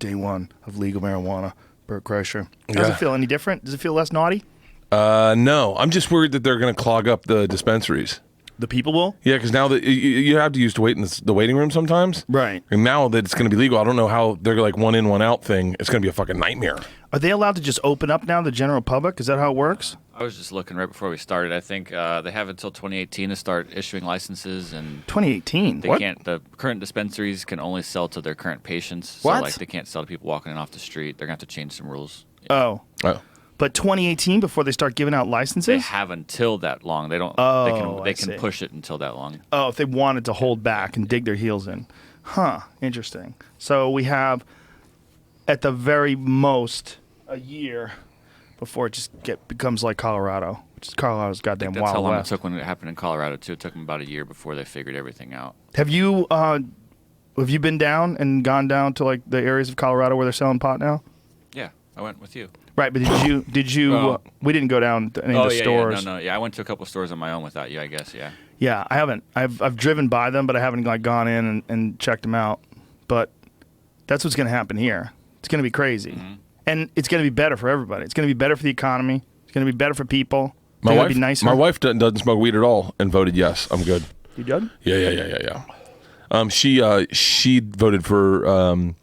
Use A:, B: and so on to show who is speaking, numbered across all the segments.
A: day one of legal marijuana. Bert Kreischer. Does it feel any different? Does it feel less naughty?
B: No. I'm just worried that they're going to clog up the dispensaries.
A: The people will?
B: Yeah, because now that you have to use to wait in the waiting room sometimes.
A: Right.
B: And now that it's going to be legal, I don't know how they're like one in, one out thing. It's going to be a fucking nightmare.
A: Are they allowed to just open up now, the general public? Is that how it works?
C: I was just looking right before we started. I think they have until 2018 to start issuing licenses, and
A: 2018.
C: they can't. The current dispensaries can only sell to their current patients. So
A: What?
C: like they can't sell to people walking in off the street. They're gonna have to change some rules.
A: Oh.
B: Oh.
A: But 2018 before they start giving out licenses?
C: They have until that long. They don't.
A: Oh,
C: they
A: I
C: can
A: see.
C: push it until that long.
A: Oh, if they wanted to hold back and dig their heels in. Huh. Interesting. So we have, at the very most, a year before it just becomes like Colorado, which is Colorado's goddamn
C: That's
A: Wild
C: how long
A: West.
C: it took when it happened in Colorado too. It took them about a year before they figured everything out.
A: Have you been down and gone down to like the areas of Colorado where they're selling pot now?
C: Yeah, I went with you.
A: Right, but did you?
C: Oh.
A: We didn't go down to any of the stores.
C: Yeah, I went to a couple stores on my own without you. I guess, yeah.
A: Yeah, I haven't. I've driven by them, but I haven't like gone in and checked them out. But that's what's going to happen here. It's going to be crazy, and it's going to be better for everybody. It's going to be better for the economy. It's going to be better for people. It's going to be nicer.
B: My wife doesn't smoke weed at all and voted yes. I'm good.
A: You done?
B: Yeah. She voted for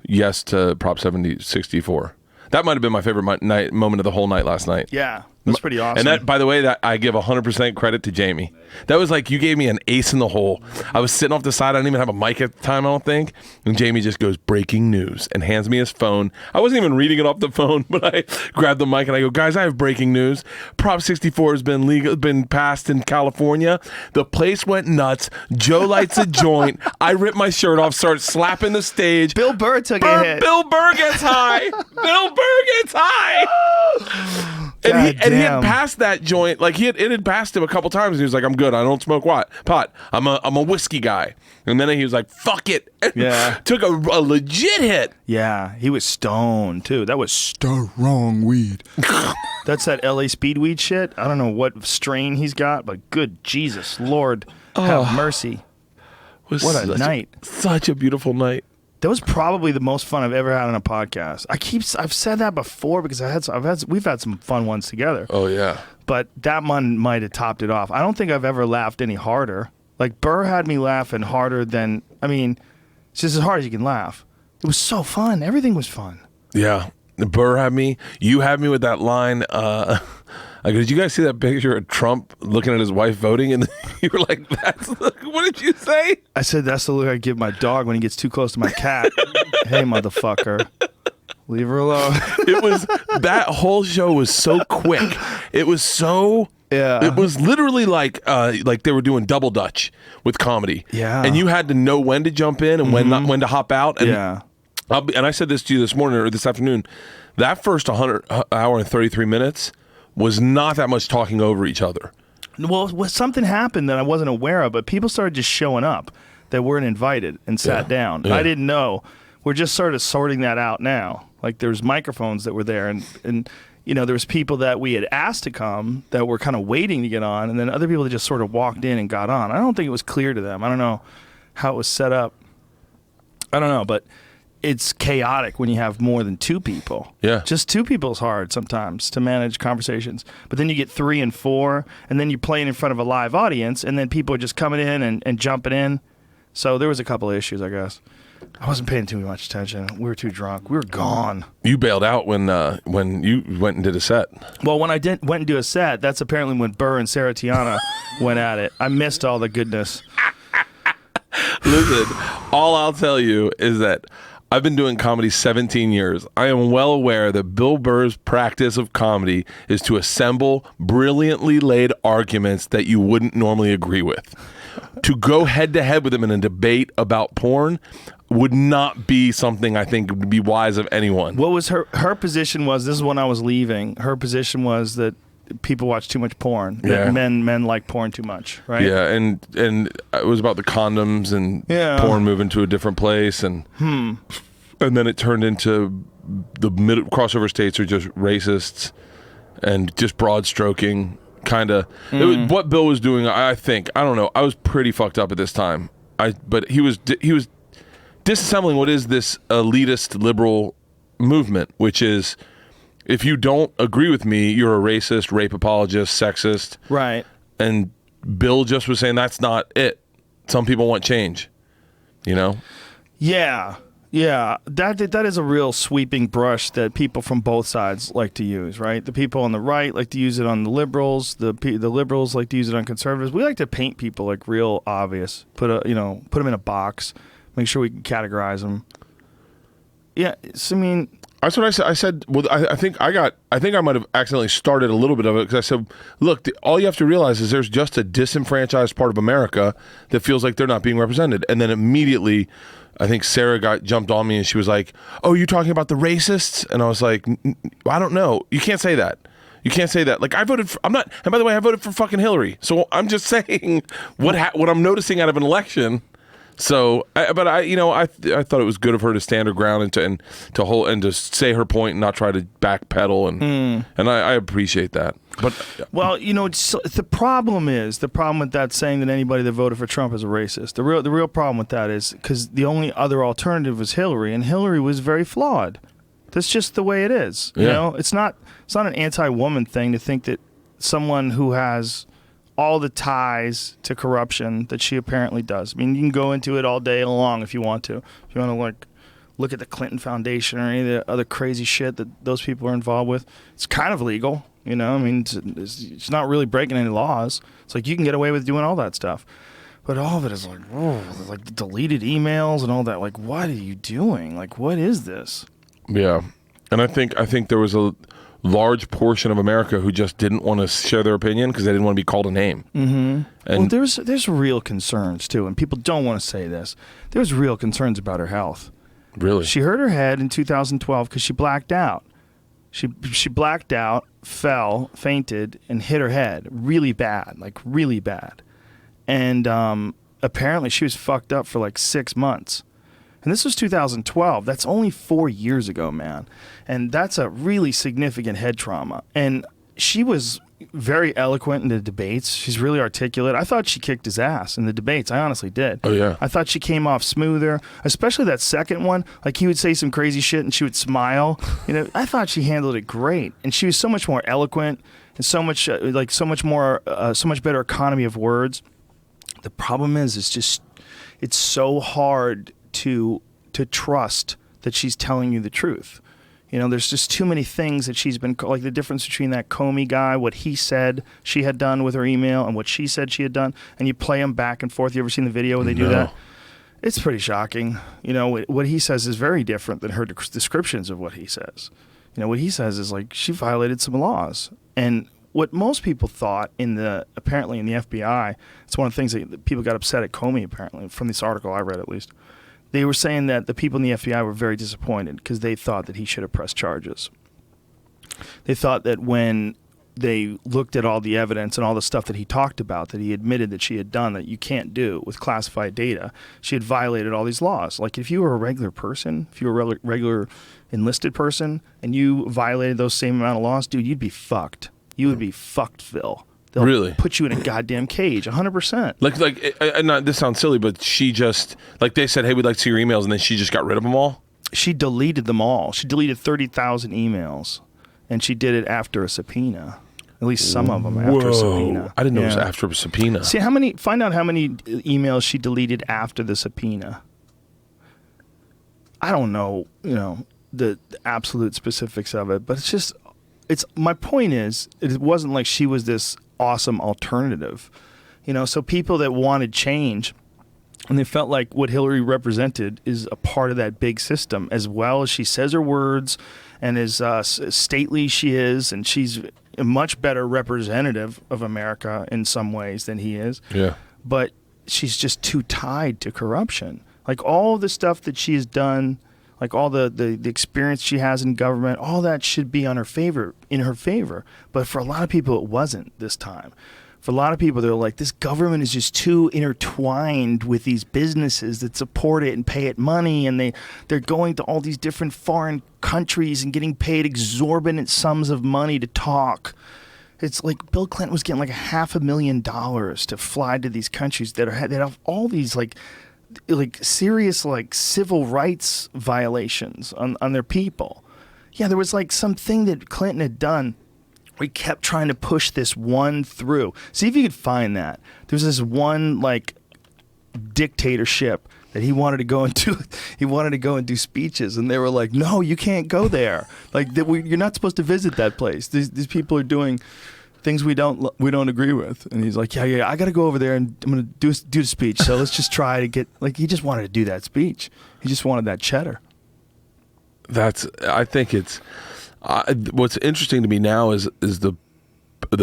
B: yes to Prop 64. That might have been my favorite moment of the whole night last night.
A: Yeah, that's pretty awesome.
B: And that, by the way, that I give 100% credit to Jamie. That was like you gave me an ace in the hole. I was sitting off the side. I didn't even have a mic at the time, I don't think. And Jamie just goes, breaking news, and hands me his phone. I wasn't even reading it off the phone, but I grabbed the mic and I go, guys, I have breaking news. Prop 64 has been passed in California. The place went nuts. Joe lights a joint. I rip my shirt off, start slapping the stage.
A: Bill Burr took a hit.
B: Bill Burr gets high. Bill Burr gets high. And he had passed that joint, like it had passed him a couple times. And he was like, "I'm good. I don't smoke pot. I'm a whiskey guy." And then he was like, "Fuck it."
A: Yeah.
B: Took a legit hit.
A: Yeah, he was stoned too. That was strong weed. That's that LA Speedweed shit. I don't know what strain he's got, but good Jesus, Lord, have mercy. What a night.
B: Such a beautiful night.
A: That was probably the most fun I've ever had on a podcast. I've said that before because we've had some fun ones together.
B: Oh yeah.
A: But that one might have topped it off. I don't think I've ever laughed any harder. Like Burr had me laughing harder than, I mean, it's just as hard as you can laugh. It was so fun. Everything was fun.
B: Yeah. Burr had me. You had me with that line. Did you guys see that picture of Trump looking at his wife voting? And you were like, what did you say?
A: I said, that's the look I give my dog when he gets too close to my cat. Hey, motherfucker. Leave her alone.
B: That whole show was so quick. It was so...
A: Yeah.
B: It was literally like they were doing double dutch with comedy.
A: Yeah.
B: And you had to know when to jump in and when to hop out. And
A: Yeah.
B: And I said this to you this morning or this afternoon. That first hour and 33 minutes was not that much talking over each other.
A: Well, something happened that I wasn't aware of, but people started just showing up that weren't invited and sat down.
B: Yeah.
A: I didn't know. We're just sort of sorting that out now. Like there's microphones that were there and you know, there was people that we had asked to come that were kind of waiting to get on, and then other people that just sort of walked in and got on. I don't think it was clear to them. I don't know how it was set up. I don't know, but it's chaotic when you have more than two people.
B: Yeah.
A: Just two people is hard sometimes to manage conversations. But then you get 3 and 4, and then you're playing in front of a live audience, and then people are just coming in and jumping in. So there was a couple of issues, I guess. I wasn't paying too much attention. We were too drunk. We were gone.
B: You bailed out when you went and did a set.
A: Well, when I went and do a set, that's apparently when Burr and Sarah Tiana went at it. I missed all the goodness.
B: Listen, all I'll tell you is that I've been doing comedy 17 years. I am well aware that Bill Burr's practice of comedy is to assemble brilliantly laid arguments that you wouldn't normally agree with. To go head to head with him in a debate about porn would not be something I think would be wise of anyone.
A: What was her position was, this is when I was leaving, her position was that people watch too much porn.
B: Yeah.
A: That men like porn too much, right?
B: Yeah, and it was about the condoms and porn moving to a different place, and then it turned into the crossover states are just racists and just broad stroking, kind of. What Bill was doing, I think, I don't know. I was pretty fucked up at this time. But he was disassembling what is this elitist liberal movement, which is if you don't agree with me, you're a racist, rape apologist, sexist.
A: Right.
B: And Bill just was saying that's not it. Some people want change, you know?
A: Yeah. Yeah, that is a real sweeping brush that people from both sides like to use, right? The people on the right like to use it on the liberals. The liberals like to use it on conservatives. We like to paint people like real obvious. Put them in a box. Make sure we can categorize them. Yeah, I mean,
B: that's what I said. I said, well, I think I might have accidentally started a little bit of it because I said, look, all you have to realize is there's just a disenfranchised part of America that feels like they're not being represented, and then immediately, I think Sarah jumped on me and she was like, "Oh, you talking about the racists?" And I was like, "I don't know. You can't say that. You can't say that. Like I voted for, I'm not. And by the way, I voted for fucking Hillary. So I'm just saying what I'm noticing out of an election." So, I thought it was good of her to stand her ground and to hold and to say her point and not try to backpedal and I appreciate that. But
A: well, the problem with that saying that anybody that voted for Trump is a racist. The real problem with that is because the only other alternative was Hillary, and Hillary was very flawed. That's just the way it is. You know, it's not an anti-woman thing to think that someone who has all the ties to corruption that she apparently does. I mean, you can go into it all day long if you want to. If you want to like look at the Clinton Foundation or any of the other crazy shit that those people are involved with, it's kind of legal. I mean, it's not really breaking any laws. It's like you can get away with doing all that stuff. But all of it is like, whoa, like the deleted emails and all that. Like, what are you doing? Like, what is this? Yeah.
B: And I think there was a large portion of America who just didn't want to share their opinion because they didn't want to be called a name.
A: Mm-hmm. And well, there's real concerns too, and people don't want to say this. There's real concerns about her health.
B: Really?
A: She hurt her head in 2012 because she blacked out. She blacked out, fell, fainted, and hit her head really bad, like really bad. And apparently she was fucked up for like 6 months. And this was 2012. That's only 4 years ago, man. And that's a really significant head trauma. And she was very eloquent in the debates. She's really articulate. I thought she kicked his ass in the debates. I honestly did.
B: Oh, yeah.
A: I thought she came off smoother, especially that second one. Like, he would say some crazy shit and she would smile. I thought she handled it great. And she was so much more eloquent and so much better economy of words. The problem is, it's so hard to trust that she's telling you the truth. There's just too many things that she's been, like the difference between that Comey guy, what he said she had done with her email and what she said she had done, and you play them back and forth. You ever seen the video when they do that? It's pretty shocking. What he says is very different than her descriptions of what he says. What he says is like she violated some laws. And what most people thought apparently in the FBI, it's one of the things that people got upset at Comey, apparently, from this article I read at least. They were saying that the people in the FBI were very disappointed because they thought that he should have pressed charges. They thought that when they looked at all the evidence and all the stuff that he talked about, that he admitted that she had done that you can't do with classified data, she had violated all these laws. Like if you were a regular person, if you were a regular enlisted person, and you violated those same amount of laws, dude, you'd be fucked. You would be fucked, Phil. They'll
B: really
A: put you in a goddamn cage, 100%.
B: This sounds silly, but she just, like they said, hey, we'd like to see your emails, and then she just got rid of them all?
A: She deleted them all. She deleted 30,000 emails, and she did it after a subpoena. At least some of them after a subpoena.
B: I didn't know it was after a subpoena.
A: Find out how many emails she deleted after the subpoena. I don't know, the absolute specifics of it, but my point is, it wasn't like she was this awesome alternative. So people that wanted change and they felt like what Hillary represented is a part of that big system, as well as she says her words and as stately she is, and she's a much better representative of America in some ways than he is.
B: Yeah.
A: But she's just too tied to corruption. Like all the stuff that she has done, like all the experience she has in government, all that should be in her favor. But for a lot of people, it wasn't this time. For a lot of people, they're like, this government is just too intertwined with these businesses that support it and pay it money, and they're going to all these different foreign countries and getting paid exorbitant sums of money to talk. It's like Bill Clinton was getting like $500,000 to fly to these countries that have all these like like serious like civil rights violations on their people. Yeah, there was like something that Clinton had done. We kept trying to push this one through. See if you could find that. There's this one like dictatorship that he wanted to go and do. He wanted to go and do speeches, and they were like, "No, you can't go there. Like, you're not supposed to visit that place. These people are doing things we don't agree with." And he's like, "Yeah, I got to go over there, and I'm gonna do the speech. So let's just try to get like." He just wanted to do that speech. He just wanted that cheddar.
B: I think it's what's interesting to me now is the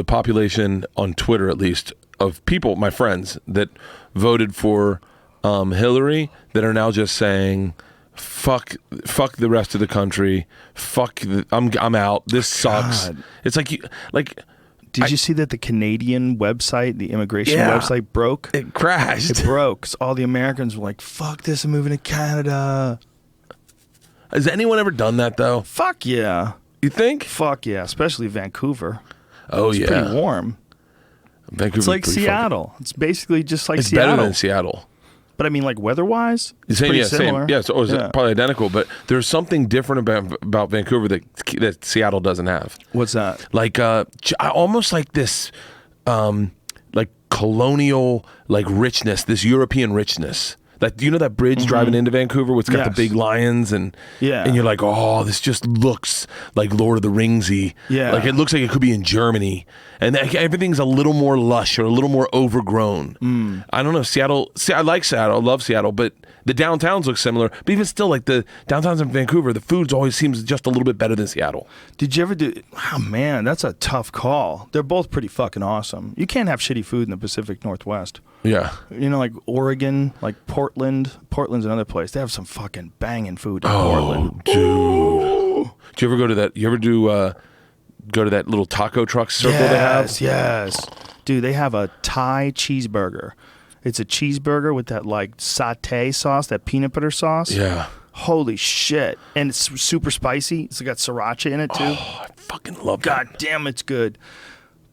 B: population on Twitter, at least, of people, my friends that voted for Hillary, that are now just saying, fuck the rest of the country. I'm out. This sucks.
A: God.
B: It's like
A: Did you see that the Canadian website, the immigration website, broke?
B: It crashed.
A: It broke. So all the Americans were like, "Fuck this! I'm moving to Canada."
B: Has anyone ever done that though?
A: Fuck yeah.
B: You think?
A: Fuck yeah, especially Vancouver.
B: Oh
A: It's pretty warm.
B: Vancouver's
A: It's like
B: pretty
A: Seattle. It's basically just like
B: It's
A: Seattle.
B: better than Seattle.
A: But I mean, like weather-wise, it's
B: Same,
A: pretty
B: yeah,
A: similar.
B: same. Yeah, so it's probably identical. But there's something different about Vancouver that Seattle doesn't have.
A: What's that?
B: Like almost like this, like colonial like richness, this European richness. Like, do you know that bridge driving into Vancouver, where it's got the big lions and you're like, oh, this just looks like Lord of the Ringsy.
A: Yeah,
B: like it looks like it could be in Germany, and everything's a little more lush or a little more overgrown. I don't know, Seattle. I like Seattle, I love Seattle, but the downtowns look similar. But even still, like the downtowns in Vancouver, the food always seems just a little bit better than Seattle.
A: Did you ever do? Oh man, that's a tough call. They're both pretty fucking awesome. You can't have shitty food in the Pacific Northwest.
B: Yeah,
A: You know, like Oregon, like Portland. Portland's another place. They have some fucking banging food in Portland.
B: Dude. Do you ever go to that? You ever go to that little taco truck circle they have?
A: Yes. Dude, they have a Thai cheeseburger. It's a cheeseburger with that like satay sauce, that peanut butter sauce.
B: Yeah.
A: Holy shit. And it's super spicy. It's got sriracha in it too.
B: Oh, I fucking love
A: God
B: that.
A: damn, it's good.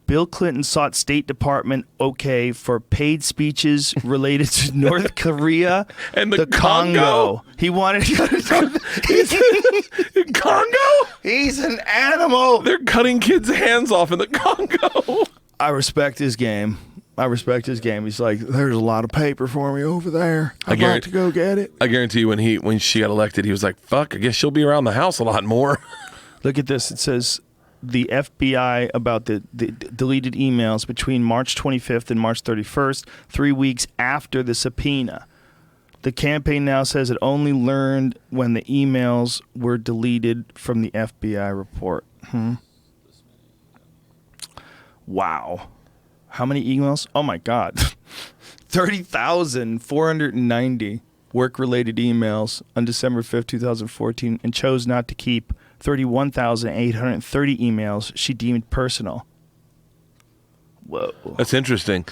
A: Bill Clinton sought State Department okay for paid speeches related to North Korea
B: and the Congo.
A: He wanted to go to
B: Congo?
A: He's an animal.
B: They're cutting kids' hands off in the Congo.
A: I respect his game. He's like, there's a lot of paper for me over there. I'd like to go get it.
B: I guarantee you when she got elected, he was like, fuck, I guess she'll be around the house a lot more.
A: Look at this. It says the FBI about the deleted emails between March 25th and March 31st, 3 weeks after the subpoena. The campaign now says it only learned when the emails were deleted from the FBI report. Wow. How many emails? Oh, my God. 30,490 work-related emails on December 5th, 2014, and chose not to keep 31,830 emails she deemed personal. Whoa.
B: That's interesting.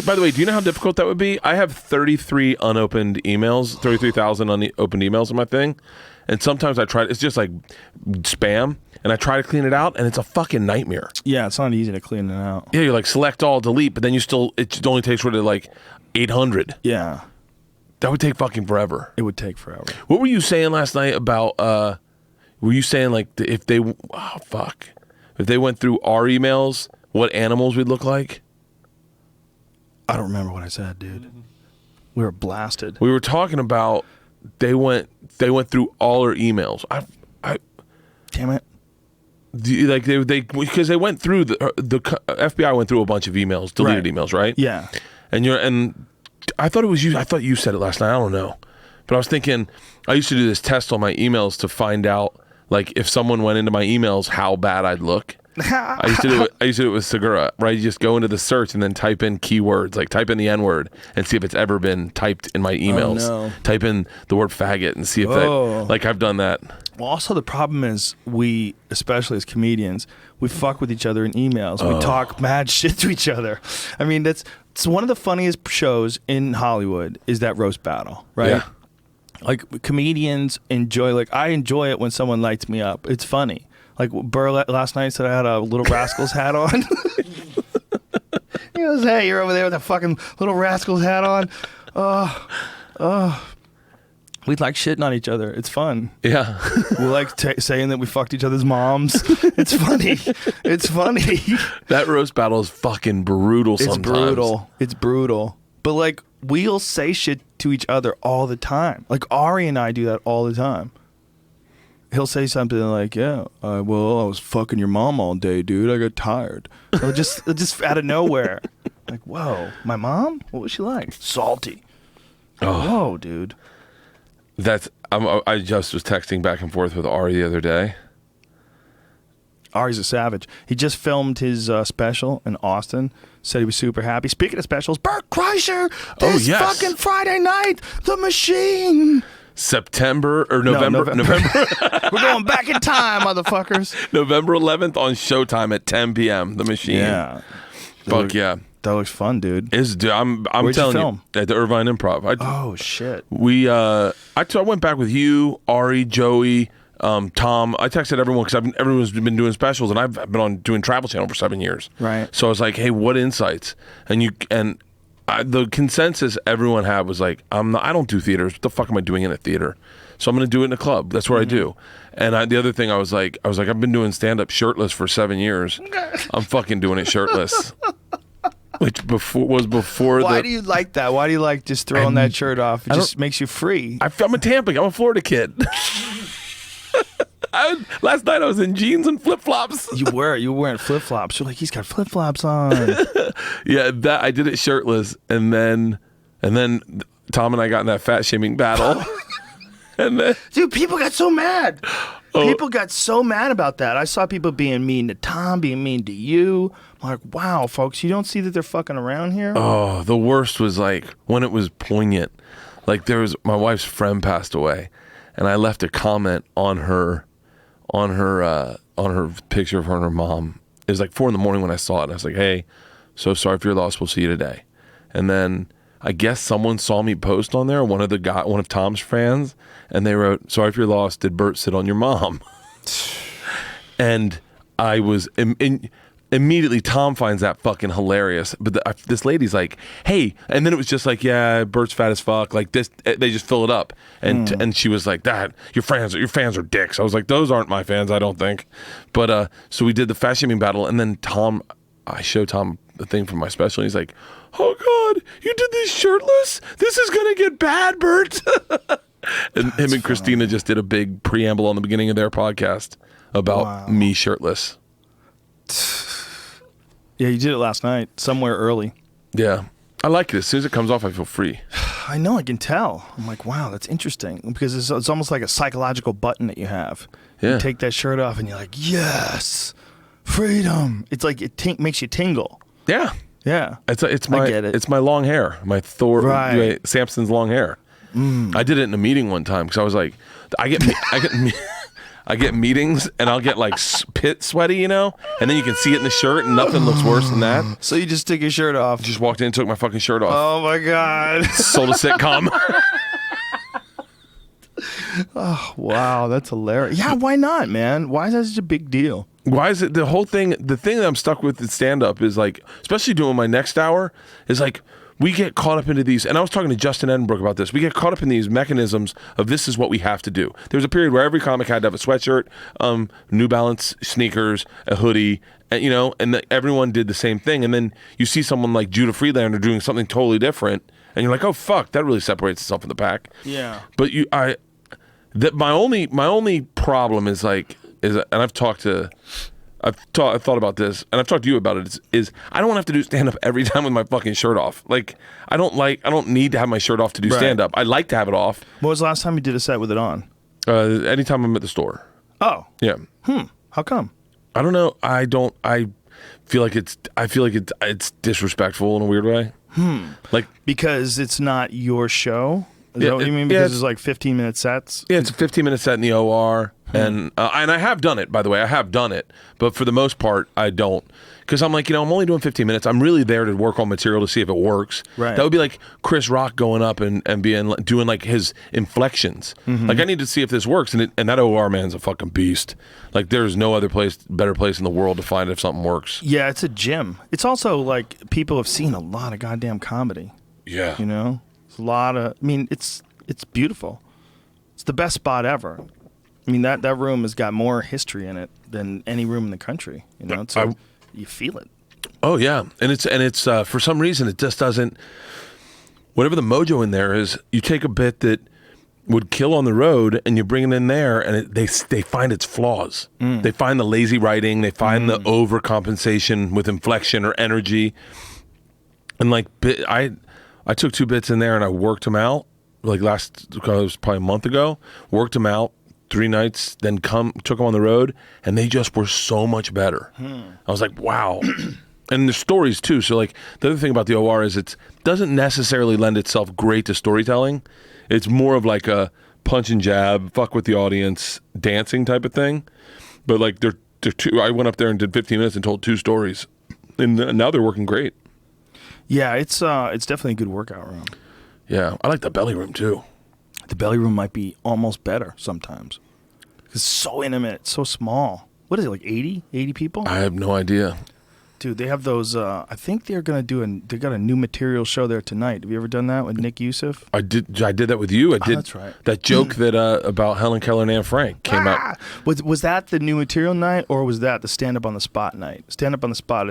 B: By the way, do you know how difficult that would be? I have 33 unopened emails, 33,000 unopened emails on my thing. And sometimes I try, it's just like spam, and I try to clean it out, and it's a fucking nightmare.
A: Yeah, it's not easy to clean it out.
B: Yeah, you're like select all, delete, but then it only takes rid of like 800.
A: Yeah.
B: That would take fucking forever.
A: It would take forever.
B: What were you saying last night about, were you saying like if they went through our emails, what animals we'd look like?
A: I don't remember what I said, dude. We were blasted.
B: We were talking about they went through all our emails.
A: Damn it.
B: Like they because they went through the FBI went through a bunch of emails, deleted emails, right?
A: Yeah.
B: And I thought it was you. I thought you said it last night. I don't know, but I was thinking I used to do this test on my emails to find out like if someone went into my emails how bad I'd look. I used to do it with Segura, right? You just go into the search and then type in keywords, like type in the N-word and see if it's ever been typed in my emails.
A: Oh, no.
B: Type in the word faggot and see if I've done that.
A: Well, also the problem is we, especially as comedians, we fuck with each other in emails. We talk mad shit to each other. I mean, it's one of the funniest shows in Hollywood is that roast battle, right?
B: Yeah.
A: Like comedians enjoy, like I enjoy it when someone lights me up. It's funny. Like Burr last night said I had a Little Rascals hat on. He goes, hey, you're over there with a fucking Little Rascals hat on. We like shitting on each other. It's fun.
B: Yeah.
A: We like saying that we fucked each other's moms. It's funny. It's funny.
B: That roast battle is fucking brutal sometimes.
A: It's brutal. It's brutal. But like, we'll say shit to each other all the time. Like Ari and I do that all the time. He'll say something like, "Yeah, well, I was fucking your mom all day, dude. I got tired." It'll just out of nowhere. Like, whoa, my mom? What was she like? Salty. Whoa, dude.
B: I just was texting back and forth with Ari the other day.
A: Ari's a savage. He just filmed his special in Austin. Said he was super happy. Speaking of specials, Bert Kreischer this fucking Friday night, The Machine.
B: September or November. November.
A: We're going back in time, motherfuckers.
B: November 11th on Showtime at 10 p.m. The Machine.
A: Yeah.
B: Fuck yeah.
A: That looks fun, dude.
B: I'm
A: Where'd
B: telling
A: you film?
B: At the Irvine Improv.
A: Oh shit.
B: I went back with you, Ari, Joey, Tom. I texted everyone because everyone's been doing specials, and I've been on doing Travel Channel for 7 years.
A: Right.
B: So I was like, hey, what insights? The consensus everyone had was like, I don't do theaters. What the fuck am I doing in a theater? So I'm going to do it in a club. That's where I do. And the other thing I was like, I've been doing stand up shirtless for 7 years. I'm fucking doing it shirtless. Which was before.
A: Why do you like that? Why do you like just throwing that shirt off? It just makes you free.
B: I'm a Tampa. I'm a Florida kid. Last night I was in jeans and flip flops.
A: You were wearing flip flops. You're like, he's got flip flops on.
B: Yeah, I did it shirtless, and then Tom and I got in that fat shaming battle. And then,
A: dude, people got so mad. People got so mad about that. I saw people being mean to Tom, being mean to you. I'm like, wow, folks, you don't see that they're fucking around here?
B: Oh, the worst was like when it was poignant. Like my wife's friend passed away, and I left a comment on her picture of her and her mom. It was like 4 a.m. when I saw it, and I was like, hey, so sorry for your loss. We'll see you today. And then I guess someone saw me post on there, one of Tom's fans, and they wrote, sorry for your loss. Did Bert sit on your mom? And I was immediately, Tom finds that fucking hilarious. But this lady's like, hey, and then it was just like, yeah, Bert's fat as fuck. Like this, they just fill it up. And she was like, that your fans are dicks. I was like, those aren't my fans, I don't think. But so we did the fat shaming battle, and then I showed Tom the thing from my special, and he's like, oh God, you did this shirtless? This is gonna get bad, Bert. And him and Christina just did a big preamble on the beginning of their podcast about me shirtless.
A: Yeah, you did it last night, somewhere early.
B: Yeah. I like it. As soon as it comes off, I feel free.
A: I know, I can tell. I'm like, wow, that's interesting. Because it's almost like a psychological button that you have.
B: Yeah.
A: You take that shirt off and you're like, yes, freedom. It's like it makes you tingle.
B: Yeah.
A: Yeah.
B: I get it. It's my long hair. My Samson's long hair. I did it in a meeting one time because I was like, I get meetings and I'll get like pit sweaty, and then you can see it in the shirt, and nothing looks worse than that.
A: So you just took your shirt off.
B: Just walked in and took my fucking shirt off.
A: Oh my God.
B: Sold a sitcom.
A: Oh, wow, that's hilarious. Yeah, why not, man? Why is that such a big deal?
B: Why is it the thing that I'm stuck with in stand-up is like, especially doing my next hour, is like, we get caught up into these, and I was talking to Justin Edinburgh about this, we get caught up in these mechanisms of this is what we have to do. There was a period where every comic had to have a sweatshirt, New Balance sneakers, a hoodie, and everyone did the same thing. And then you see someone like Judah Friedlander doing something totally different, and you're like, oh fuck, that really separates itself from the pack.
A: Yeah.
B: But my only problem is and I've thought about this, and I've talked to you about it, is I don't have to do stand-up every time with my fucking shirt off. Like, I don't need to have my shirt off to do stand-up. I like to have it off.
A: When was the last time you did a set with it on?
B: Anytime I'm at the store.
A: Oh.
B: Yeah.
A: How come?
B: I don't know. I feel like it's disrespectful in a weird way. Like,
A: because it's not your show? Is that what you mean? Because it's like 15-minute sets?
B: Yeah, it's a 15-minute set in the OR. And I have done it, by the way. I have done it. But for the most part, I don't. Because I'm like, I'm only doing 15 minutes. I'm really there to work on material to see if it works.
A: Right.
B: That would be like Chris Rock going up and doing like his inflections. Like, I need to see if this works. And that OR man's a fucking beast. Like, there's no better place in the world to find if something works.
A: Yeah, it's a gym. It's also like people have seen a lot of goddamn comedy.
B: Yeah.
A: It's a lot of. I mean, it's beautiful. It's the best spot ever. I mean, that room has got more history in it than any room in the country. You know, so you feel it.
B: Oh yeah, and it's for some reason it just doesn't. Whatever the mojo in there is, you take a bit that would kill on the road and you bring it in there, and they find its flaws. They find the lazy writing. They find the overcompensation with inflection or energy. And like I took 2 bits in there and I worked them out. Like it was probably a month ago. Worked them out 3 nights, then took them on the road, and they just were so much better. I was like, wow. And the stories too. So like the other thing about the OR is it doesn't necessarily lend itself great to storytelling. It's more of like a punch and jab, fuck with the audience, dancing type of thing. But like they're 2. I went up there and did 15 minutes and told 2 stories, and now they're working great.
A: Yeah, it's definitely a good workout room.
B: Yeah, I like the belly room too.
A: The belly room might be almost better sometimes. It's so intimate, so small. What is it, like 80 people?
B: I have no idea.
A: Dude, they have those, I think they're going to they got a new material show there tonight. Have you ever done that with Nick Youssef?
B: I did that with you. I did.
A: That's right.
B: That joke that about Helen Keller and Anne Frank came out.
A: Was that the new material night, or was that the Stand Up on the Spot night? Stand Up on the Spot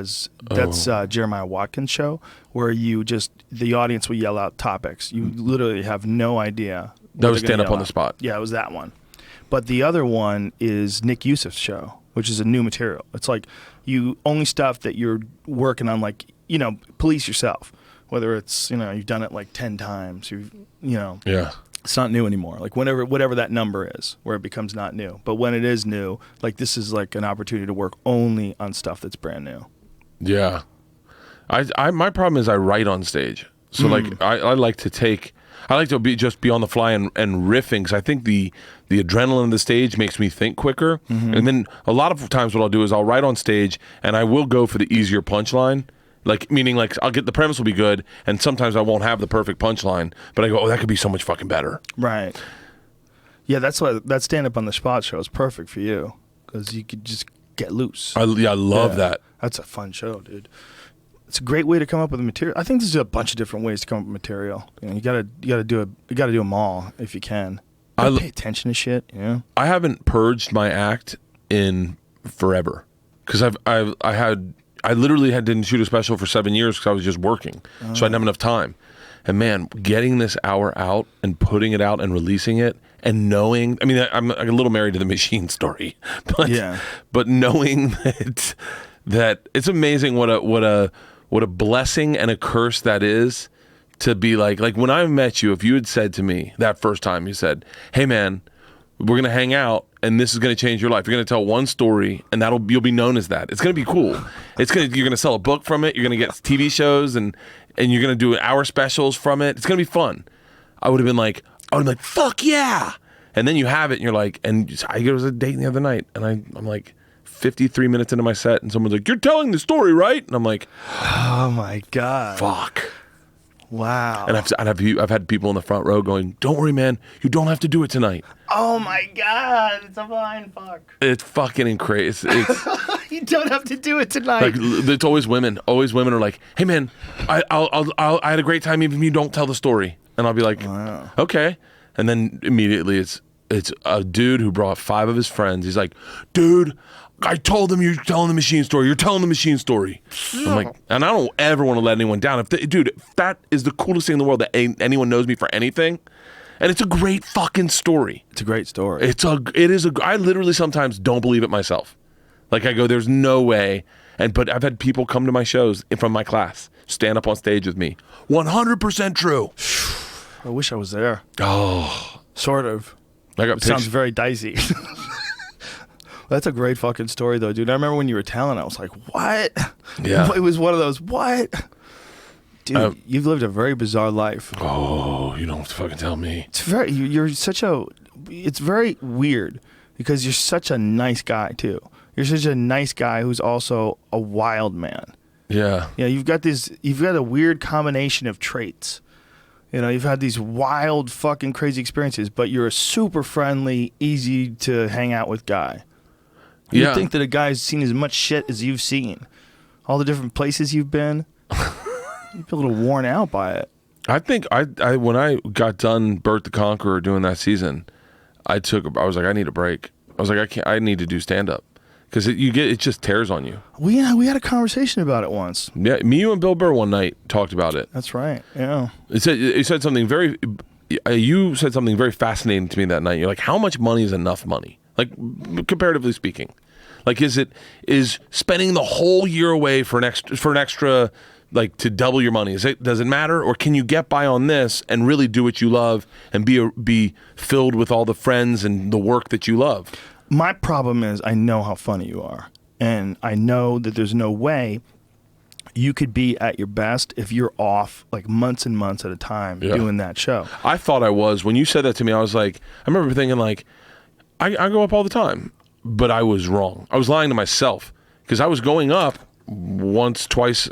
A: that's Jeremiah Watkins' show, where the audience will yell out topics. You literally have no idea.
B: That was Stand Up on the Spot.
A: Yeah, it was that one. But the other one is Nick Youssef's show, which is a new material. It's like only stuff that you're working on, like, you know, police yourself. Whether it's, you know, you've done it like 10 times,
B: Yeah.
A: It's not new anymore. Like whatever that number is, where it becomes not new. But when it is new, like this is like an opportunity to work only on stuff that's brand new.
B: Yeah. My problem is I write on stage. So like I like to be on the fly and riffing, because I think the adrenaline of the stage makes me think quicker. And then a lot of times what I'll do is I'll write on stage and I will go for the easier punchline. Like, meaning like the premise will be good, and sometimes I won't have the perfect punchline, but I go, oh, that could be so much fucking better.
A: Right. Yeah, that's why that Stand Up on the Spot show is perfect for you, because you could just get loose.
B: I love that.
A: That's a fun show, dude. It's a great way to come up with material. I think there's a bunch of different ways to come up with material. You know, you gotta do them all if you can. Pay attention to shit. You know? I
B: haven't purged my act in forever, because I literally didn't shoot a special for 7 years because I was just working, so I didn't have enough time. And man, getting this hour out and putting it out and releasing it, and knowing, I mean, I'm a little married to the machine story, but knowing that it's amazing what a blessing and a curse that is, to be like when I met you, if you had said to me that first time, you said, hey man, we're going to hang out and this is going to change your life. You're going to tell one story and you'll be known as that. It's going to be cool. You're going to sell a book from it. You're going to get TV shows and you're going to do hour specials from it. It's going to be fun. I would have been like, fuck yeah. And then you have it and you're like, and I was a date the other night and I'm like 53 minutes into my set and someone's like, you're telling the story, right? And I'm like,
A: oh my God.
B: Fuck.
A: Wow.
B: And I've had people in the front row going, don't worry, man, you don't have to do it tonight.
A: Oh my God, it's a mind fuck.
B: It's fucking crazy.
A: You don't have to do it tonight.
B: Like, it's always women. Always women are like, hey man, I had a great time even if you don't tell the story. And I'll be like, wow. Okay. And then immediately it's a dude who brought 5 of his friends. He's like, dude, I told them you're telling the machine story. You're telling the machine story. I'm like, and I don't ever want to let anyone down. If that is the coolest thing in the world, that anyone knows me for anything. And it's a great fucking story.
A: It's a great story.
B: I literally sometimes don't believe it myself. Like I go, there's no way. But I've had people come to my shows from my class, stand up on stage with me. 100% true.
A: I wish I was there.
B: Oh.
A: Sort of.
B: It
A: sounds very dicey. That's a great fucking story, though, dude. I remember when you were telling it, I was like, what?
B: Yeah.
A: It was one of those, what? Dude, you've lived a very bizarre life.
B: Oh, you don't have to fucking tell me.
A: It's very weird, because you're such a nice guy, too. You're such a nice guy who's also a wild man.
B: Yeah.
A: Yeah, you've got a weird combination of traits. You know, you've had these wild fucking crazy experiences, but you're a super friendly, easy to hang out with guy. You'd think that a guy's seen as much shit as you've seen. All the different places you've been. You'd be a little worn out by it.
B: I think I when I got done Bert the Conqueror doing that season, I was like, I need a break. I was like, I need to do stand up because it just tears on you.
A: We had a conversation about it once.
B: Yeah, you and Bill Burr one night talked about it.
A: That's right. Yeah.
B: You said something very fascinating to me that night. You're like, how much money is enough money? Like comparatively speaking, like is spending the whole year away for an extra like to double your money? Does it matter, or can you get by on this and really do what you love and be filled with all the friends and the work that you love?
A: My problem is I know how funny you are, and I know that there's no way you could be at your best if you're off like months and months at a time doing that show.
B: I thought I was. When you said that to me, I was like, I remember thinking like, I go up all the time, but I was wrong. I was lying to myself because I was going up twice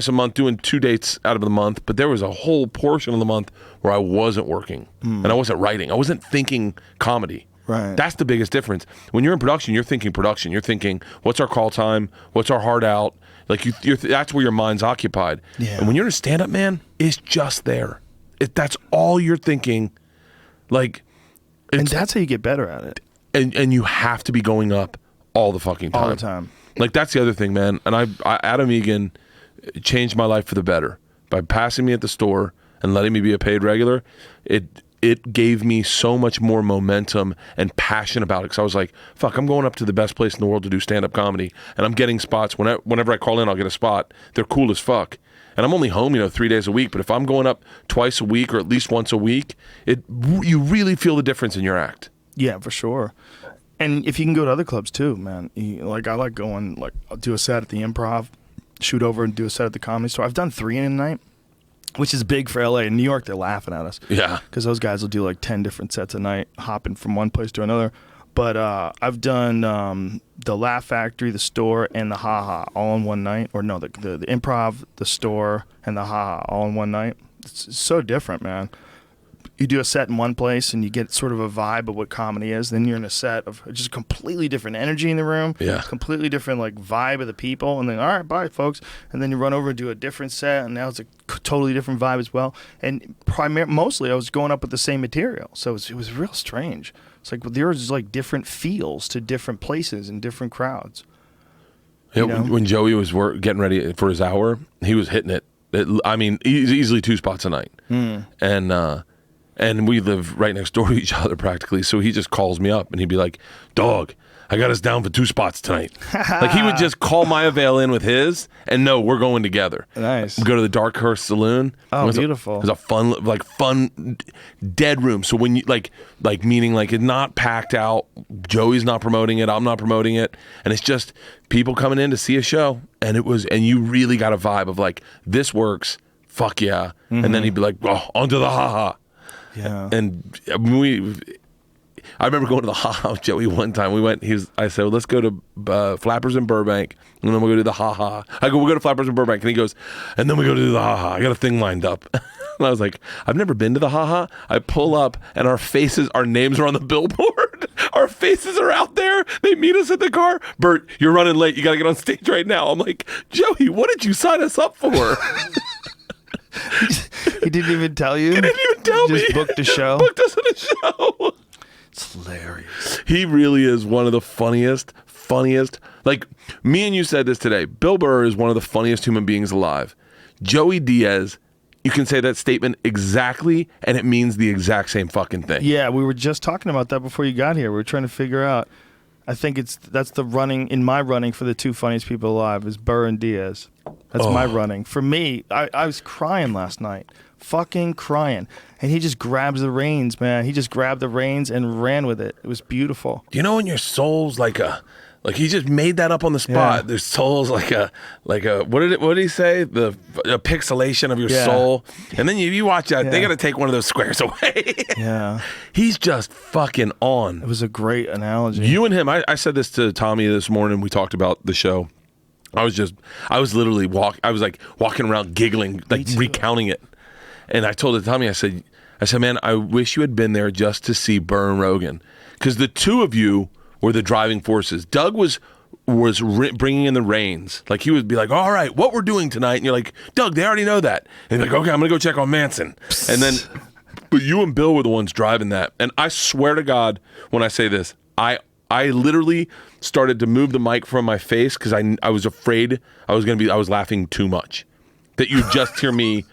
B: a month, doing 2 dates out of the month, but there was a whole portion of the month where I wasn't working and I wasn't writing. I wasn't thinking comedy.
A: Right.
B: That's the biggest difference. When you're in production, you're thinking production. You're thinking, what's our call time? What's our hard out? Like that's where your mind's occupied.
A: Yeah.
B: And when you're in a stand-up, man, it's just there. That's all you're thinking. Like,
A: and that's how you get better at it.
B: And you have to be going up all the fucking time.
A: All the time.
B: Like that's the other thing, man. And Adam Egan changed my life for the better by passing me at the store and letting me be a paid regular. It gave me so much more momentum and passion about it because I was like, fuck, I'm going up to the best place in the world to do stand-up comedy, and I'm getting spots. Whenever I call in, I'll get a spot. They're cool as fuck. And I'm only home, 3 days a week, but if I'm going up twice a week or at least once a week, you really feel the difference in your act.
A: Yeah, for sure. And if you can go to other clubs too, man. Like I like going, like I'll do a set at the Improv, shoot over and do a set at the Comedy Store. I've done 3 in a night, which is big for LA. In New York, they're laughing at us.
B: Yeah.
A: Because those guys will do like 10 different sets a night, hopping from one place to another. But I've done the Laugh Factory, the Store, and the Ha Ha all in one night. Or no, the Improv, the Store, and the Ha Ha all in one night. It's so different, man. You do a set in one place and you get sort of a vibe of what comedy is. Then you're in a set of just completely different energy in the room.
B: Yeah.
A: Completely different like vibe of the people. And then, all right, bye, folks. And then you run over and do a different set, and now it's a totally different vibe as well. And mostly I was going up with the same material. So it was real strange. It's like there's like different feels to different places and different crowds.
B: Yeah, when Joey was getting ready for his hour, he was hitting it. Easily 2 spots a night. And we live right next door to each other practically. So he just calls me up and he'd be like, dog, I got us down for 2 spots tonight. Like he would just call my avail in with his and no, we're going together.
A: Nice.
B: We go to the Darkhurst Saloon.
A: Oh, beautiful.
B: It was a fun, dead room. So when you like meaning like it's not packed out, Joey's not promoting it, I'm not promoting it. And it's just people coming in to see a show. And you really got a vibe of like, this works, fuck yeah. Mm-hmm. And then he'd be like, oh, onto the ha-ha.
A: Yeah.
B: And I remember going to the Ha Ha with Joey one time. I said, well, let's go to Flappers in Burbank, and then we'll go to the Ha Ha. I go, we'll go to Flappers in Burbank. And he goes, and then we go to the Ha Ha. I got a thing lined up. And I was like, I've never been to the Ha Ha. I pull up, and our names are on the billboard. Our faces are out there. They meet us at the car. Bert, you're running late. You got to get on stage right now. I'm like, Joey, what did you sign us up for?
A: He didn't even tell you?
B: He didn't even tell me.
A: Just booked a show?
B: Booked us in a show.
A: It's hilarious.
B: He really is one of the funniest. Like, me and you said this today. Bill Burr is one of the funniest human beings alive. Joey Diaz, you can say that statement exactly, and it means the exact same fucking thing.
A: Yeah, we were just talking about that before you got here. We were trying to figure out. I think that's the running, in my running for the 2 funniest people alive is Burr and Diaz. That's my running. For me, I was crying last night. Fucking crying. And he just grabs the reins, man. He just grabbed the reins and ran with it. It was beautiful.
B: Do you know when your soul's like he just made that up on the spot.
A: Yeah.
B: Their soul's like a what did he say? A pixelation of your soul. And then you watch that, they got to take one of those squares away.
A: Yeah.
B: He's just fucking on.
A: It was a great analogy.
B: You and him, I said this to Tommy this morning. We talked about the show. I was literally walking around giggling, like recounting it. And I told it to Tommy, I said, man, I wish you had been there just to see Burr and Rogan. Because the 2 of you were the driving forces. Doug was was bringing in the reins. Like he would be like, all right, what we're doing tonight. And you're like, Doug, they already know that. And he's like, okay, I'm going to go check on Manson. And then, but you and Bill were the ones driving that. And I swear to God, when I say this, I literally started to move the mic from my face because I was afraid I was laughing too much. That you'd just hear me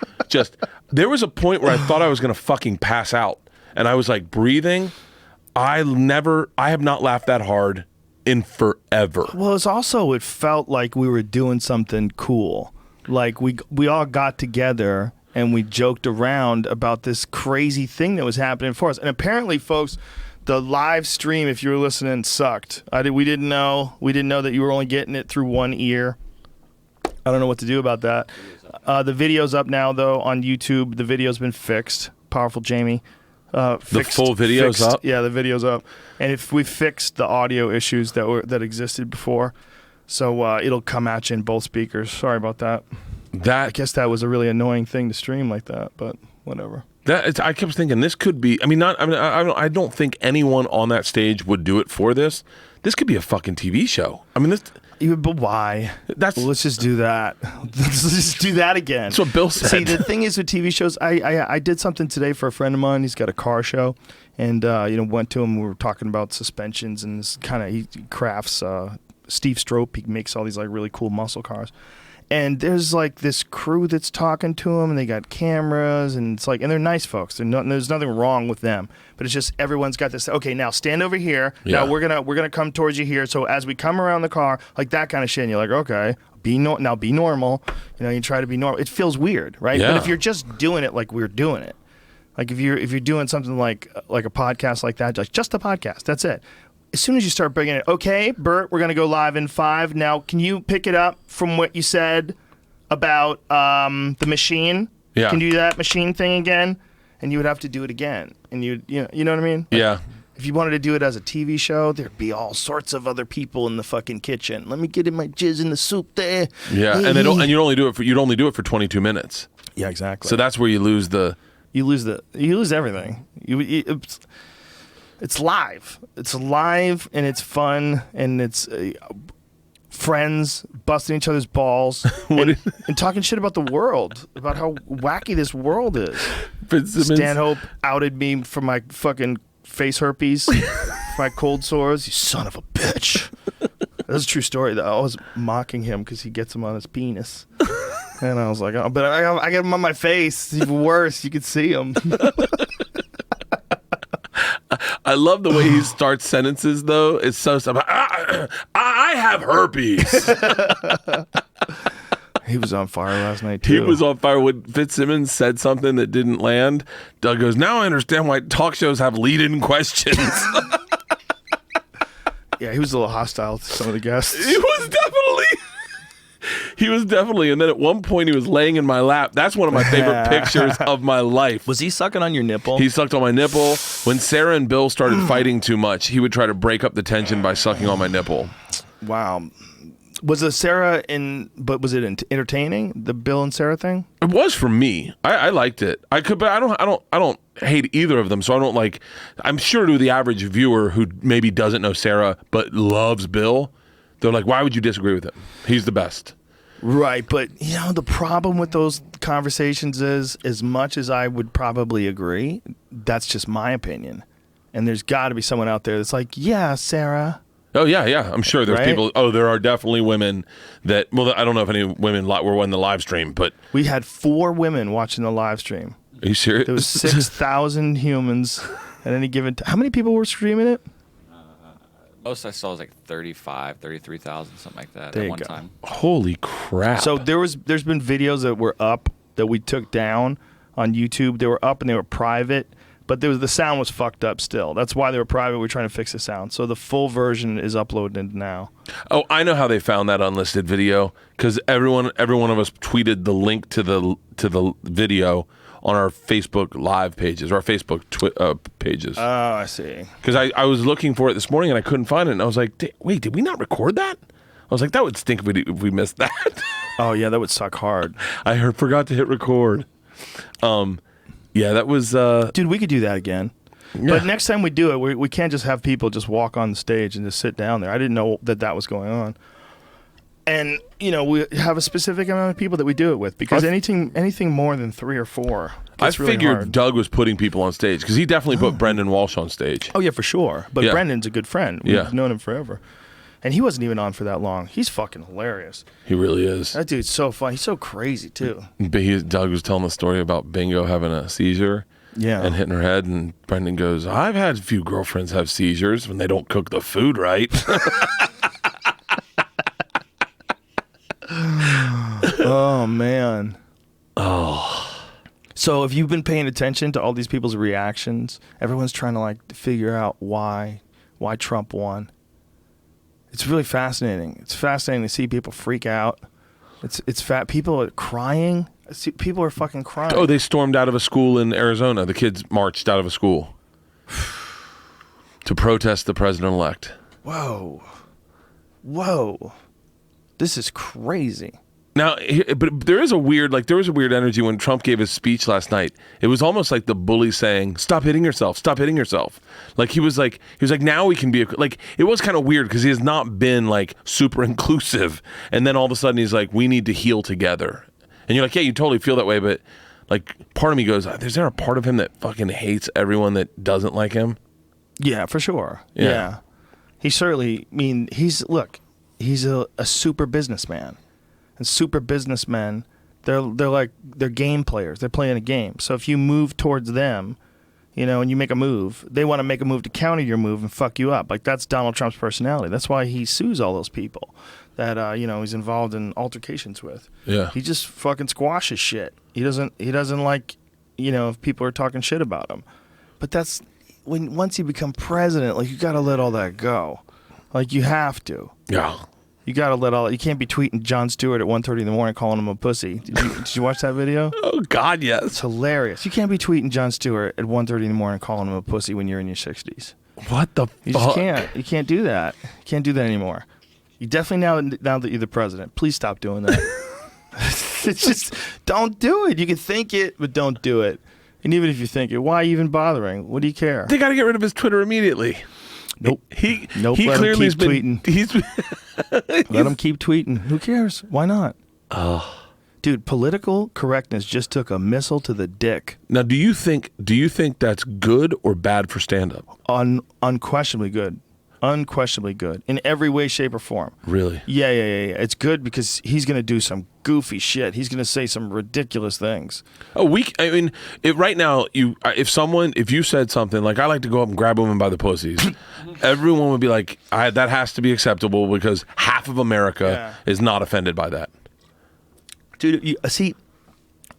B: there was a point where I thought I was going to fucking pass out. And I was like breathing. I have not laughed that hard in forever.
A: Well, it felt like we were doing something cool. Like we all got together and we joked around about this crazy thing that was happening for us. And apparently, folks, the live stream, if you were listening, sucked. We didn't know that you were only getting it through one ear. I don't know what to do about that. The video's up now, though, on YouTube. The video's been fixed. Powerful Jamie.
B: The full video's up?
A: Yeah, the video's up. And if we fixed the audio issues that existed before, so it'll come at you in both speakers. Sorry about that. I guess that was a really annoying thing to stream like that, but whatever.
B: I kept thinking this could be. I don't think anyone on that stage would do it for this. This could be a fucking TV show. I mean, this.
A: But why? Let's just do that. Let's just do that again.
B: That's what Bill said.
A: See, the thing is with TV shows, I did something today for a friend of mine. He's got a car show, and went to him. We were talking about suspensions and this kind of he crafts. Steve Strope. He makes all these like really cool muscle cars. And there's like this crew that's talking to him, and they got cameras, and it's like, and they're nice folks. There's nothing wrong with them, but it's just everyone's got this. Okay, now stand over here.
B: Yeah.
A: Now we're gonna come towards you here. So as we come around the car, like that kind of shit, and you're like, okay, be normal. You try to be normal. It feels weird, right?
B: Yeah.
A: But if you're just doing it like we're doing it, like if you're doing something like a podcast like that, just a podcast, that's it. As soon as you start bringing it, okay, Bert, we're going to go live in 5. Now, can you pick it up from what you said about the machine?
B: Yeah.
A: Can you do that machine thing again? And you would have to do it again. And you know what I mean?
B: Yeah.
A: Like, if you wanted to do it as a TV show, there'd be all sorts of other people in the fucking kitchen. Let me get in my jizz in the soup there.
B: Yeah, and you'd only do it for 22 minutes.
A: Yeah, exactly.
B: So that's where you lose
A: everything. It's live. It's live, and it's fun, and it's friends busting each other's balls and talking shit about the world, about how wacky this world is. Stanhope outed me for my fucking face herpes, for my cold sores. You son of a bitch. That's a true story, though. I was mocking him because he gets them on his penis. And I was like, oh, but I got him on my face. It's even worse. You could see him.
B: I love the way he starts sentences, though. It's so stuff. I have herpes.
A: He was on fire last night, too.
B: He was on fire when Fitzsimmons said something that didn't land. Doug goes, now I understand why talk shows have lead-in questions.
A: Yeah, he was a little hostile to some of the guests.
B: He was definitely, and then at one point he was laying in my lap. That's one of my favorite pictures of my life.
A: Was he sucking on your nipple?
B: He sucked on my nipple. When Sarah and Bill started fighting too much, he would try to break up the tension by sucking on my nipple.
A: Wow. Was it Sarah but was it entertaining, the Bill and Sarah thing?
B: It was for me. I liked it. But I don't hate either of them. So I don't like. I'm sure to the average viewer who maybe doesn't know Sarah but loves Bill, they're like, why would you disagree with him? He's the best.
A: Right, but the problem with those conversations is, as much as I would probably agree, that's just my opinion. And there's got to be someone out there that's like, yeah, Sarah.
B: Oh, yeah. I'm sure there's people. Oh, there are definitely women that, well, I don't know if any women were in the live stream, but.
A: We had 4 women watching the live stream.
B: Are you serious?
A: There was 6,000 humans at any given time. How many people were streaming it?
C: Most I saw was like 33,000, something like that
A: there
C: at one
A: go.
C: time.
B: Holy crap.
A: So there's been videos that were up that we took down on YouTube. They were up and they were private, but the sound was fucked up still. That's why they were private. We're trying to fix the sound. So the full version is uploaded now.
B: Oh, I know how they found that unlisted video, because every one of us tweeted the link to the video on our Facebook live pages, or our Facebook pages.
A: Oh, I see.
B: Because I was looking for it this morning and I couldn't find it, and I was like, wait, did we not record that? I was like, that would stink if we missed that.
A: Oh, yeah, that would suck hard.
B: Forgot to hit record. Yeah, that was...
A: Dude, we could do that again. But next time we do it, we can't just have people just walk on the stage and just sit down there. I didn't know that was going on. And, we have a specific amount of people that we do it with, because anything more than 3 or 4 gets really
B: figured
A: hard.
B: Doug was putting people on stage, because he definitely put Brendan Walsh on stage.
A: Oh, yeah, for sure. But Brendan's a good friend. We've known him forever. And he wasn't even on for that long. He's fucking hilarious.
B: He really is.
A: That dude's so fun. He's so crazy, too.
B: Doug was telling the story about Bingo having a seizure.
A: Yeah.
B: And hitting her head, and Brendan goes, I've had a few girlfriends have seizures when they don't cook the food right.
A: Oh, man. So if you've been paying attention to all these people's reactions, everyone's trying to figure out why Trump won. It's really fascinating. It's fascinating to see people freak out. It's people are crying. People are fucking crying.
B: Oh, they stormed out of a school in Arizona. The kids marched out of a school to protest the president-elect.
A: Whoa. This is crazy.
B: Now, but there was a weird energy when Trump gave his speech last night. It was almost like the bully saying, "Stop hitting yourself. Stop hitting yourself." He was like, now we can be it was kind of weird, because he has not been super inclusive. And then all of a sudden he's like, we need to heal together. And you're like, yeah, you totally feel that way, but part of me goes, is there a part of him that fucking hates everyone that doesn't like him?
A: Yeah, for sure. Yeah. He certainly, he's a super businessman. And super businessmen, they're game players. They're playing a game. So if you move towards them, and you make a move, they want to make a move to counter your move and fuck you up. That's Donald Trump's personality. That's why he sues all those people that he's involved in altercations with.
B: Yeah.
A: He just fucking squashes shit. He doesn't like, if people are talking shit about him. But that's once you become president, you got to let all that go. You have to.
B: Yeah.
A: You gotta you can't be tweeting Jon Stewart at 1:30 in the morning calling him a pussy. Did you watch that video?
B: Oh, God, yes.
A: It's hilarious. You can't be tweeting Jon Stewart at 1:30 in the morning calling him a pussy when you're in your 60s.
B: What the
A: You
B: fuck?
A: just can't. You can't do that. You can't do that anymore. You definitely, now that you're the president, please stop doing that. It's just, don't do it. You can think it, but don't do it. And even if you think it, why even bothering? What do you care?
B: They got to get rid of his Twitter immediately.
A: Nope.
B: He
A: Let
B: clearly
A: him keep tweeting. Let him keep tweeting. Who cares? Why not? Dude, political correctness just took a missile to the dick.
B: Now, do you think that's good or bad for stand-up?
A: Unquestionably good. Unquestionably good. In every way, shape, or form.
B: Really?
A: Yeah. It's good because he's going to do some goofy shit. He's going to say some ridiculous things.
B: Right now, if you said something like, I like to go up and grab women by the pussies, everyone would be like, that has to be acceptable because half of America is not offended by that.
A: Dude, see,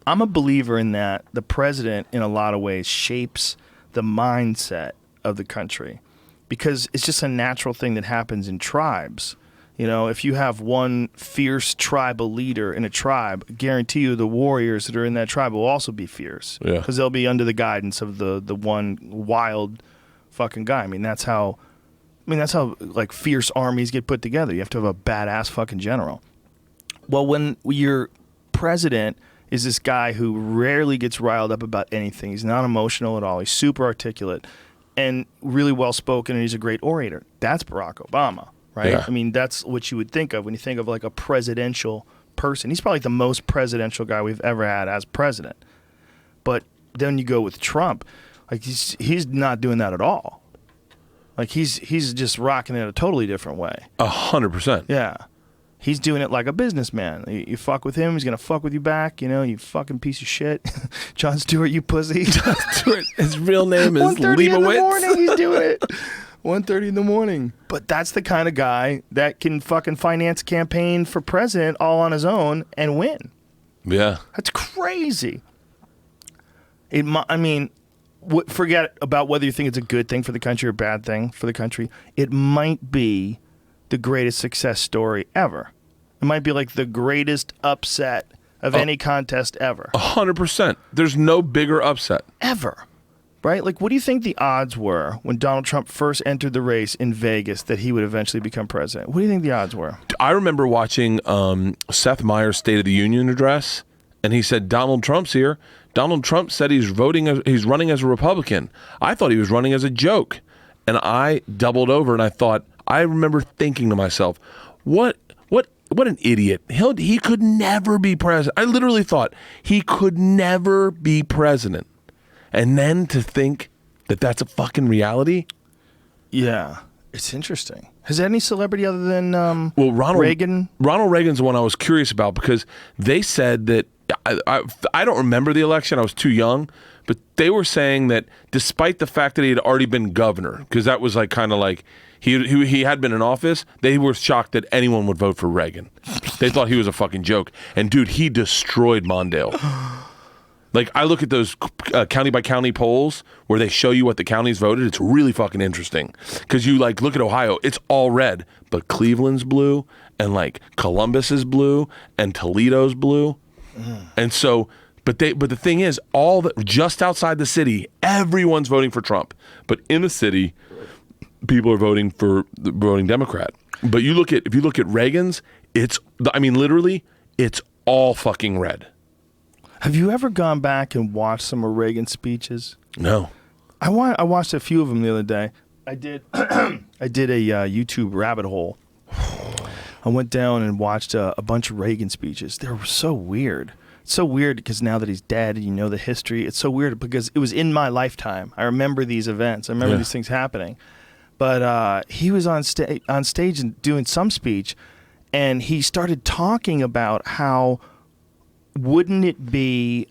A: I'm a believer in that the president, in a lot of ways, shapes the mindset of the country because it's just a natural thing that happens in tribes. If you have one fierce tribal leader in a tribe, I guarantee you the warriors that are in that tribe will also be fierce because they'll be under the guidance of the one wild fucking guy. That's how fierce armies get put together. You have to have a badass fucking general. Well, when your president is this guy who rarely gets riled up about anything. He's not emotional at all. He's super articulate and really well spoken, and he's a great orator. That's Barack Obama, right?
B: Yeah.
A: That's what you would think of when you think of a presidential person. He's probably the most presidential guy we've ever had as president. But then you go with Trump, he's not doing that at all. He's just rocking it a totally different way.
B: 100%.
A: Yeah. He's doing it like a businessman. You fuck with him, he's going to fuck with you back, you fucking piece of shit. Jon Stewart, you pussy. Jon Stewart,
B: his real name is
A: 1:30
B: Leibowitz.
A: in the morning, he's doing it. 1:30 in the morning. But that's the kind of guy that can fucking finance a campaign for president all on his own and win.
B: Yeah.
A: That's crazy. Forget about whether you think it's a good thing for the country or a bad thing for the country. It might be the greatest success story ever. It might be the greatest upset of any contest ever.
B: 100%. There's no bigger upset.
A: Ever. Right? What do you think the odds were when Donald Trump first entered the race in Vegas that he would eventually become president? What do you think the odds were?
B: I remember watching Seth Meyers' State of the Union address, and he said, Donald Trump's here. Donald Trump said he's running as a Republican. I thought he was running as a joke. And I doubled over and I remember thinking to myself, what an idiot. He could never be president. I literally thought he could never be president. And then to think that that's a fucking reality.
A: Yeah. It's interesting. Has any celebrity other than
B: Reagan? Ronald Reagan's the one I was curious about because they said that, I don't remember the election. I was too young. But they were saying that despite the fact that he had already been governor, because that was like kind of like he had been in office, they were shocked that anyone would vote for Reagan. They thought he was a fucking joke. And dude, he destroyed Mondale. Like I look at those county by county polls where they show you what the counties voted. It's really fucking interesting because you like look at Ohio, it's all red, but Cleveland's blue and like Columbus is blue and Toledo's blue, and so. But the thing is, just outside the city, everyone's voting for Trump. But in the city, people are voting Democrat. But if you look at Reagan's, literally, it's all fucking red.
A: Have you ever gone back and watched some of Reagan's speeches?
B: No.
A: I watched a few of them the other day. I did a YouTube rabbit hole. I went down and watched a bunch of Reagan speeches. They were so weird. It's so weird because now that he's dead and you know the history, it's so weird because it was in my lifetime. I remember these events. I remember these things happening. But he was on stage and doing some speech, and he started talking about how wouldn't it be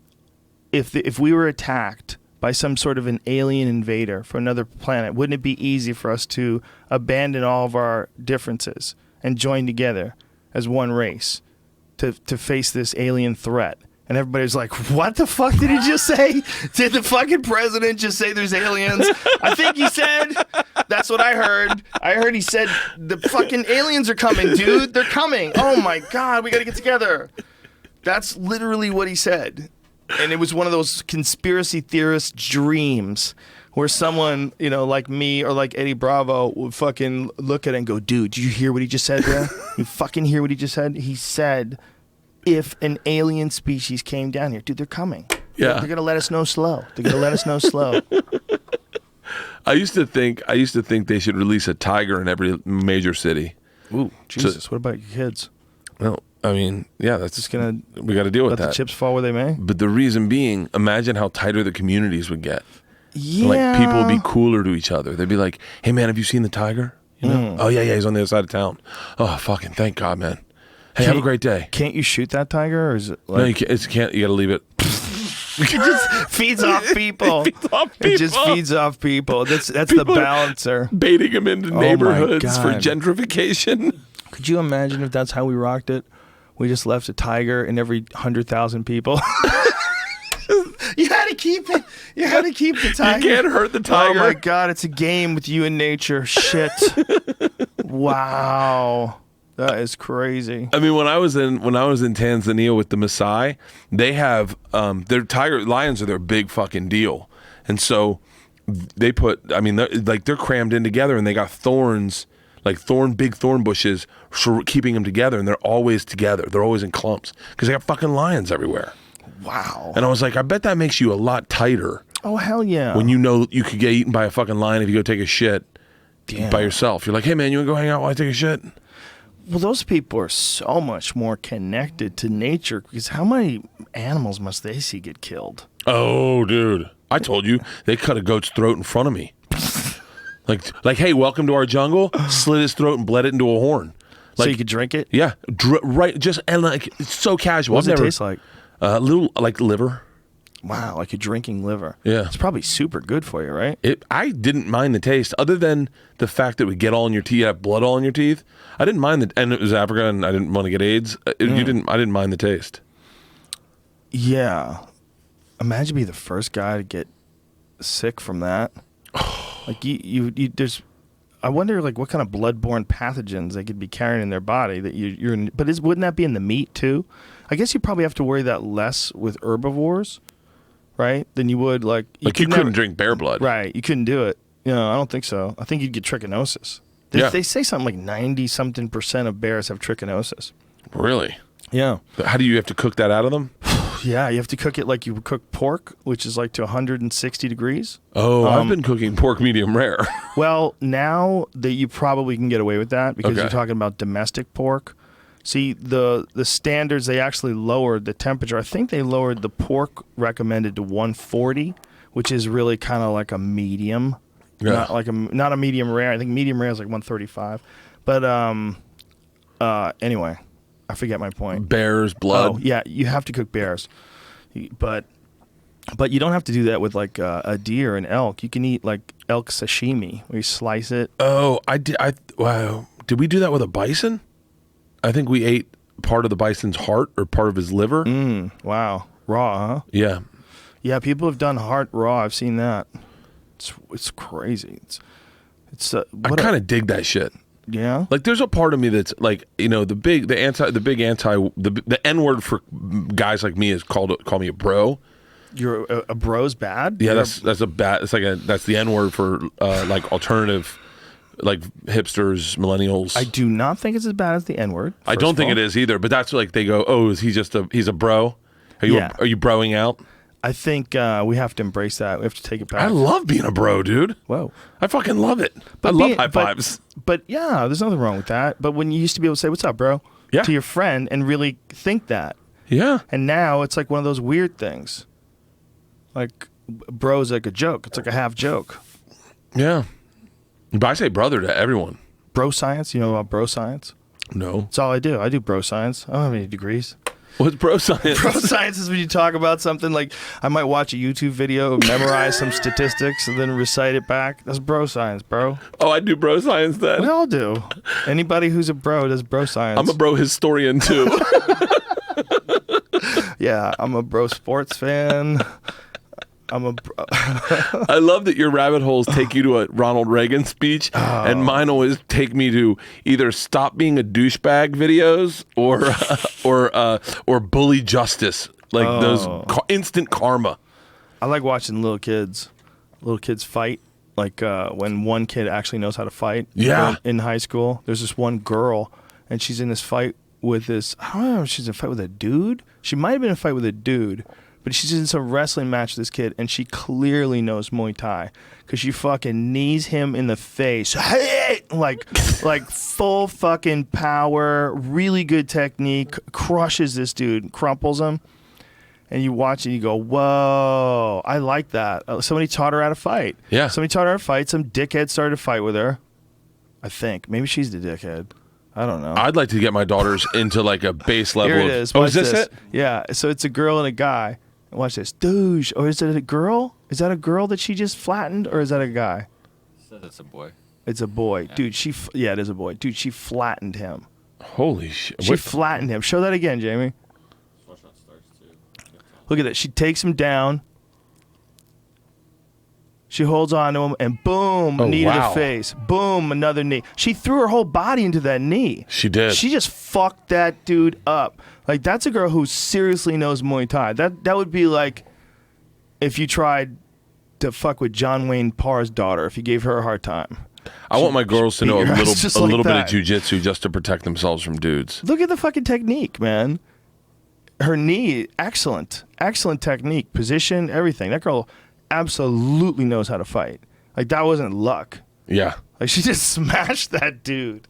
A: if we were attacked by some sort of an alien invader from another planet, wouldn't it be easy for us to abandon all of our differences and join together as one race to face this alien threat? And everybody's like, what the fuck did he just say? Did the fucking president just say there's aliens? I think he said, that's what I heard. I heard he said, the fucking aliens are coming, dude. They're coming. Oh my God, we got to get together. That's literally what he said. And it was one of those conspiracy theorist dreams where someone, like me or like Eddie Bravo would fucking look at it and go, dude, did you hear what he just said there? You fucking hear what he just said? He said, if an alien species came down here, dude, they're coming.
B: Yeah.
A: They're going to let us know slow. They're going to let us know slow.
B: I used to think they should release a tiger in every major city.
A: Ooh, Jesus. What about your kids?
B: Well, I mean, yeah, that's
A: Just going to
B: we got to deal with
A: let
B: that.
A: the chips fall where they may?
B: But the reason being, imagine how tighter the communities would get.
A: Yeah.
B: Like people would be cooler to each other. They'd be like, "Hey man, have you seen the tiger? Oh yeah, he's on the other side of town. Oh fucking thank God, man. Hey, have a great day."
A: Can't you shoot that tiger, or is it like...
B: No, you can't. You got to leave it.
A: It just feeds off people. It just feeds off people. That's the balancer.
B: Baiting them into neighborhoods for gentrification.
A: Could you imagine if that's how we rocked it? We just left a tiger in every 100,000 people. You had to keep it. You had to keep the tiger.
B: You can't hurt the tiger.
A: Oh my God, it's a game with you and nature. Shit. Wow. That is crazy.
B: I mean, when I was in Tanzania with the Maasai, they have their lions are their big fucking deal, and so they put. I mean, they're crammed in together, and they got thorns, big thorn bushes, for keeping them together, and they're always together. They're always in clumps because they got fucking lions everywhere.
A: Wow.
B: And I was like, I bet that makes you a lot tighter.
A: Oh hell yeah.
B: When you know you could get eaten by a fucking lion if you go take a shit by yourself. You're like, hey man, you want to go hang out while I take a shit?
A: Well, those people are so much more connected to nature because how many animals must they see get killed?
B: Oh, dude. I told you, they cut a goat's throat in front of me. like, hey, welcome to our jungle. Slit his throat and bled it into a horn.
A: So you could drink it?
B: Yeah. Right. It's so casual.
A: What does it taste like?
B: A little like liver.
A: Wow, like you're drinking liver.
B: Yeah.
A: It's probably super good for you, right?
B: I didn't mind the taste, other than the fact that it would get all in your teeth, you have blood all in your teeth. I didn't mind it, and it was Africa, and I didn't want to get AIDS. I didn't mind the taste.
A: Yeah. Imagine being the first guy to get sick from that. Like there's, I wonder like what kind of bloodborne pathogens they could be carrying in their body that you're in. But wouldn't that be in the meat too? I guess you probably have to worry that less with herbivores. Right? Than you would
B: you couldn't drink bear blood.
A: Right. You couldn't do it. I don't think so. I think you'd get trichinosis. They say something like 90-something% of bears have trichinosis.
B: Really?
A: Yeah.
B: How do you have to cook that out of them?
A: Yeah, you have to cook it like you would cook pork, which is like to 160 degrees.
B: Oh, I've been cooking pork medium rare.
A: Well, now that you probably can get away with that because
B: Okay.
A: you're talking about domestic pork. See, the standards, they actually lowered the temperature. I think they lowered the pork recommended to 140, which is really kind of like a medium.
B: Yeah.
A: Not a medium rare. I think medium rare is like 135. But anyway, I forget my point.
B: Bear's blood.
A: Oh, yeah, you have to cook bears. But you don't have to do that with like a deer and elk. You can eat like elk sashimi where you slice it.
B: Oh, I did. Wow. Did we do that with a bison? I think we ate part of the bison's heart or part of his liver.
A: Wow. Raw, huh?
B: Yeah.
A: Yeah, people have done heart raw. I've seen that. It's crazy.
B: I kind of dig that shit.
A: Yeah.
B: Like, there's a part of me that's like, you know, the N word for guys like me is call me a bro.
A: You're a bro's bad?
B: Yeah, that's a bad. It's like that's the N word for like alternative, like hipsters, millennials.
A: I do not think it's as bad as the N word.
B: I don't think it is either. But that's like they go, oh, is he just he's a bro? Are you
A: Yeah.
B: are you broing out?
A: I think we have to embrace that. We have to take it back.
B: I love being a bro, dude.
A: Whoa.
B: I fucking love it. I love high
A: but-
B: fives.
A: But yeah, there's nothing wrong with that. But when you used to be able to say, "What's up, bro?"
B: Yeah.
A: to your friend and really think that.
B: Yeah.
A: And now it's like one of those weird things. Like bro's like a joke. It's like a half joke.
B: Yeah. But I say brother to everyone.
A: Bro science, you know about bro science?
B: No.
A: That's all I do. I do bro science. I don't have any degrees.
B: What's bro science?
A: Bro science is when you talk about something like I might watch a YouTube video, memorize some statistics, and then recite it back. That's bro science, bro.
B: Oh, I do bro science then.
A: We all do. Anybody who's a bro does bro science.
B: I'm a bro historian too.
A: Yeah, I'm a bro sports fan. I'm a bro.
B: I love that your rabbit holes take you to a Ronald Reagan speech, and mine always take me to either stop being a douchebag videos or bully justice, like those instant karma.
A: I like watching little kids fight. Like when one kid actually knows how to fight.
B: Yeah.
A: In high school, there's this one girl, and she's in this fight with this. I don't know if she's in a fight with a dude. She might have been in a fight with a dude. But she's in some wrestling match with this kid, and she clearly knows Muay Thai because she fucking knees him in the face, like full fucking power, really good technique, crushes this dude, crumples him, and you watch it, and you go, whoa, I like that. Somebody taught her how to fight.
B: Yeah.
A: Somebody taught her how to fight. Some dickhead started to fight with her. I think maybe she's the dickhead. I don't know.
B: I'd like to get my daughters into like a base level.
A: Here it is.
B: Oh,
A: Watch
B: is this it?
A: Yeah. So it's a girl and a guy. Watch this. Douche. Or is it a girl? Is that a girl that she just flattened? Or is that a guy?
C: Says it's a boy.
A: It's a boy. Yeah. Dude, it is a boy. Dude, she flattened him.
B: Holy shit!
A: She flattened him. Show that again, Jamie.
C: Watch how it starts too.
A: Look at that. She takes him down. She holds on to him, and boom, knee to the face. Boom, another knee. She threw her whole body into that knee.
B: She did.
A: She just fucked that dude up. Like, that's a girl who seriously knows Muay Thai. That would be like if you tried to fuck with John Wayne Parr's daughter, if you gave her a hard time.
B: I want my girls to know a
A: beat your ass just like
B: little bit of
A: that.
B: jujitsu just to protect themselves from dudes.
A: Look at the fucking technique, man. Her knee, excellent. Excellent technique, position, everything. That girl absolutely knows how to fight. Like, that wasn't luck.
B: Yeah.
A: Like, she just smashed that dude.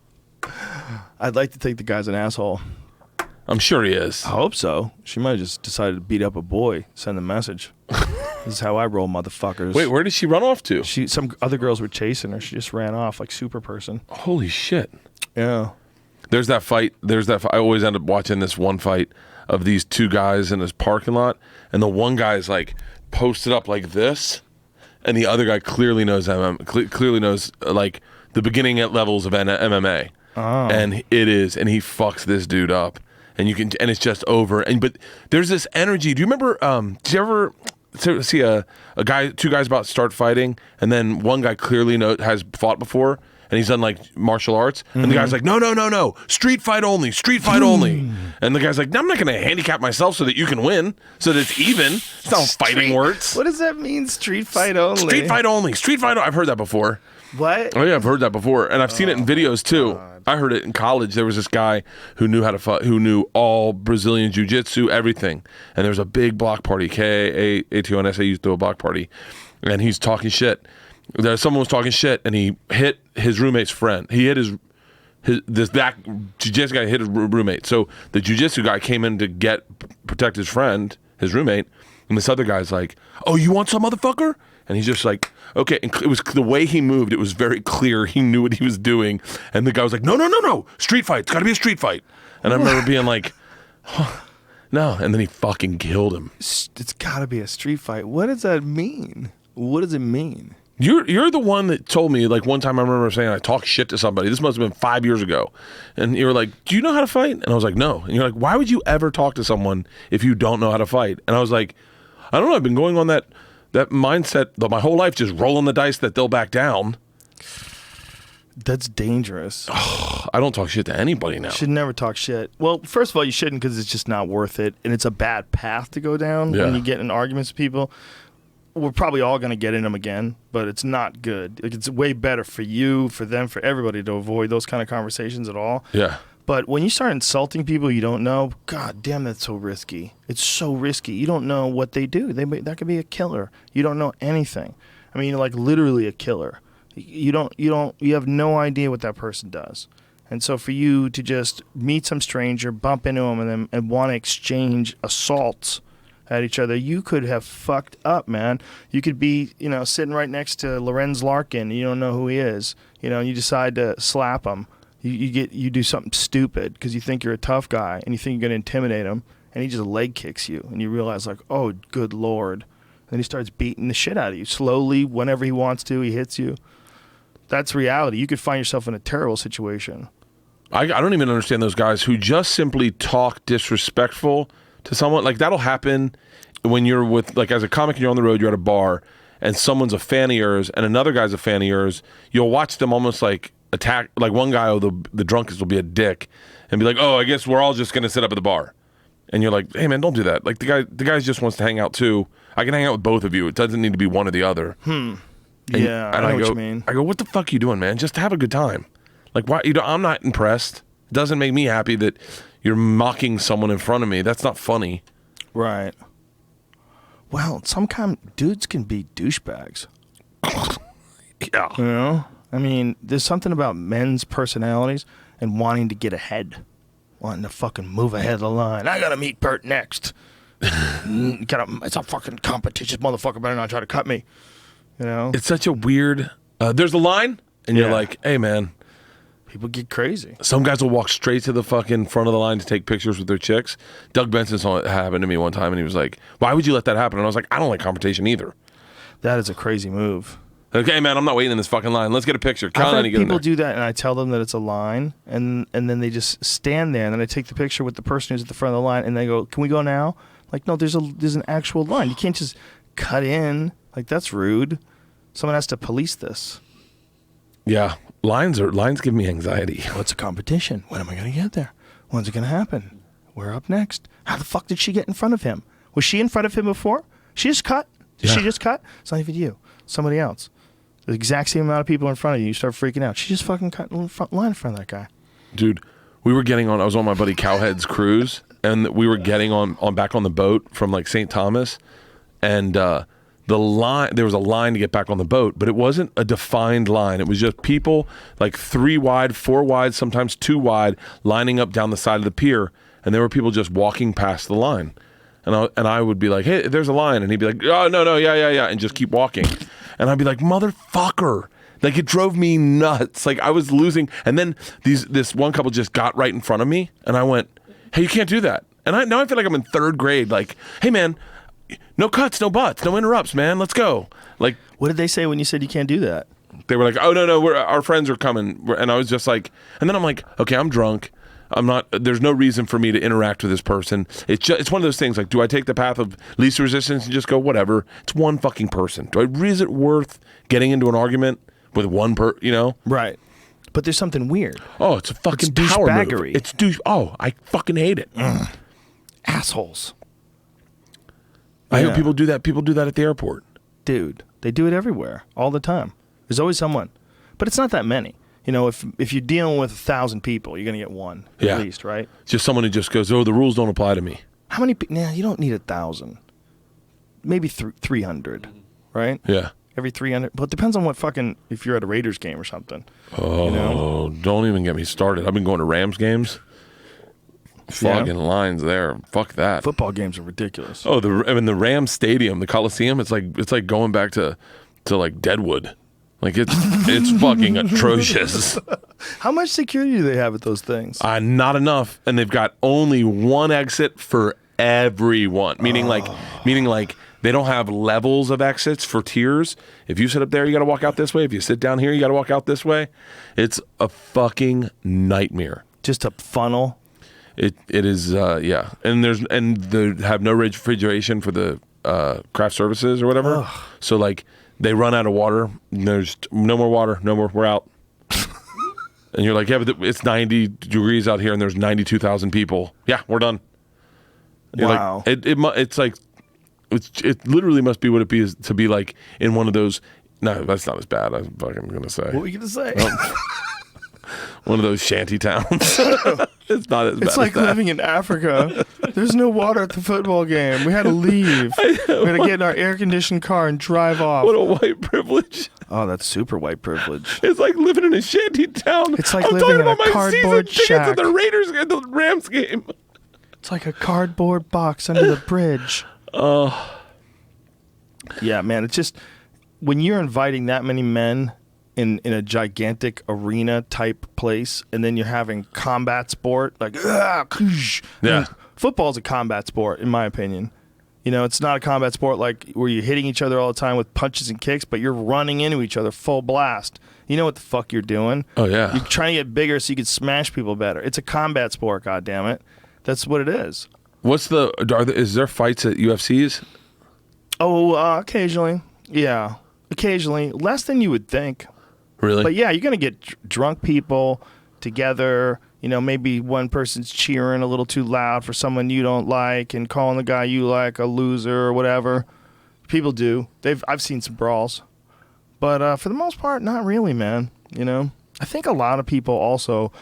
A: I'd like to think the guy's an asshole.
B: I'm sure he is.
A: I hope so. She might have just decided to beat up a boy, send a message. This is how I roll, motherfuckers.
B: Wait, where did she run off to?
A: Some other girls were chasing her. She just ran off like super person.
B: Holy shit.
A: Yeah.
B: There's that fight. I always end up watching this one fight of these two guys in this parking lot, and the one guy's like posted up like this, and the other guy clearly knows clearly knows like the beginning at levels of MMA.
A: Oh.
B: And he fucks this dude up, and it's just over. But there's this energy. Do you remember? Did you ever see a guy, two guys about to start fighting, and then one guy clearly has fought before, and he's done like martial arts, and the guy's like, no, street fight only. And the guy's like, no, I'm not going to handicap myself so that you can win, so that it's even. It's not how fighting works.
A: What does that mean, street fight only?
B: Street fight only. I've heard that before.
A: What?
B: Oh yeah, I've heard that before, and I've seen it in videos too. God. I heard it in college. There was this guy who knew how to fight, who knew all Brazilian jiu-jitsu, everything. And there was a big block party. KATONSA used to do a block party, and he's talking shit. Someone was talking shit, and he hit his roommate's friend. He hit that jiu-jitsu guy hit his roommate. So the jiu-jitsu guy came in to protect his friend, his roommate, and this other guy's like, "Oh, you want some, motherfucker?" And he's just like, okay. And it was the way he moved. It was very clear. He knew what he was doing. And the guy was like, no. Street fight. It's got to be a street fight. And I remember being like, no. And then he fucking killed him.
A: It's got to be a street fight. What does that mean? What does it mean?
B: You're the one that told me, like, one time I remember saying I talked shit to somebody. This must have been 5 years ago. And you were like, do you know how to fight? And I was like, no. And you're like, why would you ever talk to someone if you don't know how to fight? And I was like, I don't know. I've been going on that mindset my whole life, just rolling the dice that they'll back down.
A: That's dangerous.
B: I don't talk shit to anybody now.
A: You should never talk shit. Well, first of all, you shouldn't, because it's just not worth it, and it's a bad path to go down when you get in arguments with people. We're probably all going to get in them again, but it's not good. Like, it's way better for you, for them, for everybody to avoid those kind of conversations at all.
B: Yeah.
A: But when you start insulting people you don't know, god damn, that's so risky. It's so risky. You don't know what they do. That could be a killer. You don't know anything. I mean, like, literally a killer. You have no idea what that person does. And so for you to just meet some stranger, bump into them, and want to exchange assaults at each other, you could have fucked up, man. You could be, sitting right next to Lorenz Larkin. You don't know who he is. And you decide to slap him. You do something stupid because you think you're a tough guy and you think you're going to intimidate him, and he just leg kicks you, and you realize, like, oh, good Lord. And then he starts beating the shit out of you slowly. Whenever he wants to, he hits you. That's reality. You could find yourself in a terrible situation.
B: I don't even understand those guys who just simply talk disrespectful to someone. Like, that'll happen when you're with, like, as a comic and you're on the road, you're at a bar, and someone's a fan of yours and another guy's a fan of yours. You'll watch them almost like attack, like one guy, the drunkest will be a dick and be like, oh, I guess we're all just going to sit up at the bar. And you're like, hey man, don't do that. Like, the guy just wants to hang out too. I can hang out with both of you. It doesn't need to be one or the other. And
A: I know what you mean.
B: I go, what the fuck are you doing, man? Just have a good time. Like, why? I'm not impressed. It doesn't make me happy that you're mocking someone in front of me. That's not funny.
A: Right. Well, dudes can be douchebags.
B: Yeah.
A: I mean, there's something about men's personalities and wanting to get ahead. Wanting to fucking move ahead of the line. I gotta meet Bert next. It's a fucking competition. Motherfucker better not try to cut me.
B: It's such a weird... there's a line, and you're like, hey man.
A: People get crazy.
B: Some guys will walk straight to the fucking front of the line to take pictures with their chicks. Doug Benson saw it happen to me one time, and he was like, why would you let that happen? And I was like, I don't like confrontation either.
A: That is a crazy move.
B: Okay, man, I'm not waiting in this fucking line. Let's get a picture.
A: I've had people do that, and I tell them that it's a line, and then they just stand there, and then I take the picture with the person who's at the front of the line, and they go, can we go now? Like, no, there's an actual line. You can't just cut in. Like, that's rude. Someone has to police this.
B: Yeah, lines give me anxiety.
A: What's a competition? When am I going to get there? When's it going to happen? We're up next. How the fuck did she get in front of him? Was she in front of him before? She just cut. Did she just cut? It's not even you. Somebody else. The exact same amount of people in front of you. You start freaking out. She just fucking cut in front line in front of that guy.
B: Dude, we were getting on. I was on my buddy Cowhead's cruise, and we were getting on back on the boat from like St. Thomas, and there was a line to get back on the boat, but it wasn't a defined line. It was just people like 3 wide, 4 wide, sometimes 2 wide, lining up down the side of the pier, and there were people just walking past the line. And I would be like, hey, there's a line. And he'd be like, oh, no, yeah, and just keep walking. And I'd be like, motherfucker. Like, it drove me nuts. Like, I was losing. And then this one couple just got right in front of me, and I went, hey, you can't do that. And now I feel like I'm in 3rd grade. Like, hey, man, no cuts, no butts, no interrupts, man. Let's go. Like,
A: what did they say when you said you can't do that?
B: They were like, oh, no, our friends are coming. And I was just like, and then I'm like, okay, I'm drunk. There's no reason for me to interact with this person. It's one of those things, like, do I take the path of least resistance and just go, whatever? It's one fucking person. Is it worth getting into an argument with one
A: Right. But there's something weird.
B: Oh, it's a fucking power move. It's I fucking hate it.
A: Assholes.
B: I hope people do that. People do that at the airport.
A: Dude, they do it everywhere, all the time. There's always someone. but it's not that many. You know, if you're dealing with 1,000 people, you're gonna get one
B: Yeah.
A: at least, right?
B: Just someone who just goes, oh, the rules don't apply to me.
A: How many? Nah, you don't need 1,000. Maybe 300, right?
B: Yeah.
A: Every 300. But it depends on what fucking if you're at a Raiders game or something.
B: Oh,
A: You know?
B: don't even get me started. I've been going to Rams games. Fucking lines there. Fuck that.
A: Football games are ridiculous.
B: Oh, the Rams Stadium, the Coliseum. It's like going back to like Deadwood. Like it's fucking atrocious.
A: How much security do they have at those things?
B: Not enough, and they've got only one exit for everyone. Meaning like they don't have levels of exits for tiers. If you sit up there, you got to walk out this way. If you sit down here, you got to walk out this way. It's a fucking nightmare.
A: Just a funnel.
B: It is yeah, and they have no refrigeration for the craft services or whatever.
A: Ugh.
B: So like they run out of water. And there's no more water. No more. We're out. And you're like, yeah, but it's 90 degrees out here, and there's 92,000 people. Yeah, we're done. You're
A: Wow.
B: Like, it's like it literally must be what it is to be like in one of those. No, that's not as bad. I'm gonna say.
A: What were you gonna say?
B: One of those shanty towns. It's not as bad.
A: It's like
B: as that.
A: living in Africa. There's no water at the football game. We had to leave. We had to get in our air-conditioned car and drive off.
B: What a white privilege.
A: Oh, that's super white privilege.
B: It's like living in a shanty town.
A: It's like
B: I'm
A: living
B: talking
A: in a
B: about my
A: cardboard
B: season
A: shack.
B: tickets at the Rams game.
A: It's like a cardboard box under the bridge. Yeah, man. It's just when you're inviting that many men in a gigantic arena type place, and then you're having combat sport like
B: Yeah.
A: football's a combat sport in my opinion. You know, it's not a combat sport like where you're hitting each other all the time with punches and kicks, but you're running into each other full blast. You know what the fuck you're doing.
B: Oh, yeah.
A: You're trying to get bigger so you can smash people better. It's a combat sport, goddammit. That's what it is.
B: Is there fights at UFCs?
A: Oh, occasionally. Yeah. Occasionally. Less than you would think.
B: Really?
A: But yeah, you're going to get drunk people together. You know, maybe one person's cheering a little too loud for someone you don't like and calling the guy you like a loser or whatever. People do. I've seen some brawls. But for the most part, not really, man. You know? I think a lot of people also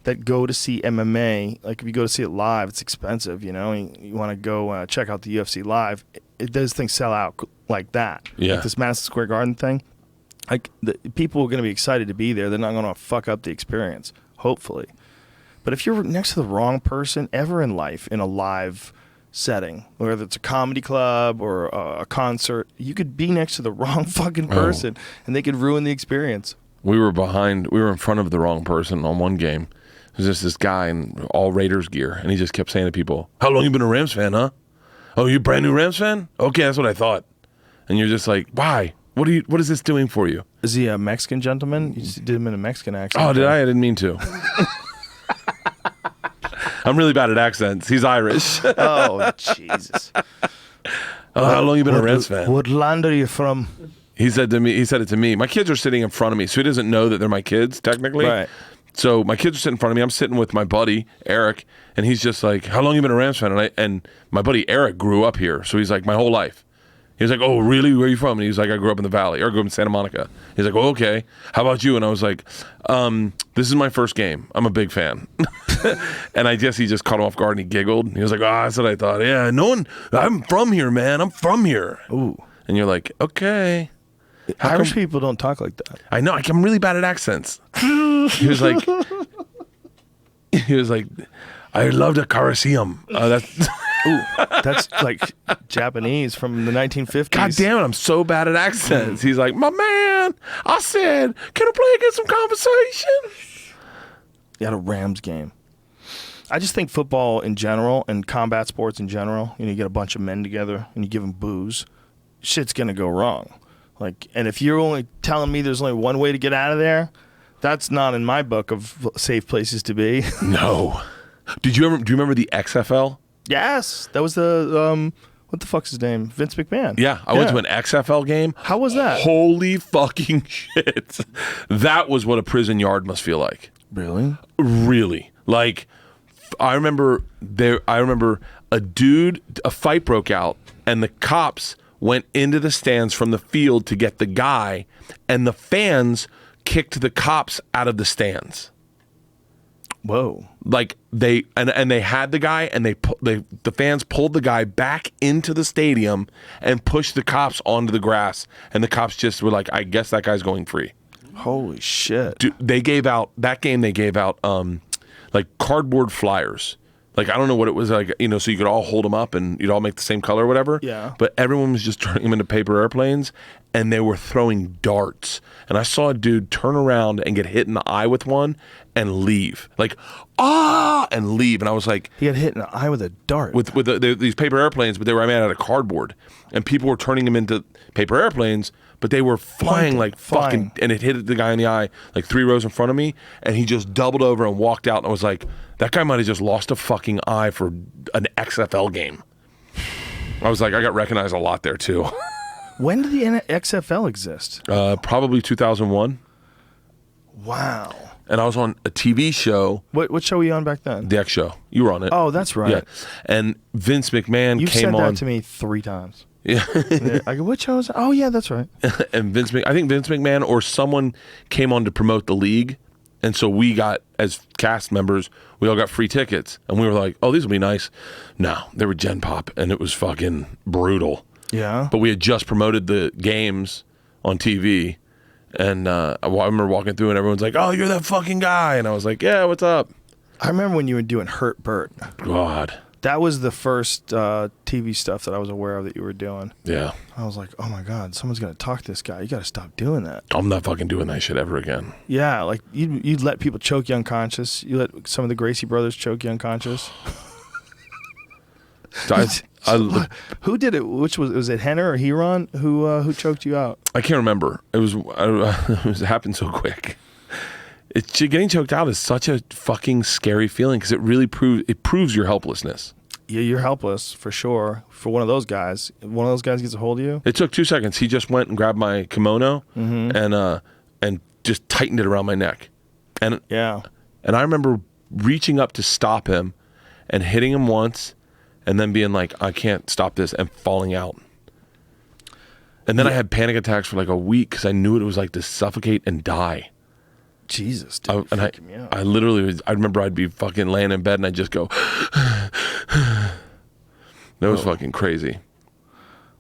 A: that go to see MMA, like if you go to see it live, it's expensive, you know? You want to go check out the UFC live. Those things sell out like that.
B: Yeah.
A: Like this Madison Square Garden thing. Like people are going to be excited to be there. They're not going to fuck up the experience, hopefully. But if you're next to the wrong person ever in life in a live setting, whether it's a comedy club or a concert, you could be next to the wrong fucking person and they could ruin the experience.
B: We were in front of the wrong person on one game. There's just this guy in all Raiders gear, and he just kept saying to people, "How long you been a Rams fan, huh? Oh, you a brand new Rams fan? Okay, that's what I thought." And you're just like, why? What is this doing for you?
A: Is he a Mexican gentleman? You just did him in a Mexican accent.
B: Oh, did I? I didn't mean to. I'm really bad at accents. He's Irish.
A: Oh, Jesus.
B: Oh, how long you been a Rams fan?
A: What land are you from?
B: He said it to me. My kids are sitting in front of me, so he doesn't know that they're my kids, technically.
A: Right.
B: So my kids are sitting in front of me. I'm sitting with my buddy, Eric, and he's just like, how long you been a Rams fan? And my buddy, Eric, grew up here. So he's like, my whole life. He's like, oh, really? Where are you from? And he's like, I grew up in the Valley, or I grew up in Santa Monica. He's like, oh, okay. How about you? And I was like, this is my first game. I'm a big fan. And I guess he just caught him off guard and he giggled. He was like, that's what I thought. Yeah, I'm from here, man. I'm from here.
A: Ooh.
B: And you're like, okay.
A: Irish people don't talk like that.
B: I know. I'm really bad at accents. He was like, I love the Coliseum.
A: Ooh, that's like Japanese from the 1950s.
B: God damn it, I'm so bad at accents. He's like, my man, I said, can I play against some conversation?
A: You had a Rams game. I just think football in general and combat sports in general, you get a bunch of men together and you give them booze, shit's going to go wrong. Like, and if you're only telling me there's only one way to get out of there, that's not in my book of safe places to be.
B: No. Do you remember the XFL?
A: Yes, that was the what the fuck's his name? Vince McMahon.
B: Yeah, I went to an XFL game.
A: How was that?
B: Holy fucking shit. That was what a prison yard must feel like.
A: Really?
B: Really. Like, I remember a fight broke out and the cops went into the stands from the field to get the guy, and the fans kicked the cops out of the stands.
A: Whoa.
B: Like they had the guy, and the fans pulled the guy back into the stadium and pushed the cops onto the grass, and the cops just were like, I guess that guy's going free.
A: Holy shit.
B: Dude, they gave out like cardboard flyers. Like, I don't know what it was like, so you could all hold them up and you'd all make the same color or whatever.
A: Yeah.
B: But everyone was just turning them into paper airplanes, and they were throwing darts. And I saw a dude turn around and get hit in the eye with one and leave. Like, and leave. And I was like...
A: He got hit in the eye with a dart.
B: With these paper airplanes, but they were made out of cardboard. And people were turning them into paper airplanes, but they were flying like fucking... And it hit the guy in the eye like 3 rows in front of me, and he just doubled over and walked out. And I was like, that guy might have just lost a fucking eye for an XFL game. I was like, I got recognized a lot there too.
A: When did the XFL exist?
B: Probably 2001.
A: Wow.
B: And I was on a TV show.
A: What show were you on back then?
B: The X Show. You were on it.
A: Oh, that's right.
B: Yeah. And Vince McMahon
A: You've
B: came
A: said
B: on.
A: that to me 3 times.
B: Yeah.
A: I go, what show is that? Oh, yeah, that's right.
B: And I think Vince McMahon or someone came on to promote the league. And so we got, as cast members, we all got free tickets. And we were like, oh, these will be nice. No, they were Gen Pop, and it was fucking brutal.
A: Yeah.
B: But we had just promoted the games on TV. And I remember walking through, and everyone's like, oh, you're that fucking guy. And I was like, yeah, what's up?
A: I remember when you were doing Hurt Bert.
B: God.
A: That was the first TV stuff that I was aware of that you were doing.
B: Yeah.
A: I was like, oh my God, someone's going to talk to this guy. You got to stop doing that.
B: I'm not fucking doing that shit ever again.
A: Yeah, like you'd let people choke you unconscious. You let some of the Gracie brothers choke you unconscious. Who did it? Was it Henner or Heron who choked you out?
B: I can't remember. It happened so quick. Getting choked out is such a fucking scary feeling because it really proves your helplessness.
A: Yeah, you're helpless for sure. For one of those guys, gets a hold of you.
B: It took 2 seconds. He just went and grabbed my kimono and just tightened it around my neck. And
A: yeah.
B: And I remember reaching up to stop him and hitting him once, and then being like, I can't stop this, and falling out. And then I had panic attacks for like a week because I knew it was like to suffocate and die.
A: Jesus, dude.
B: I literally I remember I'd be fucking laying in bed and I'd just go, that was fucking crazy.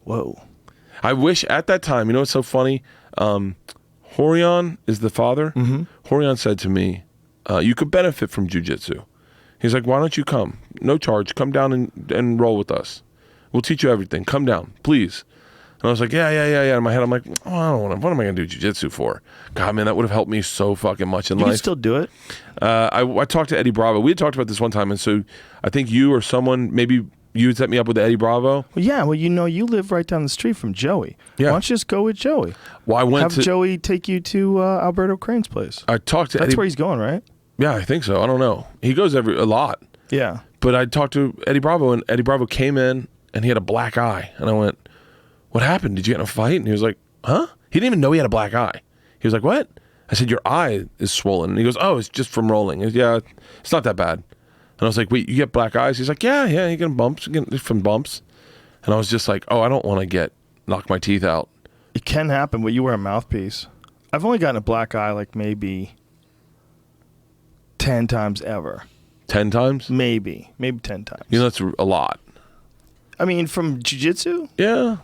A: Whoa.
B: I wish at that time, you know what's so funny? Horion is the father. Mm-hmm. Horion said to me, you could benefit from jiu-jitsu. He's like, why don't you come? No charge. Come down and roll with us. We'll teach you everything. Come down, please. And I was like, yeah. In my head, I'm like, oh, I don't want to. What am I going to do jiu-jitsu for? God, man, that would have helped me so fucking much in life.
A: You can still do it?
B: I talked to Eddie Bravo. We had talked about this one time, and so I think you or someone, maybe you set me up with Eddie Bravo.
A: Well, yeah. Well, you live right down the street from Joey.
B: Yeah.
A: Why don't you just go with Joey?
B: Well,
A: Have Joey take you to Alberto Crane's place.
B: I talked to
A: That's
B: Eddie.
A: where he's going, right?
B: Yeah, I think so. I don't know. He goes a lot.
A: Yeah.
B: But I talked to Eddie Bravo, and Eddie Bravo came in, and he had a black eye. And I went, what happened? Did you get in a fight? And he was like, huh? He didn't even know he had a black eye. He was like, what? I said, your eye is swollen. And he goes, oh, it's just from rolling. Yeah, it's not that bad. And I was like, wait, you get black eyes? He's like, yeah, you get bumps. You get from bumps. And I was just like, oh, I don't want to knock my teeth out.
A: It can happen, but you wear a mouthpiece. I've only gotten a black eye like maybe 10 times ever.
B: 10 times?
A: Maybe 10 times.
B: You know, that's a lot.
A: I mean, from jiu-jitsu?
B: Yeah.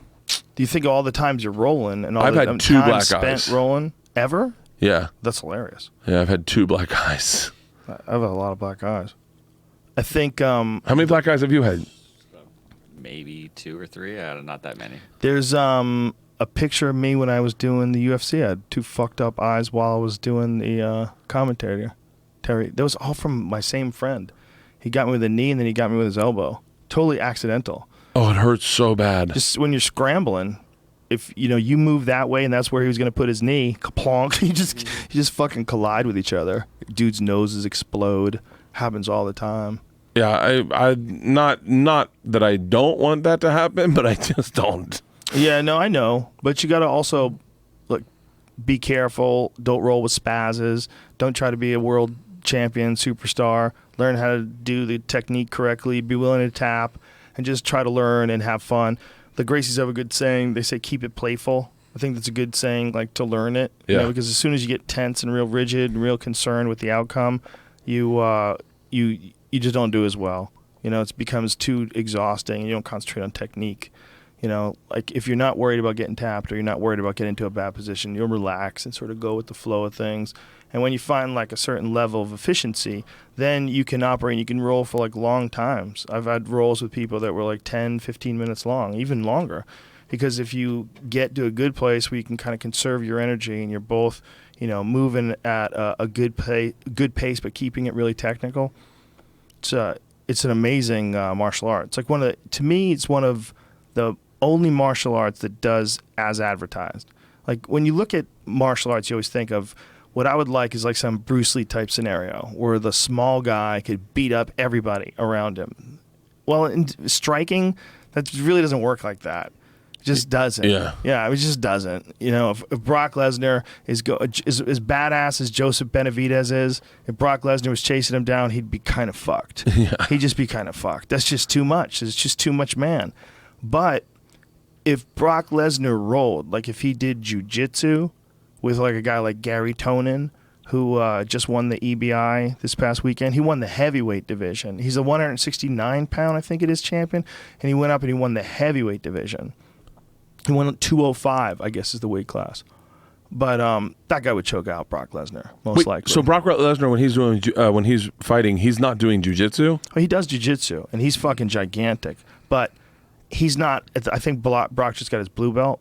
A: Do you think all the times you're rolling and all
B: I've
A: the
B: had 2
A: time
B: black
A: spent
B: eyes.
A: rolling ever?
B: Yeah.
A: That's hilarious.
B: Yeah, I've had 2 black eyes.
A: I've had a lot of black eyes. I think
B: how many black eyes have you had?
C: Maybe 2 or 3. Not that many.
A: there's a picture of me when I was doing the UFC. I had 2 fucked up eyes while I was doing the commentary. That was all from my same friend. He got me with a knee and then he got me with his elbow. Totally accidental.
B: Oh, it hurts so bad.
A: Just when you're scrambling, if you move that way and that's where he was going to put his knee, kaplonk, you just fucking collide with each other. Dudes' noses explode. Happens all the time.
B: Yeah, I not that I don't want that to happen, but I just don't.
A: Yeah, no, I know. But you got to also be careful. Don't roll with spazzes. Don't try to be a world champion, superstar. Learn how to do the technique correctly. Be willing to tap. And just try to learn and have fun. The Gracies have a good saying. They say, keep it playful. I think that's a good saying, like to learn it.
B: Yeah.
A: You know, because as soon as you get tense and real rigid and real concerned with the outcome, you just don't do as well. You know, it becomes too exhausting and you don't concentrate on technique. You know, like if you're not worried about getting tapped or you're not worried about getting into a bad position, you'll relax and sort of go with the flow of things. And when you find like a certain level of efficiency, then you can operate and you can roll for like long times. I've had rolls with people that were like 10, 15 minutes long, even longer. Because if you get to a good place where you can kind of conserve your energy and you're both, you know, moving at a good pace, but keeping it really technical, it's an amazing martial art. It's like to me, it's one of the only martial arts that does as advertised. Like when you look at martial arts, you always think of what I would like is like some Bruce Lee type scenario where the small guy could beat up everybody around him. Well, in striking, that really doesn't work like that. It just doesn't. Yeah, it just doesn't. You know, if Brock Lesnar is as badass as Joseph Benavidez is, if Brock Lesnar was chasing him down, he'd be kind of fucked.
B: Yeah.
A: He'd just be kind of fucked. That's just too much. It's just too much man. But if Brock Lesnar rolled, like if he did jiu-jitsu with like a guy like Gary Tonin, who just won the EBI this past weekend. He won the heavyweight division. He's a 169-pound, I think it is, champion, and he went up and he won the heavyweight division. He won 205, I guess is the weight class. But that guy would choke out Brock Lesnar, most likely.
B: So Brock Lesnar, when he's fighting, he's not doing jiu-jitsu?
A: Well, he does jiu-jitsu, and he's fucking gigantic. But he's not. I think Brock just got his blue belt.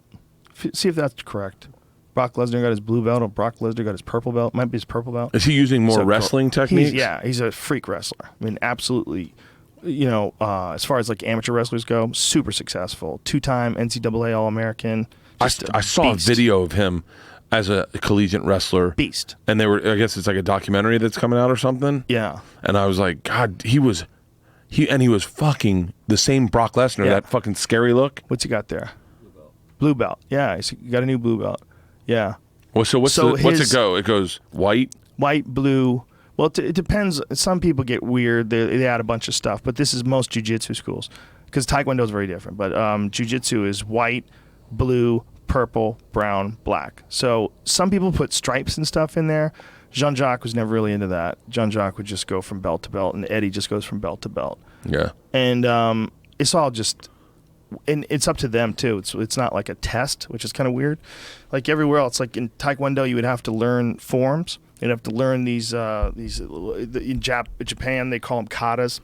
A: See if that's correct. Brock Lesnar got his blue belt, or Brock Lesnar got his purple belt. Might be his purple belt.
B: Is he using more wrestling techniques?
A: He's a freak wrestler. I mean, absolutely. You know, as far as like amateur wrestlers go, super successful. 2-time NCAA All-American.
B: I saw a video of him as a collegiate wrestler.
A: Beast.
B: And I guess it's like a documentary that's coming out or something.
A: Yeah.
B: And I was like, God, he was fucking the same Brock Lesnar, that fucking scary look.
A: What's he got there? Blue belt. Yeah, he's got a new blue belt. Yeah.
B: Well, so what's it go? It goes white?
A: White, blue. Well, it depends. Some people get weird. They add a bunch of stuff, but this is most jiu-jitsu schools because Taekwondo is very different. But jiu-jitsu is white, blue, purple, brown, black. So some people put stripes and stuff in there. Jean-Jacques was never really into that. Jean-Jacques would just go from belt to belt, and Eddie just goes from belt to belt.
B: Yeah.
A: And it's all just... And it's up to them too. It's not like a test, which is kind of weird. Like everywhere else, like in Taekwondo, you would have to learn forms. You'd have to learn these in Japan they call them katas,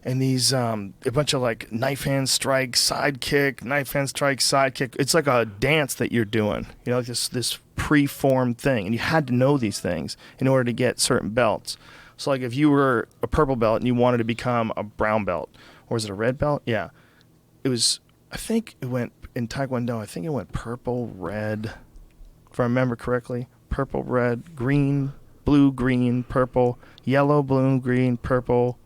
A: and these a bunch of like knife hand strike, side kick, knife hand strike, side kick. It's like a dance that you're doing. You know, like this pre-formed thing, and you had to know these things in order to get certain belts. So like if you were a purple belt and you wanted to become a brown belt, or was it a red belt? Yeah. It was, I think it went, in Taekwondo, I think it went purple, red, if I remember correctly. Purple, red, green, blue, green, purple, yellow, blue, green, purple,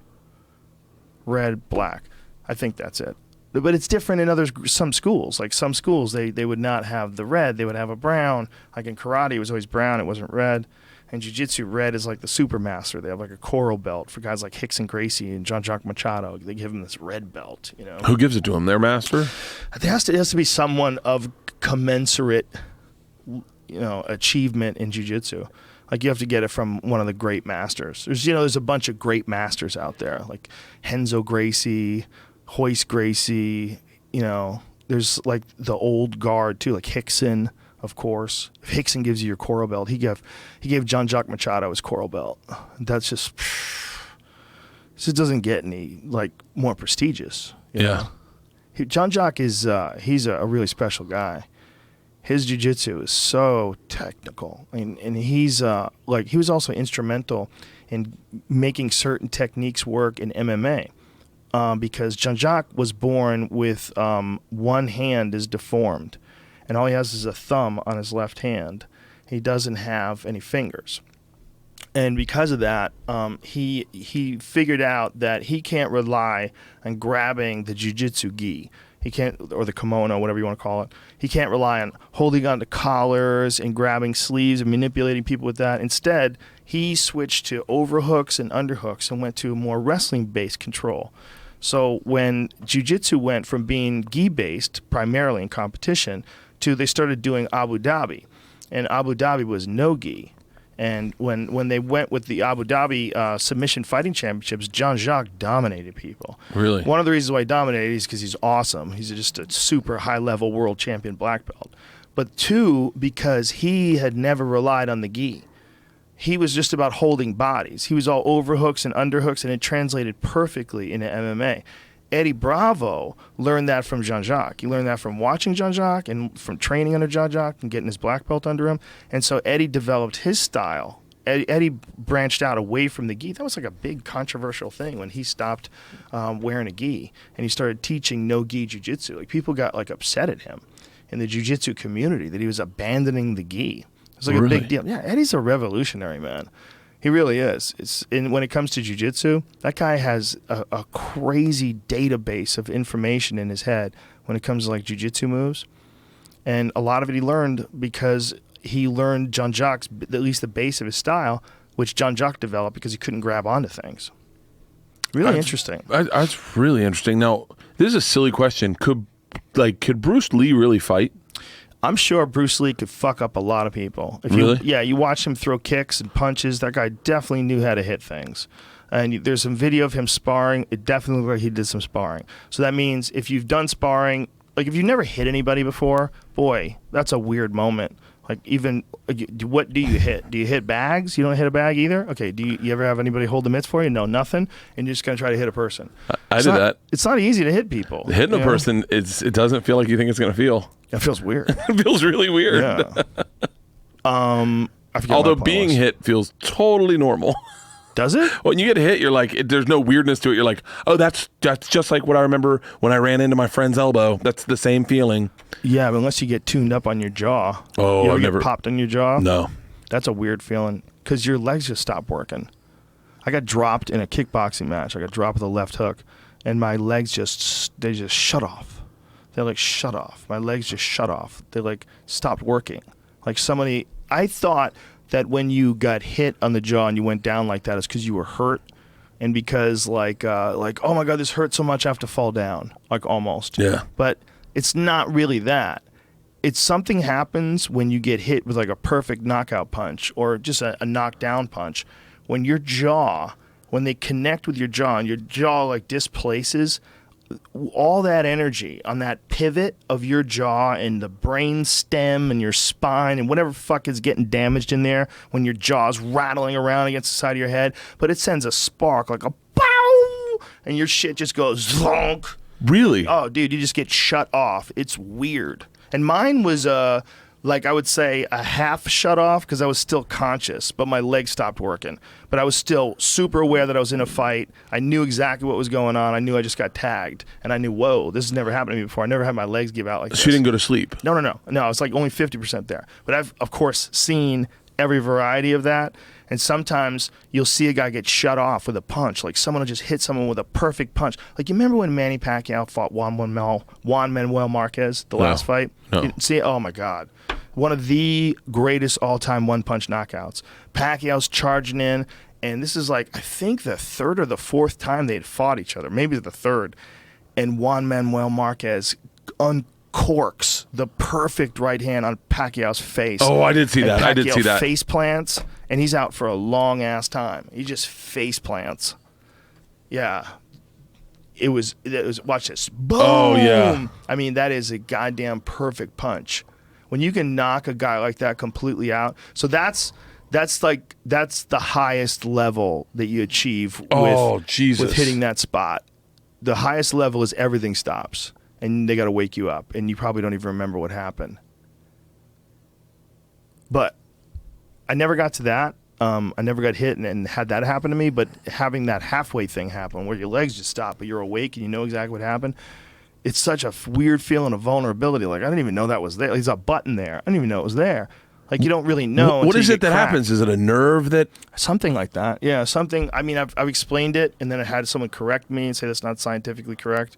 A: red, black. I think that's it. But it's different in some schools. Like some schools, they would not have the red. They would have a brown. Like in karate, it was always brown. It wasn't red. And jiu-jitsu, red is like the super master. They have like a coral belt for guys like Rickson Gracie and Jean-Jacques Machado. They give them this red belt, you know.
B: Who gives it to them? Their master?
A: It has to be someone of commensurate, you know, achievement in jiu-jitsu. Like you have to get it from one of the great masters. There's a bunch of great masters out there, like Renzo Gracie, Royce Gracie. You know, there's like the old guard too, like Rickson. Of course, if Rickson gives you your coral belt, he gave Jean-Jacques Machado his coral belt. That's just doesn't get any like more prestigious. You know? Jean-Jacques is he's a really special guy. His jiu-jitsu is so technical, and he's like he was also instrumental in making certain techniques work in MMA. Because Jean-Jacques was born with one hand is deformed. And all he has is a thumb on his left hand. He doesn't have any fingers. And because of that, he figured out that he can't rely on grabbing the jiu-jitsu gi. He can't, or the kimono, whatever you want to call it. He can't rely on holding on to collars and grabbing sleeves and manipulating people with that. Instead, he switched to overhooks and underhooks and went to a more wrestling-based control. So when jiu-jitsu went from being gi-based, primarily in competition, to they started doing Abu Dhabi, and Abu Dhabi was no gi. And when they went with the Abu Dhabi submission fighting championships, Jean-Jacques dominated people.
B: Really?
A: One of the reasons why he dominated is because he's awesome. He's just a super high-level world champion black belt. But two, because he had never relied on the gi. He was just about holding bodies. He was all overhooks and underhooks, and it translated perfectly into MMA. Eddie Bravo learned that from Jean-Jacques. He learned that from watching Jean-Jacques and from training under Jean-Jacques and getting his black belt under him. And so Eddie developed his style. Eddie branched out away from the gi. That was like a big controversial thing when he stopped wearing a gi and he started teaching no gi jiu-jitsu. Like people got like upset at him in the jiu-jitsu community that he was abandoning the gi. It was like a big deal. Yeah, Eddie's a revolutionary, man. He really is. When it comes to jiu-jitsu, that guy has a crazy database of information in his head when it comes to like jiu-jitsu moves. And a lot of it he learned because he learned Jean-Jacques, at least the base of his style, which Jean-Jacques developed because he couldn't grab onto things. Really interesting.
B: That's really interesting. Now, this is a silly question. Could Bruce Lee really fight?
A: I'm sure Bruce Lee could fuck up a lot of people.
B: Really?
A: You watch him throw kicks and punches. That guy definitely knew how to hit things. And there's some video of him sparring. It definitely looked like he did some sparring. So that means if you've done sparring, like if you've never hit anybody before, boy, that's a weird moment. Like even, what do you hit? Do you hit bags? You don't hit a bag either? Okay, do you ever have anybody hold the mitts for you? No, nothing. And you're just going to try to hit a person.
B: I did that.
A: It's not easy to hit people.
B: Hitting a person, it doesn't feel like you think it's going to feel.
A: It feels weird.
B: It feels really weird.
A: Yeah. I forget
B: Although
A: my
B: being
A: was.
B: hit feels totally normal.
A: Does it?
B: When you get hit, you're like, there's no weirdness to it. You're like, oh, that's just like what I remember when I ran into my friend's elbow. That's the same feeling.
A: Yeah, but unless you get tuned up on your jaw.
B: Oh,
A: you ever
B: I've
A: get
B: never
A: popped on your jaw?
B: No.
A: That's a weird feeling because your legs just stop working. I got dropped in a kickboxing match. I got dropped with a left hook, and my legs just shut off. They like shut off. My legs just shut off. They like stopped working. Like somebody, I thought that when you got hit on the jaw and you went down like that is because you were hurt, and because like oh my god, this hurts so much I have to fall down, like almost.
B: Yeah.
A: But it's not really that. It's something happens when you get hit with like a perfect knockout punch or just a knockdown punch. When your jaw, when they connect with your jaw and your jaw like displaces, all that energy on that pivot of your jaw and the brain stem and your spine and whatever fuck is getting damaged in there when your jaw's rattling around against the side of your head, but it sends a spark like a pow, and your shit just goes zonk.
B: Really?
A: Oh, dude, you just get shut off. It's weird. And mine was like I would say a half shut off because I was still conscious, but my legs stopped working. But I was still super aware that I was in a fight. I knew exactly what was going on. I knew I just got tagged. And I knew, whoa, this has never happened to me before. I never had my legs give out like this.
B: So you didn't go to sleep?
A: No, I was like only 50% there. But I've, of course, seen every variety of that. And sometimes you'll see a guy get shut off with a punch. Like someone will just hit someone with a perfect punch. Like you remember when Manny Pacquiao fought Juan Manuel Marquez, the last fight?
B: No.
A: You see, oh my God. One of the greatest all-time one-punch knockouts. Pacquiao's charging in, and this is like, I think the third or the fourth time they had fought each other. Maybe the third. And Juan Manuel Marquez uncorks the perfect right hand on Pacquiao's face.
B: Oh, I did see that. I did see that.
A: Face plants, and he's out for a long-ass time. He just face plants. Yeah. It was, watch this. Boom!
B: Oh, yeah.
A: I mean, that is a goddamn perfect punch. When you can knock a guy like that completely out, so that's the highest level that you achieve with hitting that spot. The highest level is everything stops, and they got to wake you up, and you probably don't even remember what happened. But I never got to that. I never got hit and had that happen to me. But having that halfway thing happen, where your legs just stop, but you're awake and you know exactly what happened. It's such a weird feeling of vulnerability. Like, I didn't even know that was there. There's a button there. I didn't even know it was there. Like, you don't really know.
B: What is it that happens? Is it a nerve that?
A: Something like that. Yeah, something. I mean, I've explained it, and then I had someone correct me and say that's not scientifically correct.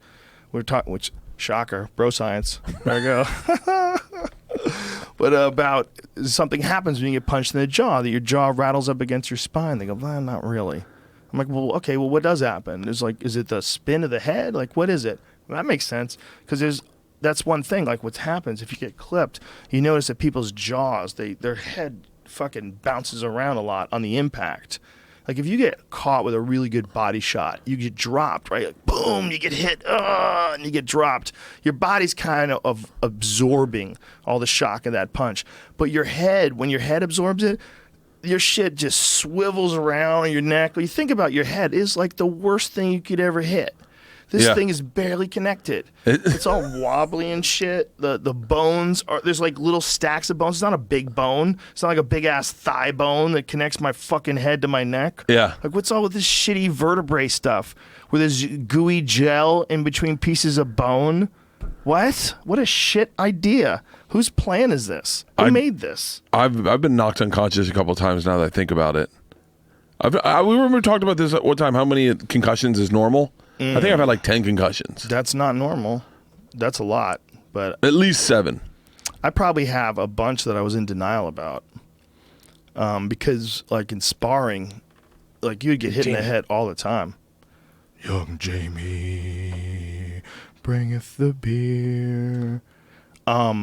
A: We're talking, which, shocker, bro science. There we go. But about something happens when you get punched in the jaw, that your jaw rattles up against your spine. They go, well, not really. I'm like, well, okay, well, what does happen? There's like, is it the spin of the head? Like, what is it? Well, that makes sense because there's that's one thing. Like what happens if you get clipped, you notice that people's jaws, their head fucking bounces around a lot on the impact. Like if you get caught with a really good body shot, you get dropped, right? Like boom, you get hit, and you get dropped. Your body's kind of absorbing all the shock of that punch. But your head, when your head absorbs it, your shit just swivels around your neck. You think about your head is like the worst thing you could ever hit. This thing is barely connected. It's all wobbly and shit. The bones are, there's like little stacks of bones. It's not a big bone. It's not like a big ass thigh bone that connects my fucking head to my neck.
B: Yeah.
A: Like what's all with this shitty vertebrae stuff where there's gooey gel in between pieces of bone? What? What a shit idea. Whose plan is this? Who made this?
B: I've been knocked unconscious a couple of times now that I think about it. We remember talked about this at one time. How many concussions is normal? I think I've had like 10 concussions.
A: That's not normal. That's a lot, but
B: At least 7.
A: I probably have a bunch that I was in denial about. Because like in sparring, like you'd get hit in the head all the time. Young Jamie bringeth the beer.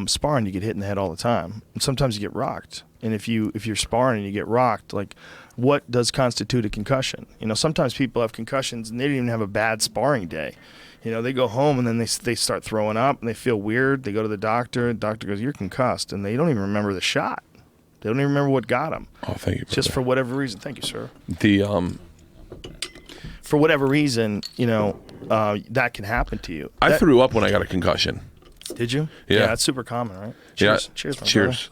A: Sparring, you get hit in the head all the time. And sometimes you get rocked. And if you're sparring and you get rocked, like what does constitute a concussion? You know, sometimes people have concussions and they didn't even have a bad sparring day. You know, they go home and then they start throwing up and they feel weird. They go to the doctor. The doctor goes, "You're concussed," and they don't even remember the shot. They don't even remember what got them.
B: Oh, thank you.
A: Just for whatever reason. Thank you, sir. For whatever reason, you know, that can happen to you.
B: I threw up when I got a concussion.
A: Did you?
B: Yeah.
A: That's super common, right? Cheers.
B: Yeah.
A: Cheers, my
B: Cheers.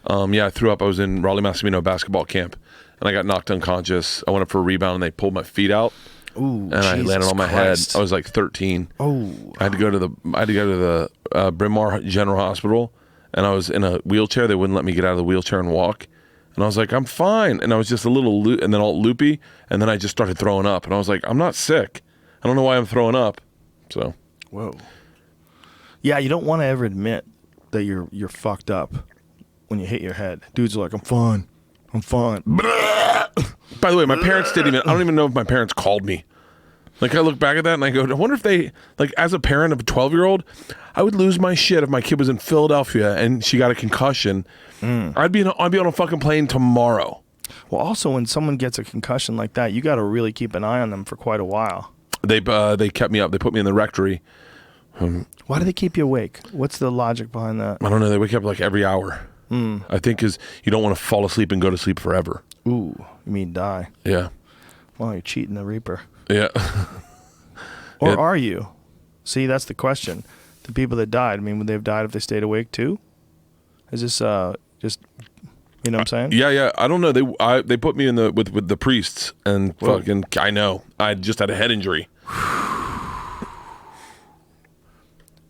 B: I threw up. I was in Raleigh, Massachusetts basketball camp, and I got knocked unconscious. I went up for a rebound, and they pulled my feet out.
A: Ooh,
B: and I landed on my
A: Christ.
B: head. I was like 13.
A: Oh,
B: I had to go to the Bryn Mawr General Hospital, and I was in a wheelchair. They wouldn't let me get out of the wheelchair and walk. And I was like, I'm fine. And I was just a little and then all loopy, and then I just started throwing up. And I was like, I'm not sick. I don't know why I'm throwing up. So,
A: whoa. Yeah, you don't want to ever admit that you're fucked up when you hit your head. Dudes are like, I'm fine. I'm fine.
B: By the way, my parents I don't even know if my parents called me. Like, I look back at that and I go, I wonder if they, like, as a parent of a 12-year-old, I would lose my shit if my kid was in Philadelphia and she got a concussion. I'd be on a fucking plane tomorrow.
A: Well, also, when someone gets a concussion like that, you got to really keep an eye on them for quite a while.
B: They kept me up. They put me in the rectory.
A: Why do they keep you awake? What's the logic behind that?
B: I don't know. They wake up like every hour. I think because you don't want to fall asleep and go to sleep forever.
A: Ooh, you mean die?
B: Yeah.
A: Well, you're cheating the Reaper.
B: Yeah.
A: Or are you? See, that's the question. The people that died, I mean, would they have died if they stayed awake too? Is this just, you know what I'm saying?
B: Yeah. I don't know. They put me in with the priests and fucking. I know. I just had a head injury.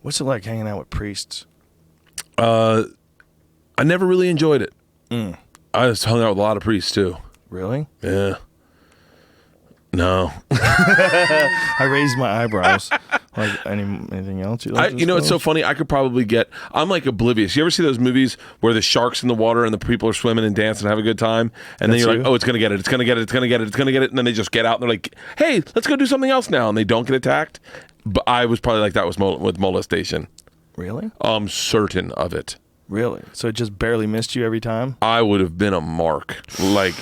A: What's it like hanging out with priests?
B: I never really enjoyed it. I just hung out with a lot of priests too.
A: Really?
B: Yeah. No.
A: I raised my eyebrows. Like anything else?
B: It's so funny. I could probably I'm like oblivious. You ever see those movies where the shark's in the water and the people are swimming and dancing and have a good time? And then you're like, oh, it's going to get it. It's going to get it. It's going to get it. It's going to get it. And then they just get out and they're like, hey, let's go do something else now. And they don't get attacked. But I was probably like that with molestation.
A: Really?
B: I'm certain of it.
A: Really? So it just barely missed you every time?
B: I would have been a mark. Like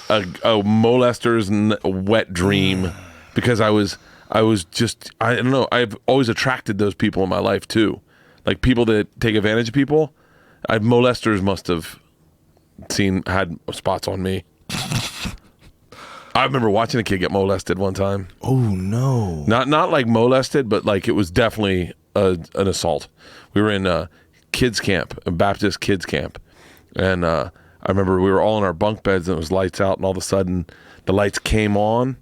B: a molester's wet dream. Because I don't know. I've always attracted those people in my life too. Like people that take advantage of people. Molesters must have had spots on me. I remember watching a kid get molested one time.
A: Oh no!
B: Not like molested, but like it was definitely an assault. We were in a kids camp, a Baptist kids camp, and I remember we were all in our bunk beds and it was lights out, and all of a sudden the lights came on,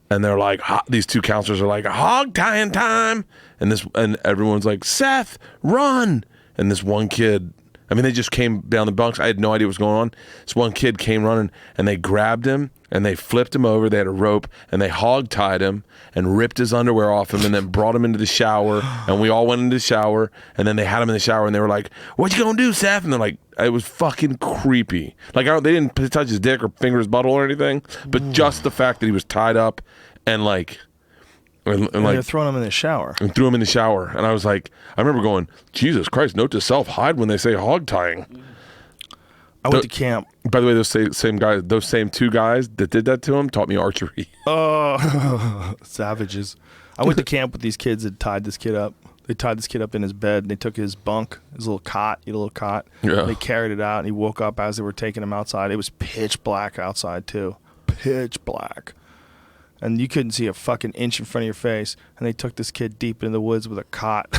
B: and they're like, these two counselors are like, hog tying time, and everyone's like, Seth, run! And this one kid, I mean, they just came down the bunks. I had no idea what was going on. This one kid came running, and they grabbed him, and they flipped him over. They had a rope, and they hog-tied him and ripped his underwear off him and then brought him into the shower, and we all went into the shower, and then they had him in the shower, and they were like, what you gonna do, Seth? And they're like, it was fucking creepy. Like, they didn't touch his dick or finger his butthole or anything, but just the fact that he was tied up and, like, and
A: they're
B: like
A: throwing them in the shower.
B: and threw him in the shower. And I was like, I remember going, Jesus Christ, note to self, hide when they say hog tying.
A: I went to camp.
B: By the way, those same two guys that did that to him taught me archery.
A: Oh, savages. I went to camp with these kids that tied this kid up. They tied this kid up in his bed, and they took his bunk, his little cot,
B: Yeah.
A: They carried it out, and he woke up as they were taking him outside. It was pitch black outside, too. Pitch black. And you couldn't see a fucking inch in front of your face. And they took this kid deep into the woods with a cot.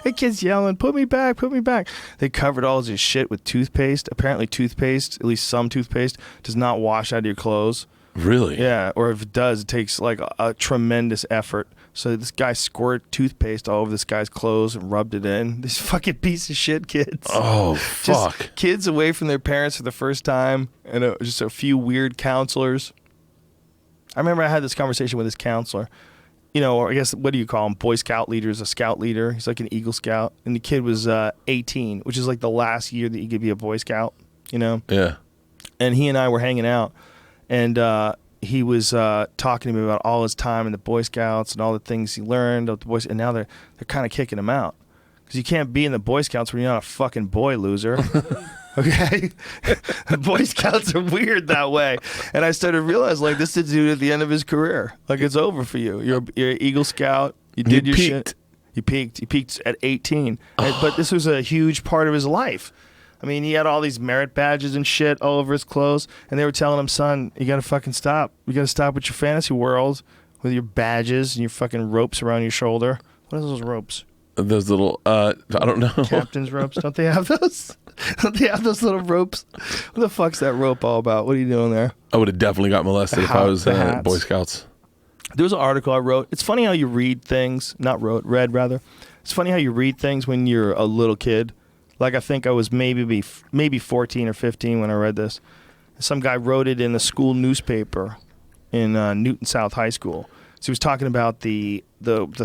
A: The kid's yelling, put me back, put me back. They covered all his shit with toothpaste. Apparently toothpaste, at least some toothpaste, does not wash out of your clothes.
B: Really?
A: Yeah, or if it does, it takes like a tremendous effort. So this guy squirted toothpaste all over this guy's clothes and rubbed it in. These fucking piece of shit kids.
B: Oh,
A: Just
B: fuck.
A: kids away from their parents for the first time, and just a few weird counselors. I remember I had this conversation with this counselor. You know, or I guess, what do you call him? Boy Scout leader is a scout leader. He's like an Eagle Scout. And the kid was 18, which is like the last year that you could be a Boy Scout, you know?
B: Yeah.
A: And he and I were hanging out. And he was talking to me about all his time in the Boy Scouts and all the things he learned of the Boy Scouts. And now they're kind of kicking him out. Because you can't be in the Boy Scouts when you're not a fucking boy, loser. Okay? Boy Scouts are weird that way. And I started to realize, like, this is dude at the end of his career. Like, it's over for you. You're an Eagle Scout. You did your
B: peaked.
A: shit. You peaked. You peaked at 18. But this was a huge part of his life. I mean, he had all these merit badges and shit all over his clothes. And they were telling him, son, you got to fucking stop. You got to stop with your fantasy world with your badges and your fucking ropes around your shoulder. What are those ropes?
B: Those little, I don't know.
A: Captain's ropes. Don't they have those? Don't they have those little ropes? What the fuck's that rope all about? What are you doing there?
B: I would have definitely got molested if I was
A: The hats.
B: Boy Scouts.
A: There was an article I wrote. It's funny how you read things, read rather. It's funny how you read things when you're a little kid. Like, I think I was maybe 14 or 15 when I read this. Some guy wrote it in the school newspaper in Newton South High School. So he was talking about the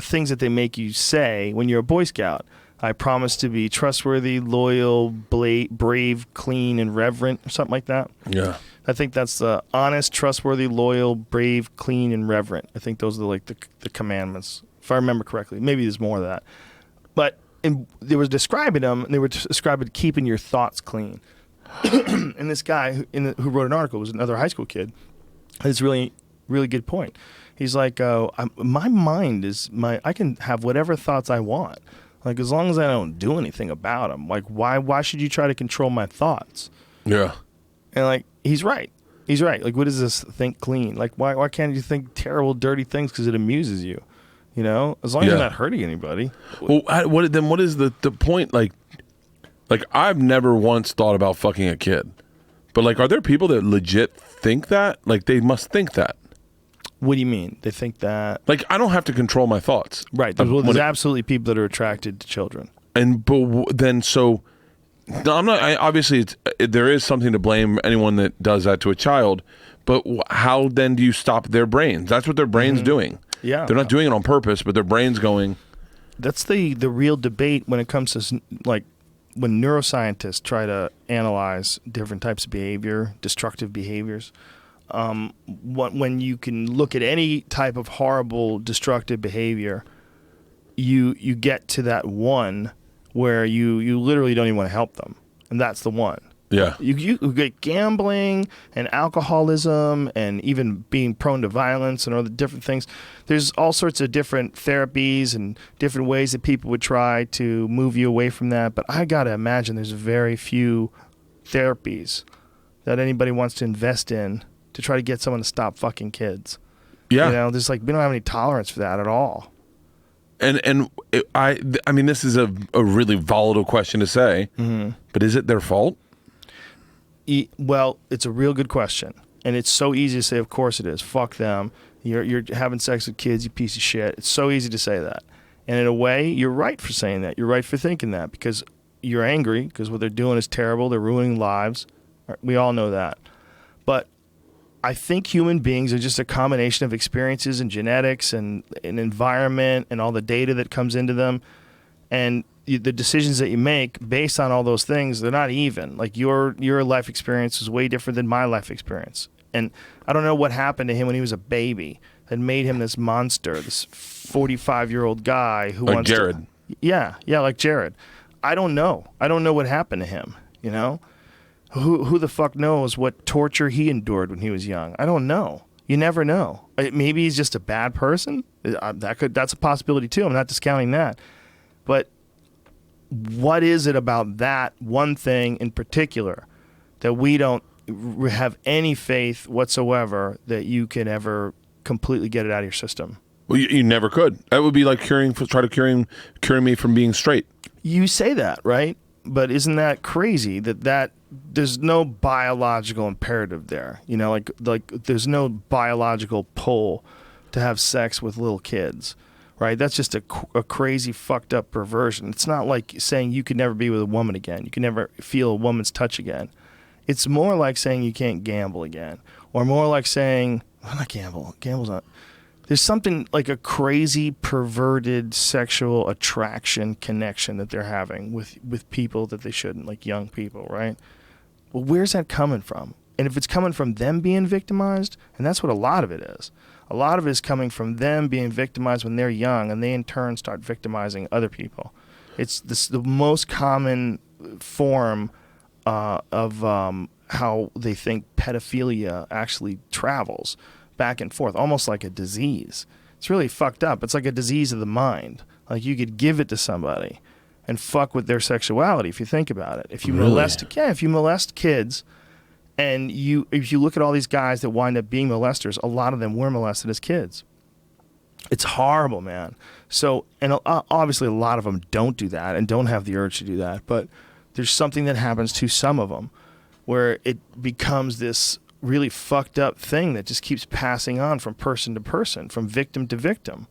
A: things that they make you say when you're a Boy Scout. I promise to be trustworthy, loyal, brave, clean, and reverent, or something like that.
B: Yeah.
A: I think that's honest, trustworthy, loyal, brave, clean, and reverent. I think those are like the commandments, if I remember correctly. Maybe there's more of that. But they were describing them, and they were describing keeping your thoughts clean. And this guy who wrote an article was another high school kid. It's really, really good point. He's like, my mind is I can have whatever thoughts I want. Like, as long as I don't do anything about them. Like, why should you try to control my thoughts?
B: Yeah.
A: And, like, he's right. He's right. Like, what is this think clean? Like, why can't you think terrible, dirty things because it amuses you? You know? As long as you're not hurting anybody.
B: Well, what is the point? Like, I've never once thought about fucking a kid. But, like, are there people that legit think that? Like, they must think that.
A: What do you mean? They think that...
B: Like, I don't have to control my thoughts.
A: Right. There's absolutely people that are attracted to children.
B: But then, so... No, I'm not... obviously, there is something to blame anyone that does that to a child. But how then do you stop their brains? That's what their brain's doing.
A: Yeah.
B: They're not doing it on purpose, but their brain's going...
A: That's the real debate when it comes to, like, when neuroscientists try to analyze different types of behavior, destructive behaviors. When you can look at any type of horrible, destructive behavior, you get to that one where you literally don't even want to help them, and that's the one.
B: Yeah.
A: You get gambling and alcoholism and even being prone to violence and all the different things. There's all sorts of different therapies and different ways that people would try to move you away from that. But I got to imagine there's very few therapies that anybody wants to invest in to try to get someone to stop fucking kids.
B: Yeah.
A: You know, there's like, we don't have any tolerance for that at all.
B: I mean, this is a really volatile question to say, but is it their fault?
A: Well, it's a real good question. And it's so easy to say, of course it is. Fuck them. You're having sex with kids, you piece of shit. It's so easy to say that. And in a way, you're right for saying that. You're right for thinking that because you're angry because what they're doing is terrible. They're ruining lives. We all know that. But I think human beings are just a combination of experiences and genetics and environment and all the data that comes into them. And the decisions that you make based on all those things, they're not even. Like your life experience is way different than my life experience. And I don't know what happened to him when he was a baby that made him this monster, this 45-year-old guy who
B: Like
A: wants
B: Jared.
A: Yeah, like Jared. I don't know. I don't know what happened to him, you know? Who the fuck knows what torture he endured when he was young? I don't know. You never know. Maybe he's just a bad person. That's a possibility too. I'm not discounting that. But what is it about that one thing in particular that we don't have any faith whatsoever that you can ever completely get it out of your system?
B: Well, you never could. That would be like curing me from being straight.
A: You say that, right? But isn't that crazy that there's no biological imperative there? You know, like there's no biological pull to have sex with little kids, right? That's just a crazy, fucked up perversion. It's not like saying you could never be with a woman again. You can never feel a woman's touch again. It's more like saying you can't gamble again, or more like saying, well, not gamble. Gamble's not. There's something like a crazy, perverted sexual attraction connection that they're having with people that they shouldn't, like young people, right? Well, where's that coming from? And if it's coming from them being victimized, and that's what a lot of it is. A lot of it is coming from them being victimized when they're young, and they in turn start victimizing other people. It's the most common form of how they think pedophilia actually travels back and forth, almost like a disease. It's really fucked up. It's like a disease of the mind. Like you could give it to somebody and fuck with their sexuality if you think about it. If you molest kids, and if you look at all these guys that wind up being molesters, a lot of them were molested as kids. It's horrible, man. So, and obviously a lot of them don't do that and don't have the urge to do that, but there's something that happens to some of them where it becomes this really fucked up thing that just keeps passing on from person to person, from victim to victim.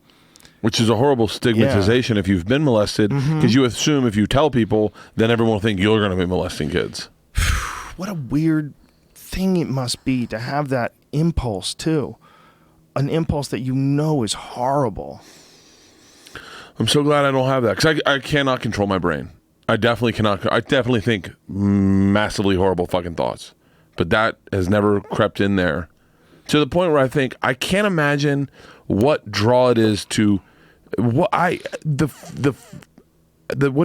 B: Which is a horrible stigmatization if you've been molested, because you assume if you tell people, then everyone will think you're going to be molesting kids.
A: What a weird thing it must be to have that impulse, too. An impulse that you know is horrible.
B: I'm so glad I don't have that, because I cannot control my brain. I definitely cannot. I definitely think massively horrible fucking thoughts. But that has never crept in there to the point where I think I can't imagine what draw it is to what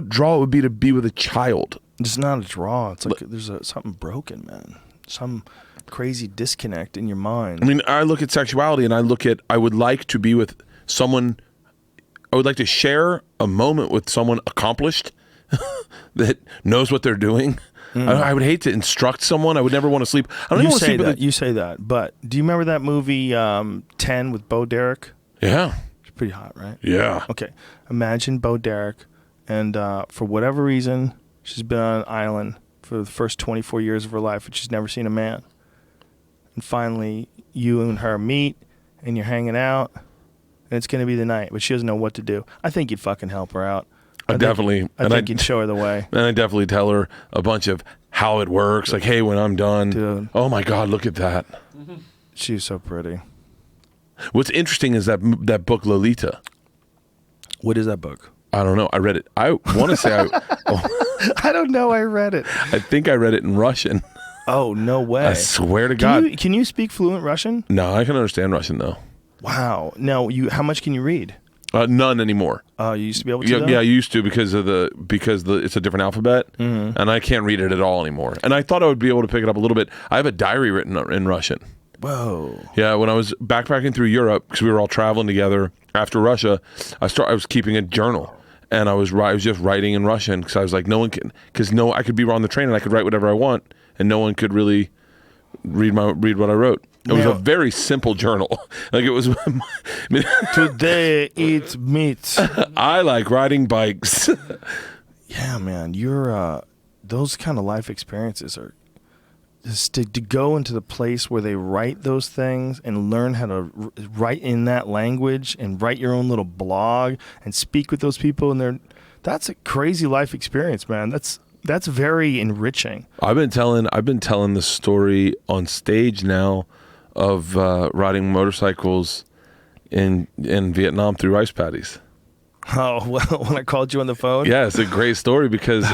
B: draw it would be to be with a child.
A: It's not a draw. It's like there's something broken, man. Some crazy disconnect in your mind.
B: I mean, I look at sexuality and I would like to be with someone. I would like to share a moment with someone accomplished that knows what they're doing. I would hate to instruct someone. I would never want to sleep. I don't even want to sleep with
A: You say that, but do you remember that movie 10 with Bo Derek?
B: Yeah.
A: It's pretty hot, right?
B: Yeah.
A: Okay. Imagine Bo Derek, and for whatever reason, she's been on an island for the first 24 years of her life, and she's never seen a man. And finally, you and her meet, and you're hanging out, and it's going to be the night, but she doesn't know what to do. I think you'd fucking help her out. I think you'd show her the way.
B: And I definitely tell her a bunch of how it works. Like, hey, when I'm done,
A: dude.
B: Oh my God, look at that.
A: She's so pretty.
B: What's interesting is that book, Lolita.
A: What is that book?
B: I don't know. I read it. I want to say
A: I don't know. I read it.
B: I think I read it in Russian.
A: Oh, no way.
B: I swear to God.
A: Can you speak fluent Russian?
B: No, I can understand Russian, though.
A: Wow. Now, how much can you read?
B: None anymore.
A: Oh, you used to be able to?
B: Yeah, I used to because it's a different alphabet, and I can't read it at all anymore. And I thought I would be able to pick it up a little bit. I have a diary written in Russision.
A: Whoa.
B: Yeah, when I was backpacking through Europe, because we were all traveling together after Russia, I was keeping a journal, and I was just writing in Russian because I was like, I could be on the train and I could write whatever I want, and no one could really read what I wrote. It was a very simple journal. Like it was.
A: Today it's meat.
B: I like riding bikes.
A: Yeah, man, you're those kind of life experiences are just to go into the place where they write those things and learn how to write in that language and write your own little blog and speak with those people, and that's a crazy life experience, man. That's very enriching.
B: I've been telling the story on stage now of riding motorcycles in Vietnam through rice paddies.
A: Oh, well, when I called you on the phone?
B: Yeah, it's a great story because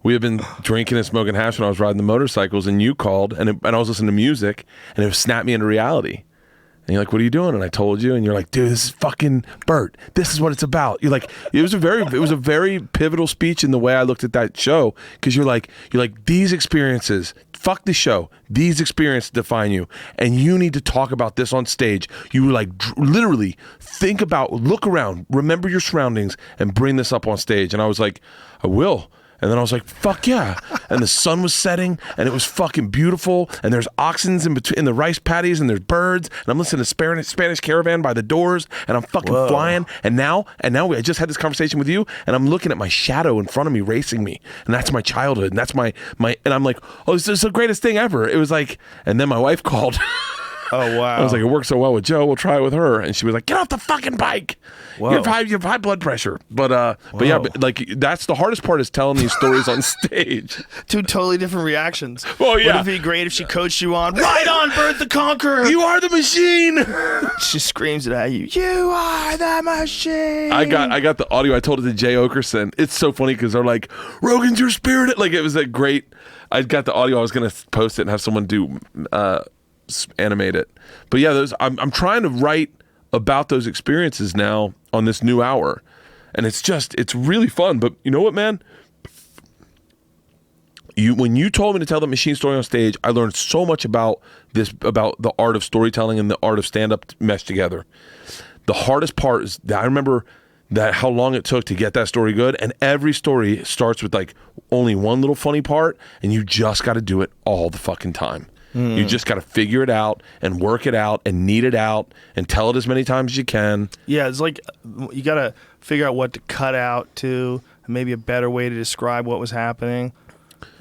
B: we had been drinking and smoking hash when I was riding the motorcycles, and you called, and I was listening to music, and it snapped me into reality. And you're like, what are you doing? And I told you, and you're like, dude, this is fucking Bert. This is what it's about. You're like, it was a very pivotal speech in the way I looked at that show, because you're like, these experiences, fuck the show. These experiences define you, and you need to talk about this on stage. You were like, literally think about, look around, remember your surroundings, and bring this up on stage. And I was like, I will. And then I was like, fuck yeah. And the sun was setting, and it was fucking beautiful. And there's oxens in the rice paddies, and there's birds. And I'm listening to Spanish Caravan by the Doors, and I'm fucking flying. And now I just had this conversation with you, and I'm looking at my shadow in front of me racing me. And that's my childhood. And that's my and I'm like, oh, this is the greatest thing ever. It was like, and then my wife called.
A: Oh, wow.
B: I was like, it worked so well with Joe. We'll try it with her. And she was like, get off the fucking bike.
A: Whoa.
B: You have high blood pressure. But yeah, like that's the hardest part, is telling these stories on stage.
A: Two totally different reactions.
B: Oh, yeah.
A: Would it be great if she coached you on, right on, Bert the Conqueror?
B: You are the machine.
A: She screams it at you. You are the machine.
B: I got the audio. I told it to Jay Okerson. It's so funny because they're like, Rogan's your spirit. Like, it was a great. I got the audio. I was going to post it and have someone do animate it. But yeah, I'm trying to write about those experiences now on this new hour, and it's really fun. But you know what, man? When you told me to tell the machine story on stage, I learned so much about the art of storytelling and the art of stand-up meshed together. The hardest part is that I remember that how long it took to get that story good, and every story starts with like only one little funny part, and you just got to do it all the fucking time. You just got to figure it out and work it out and knead it out and tell it as many times as you can.
A: Yeah, it's like you got to figure out what to cut out to, and maybe a better way to describe what was happening.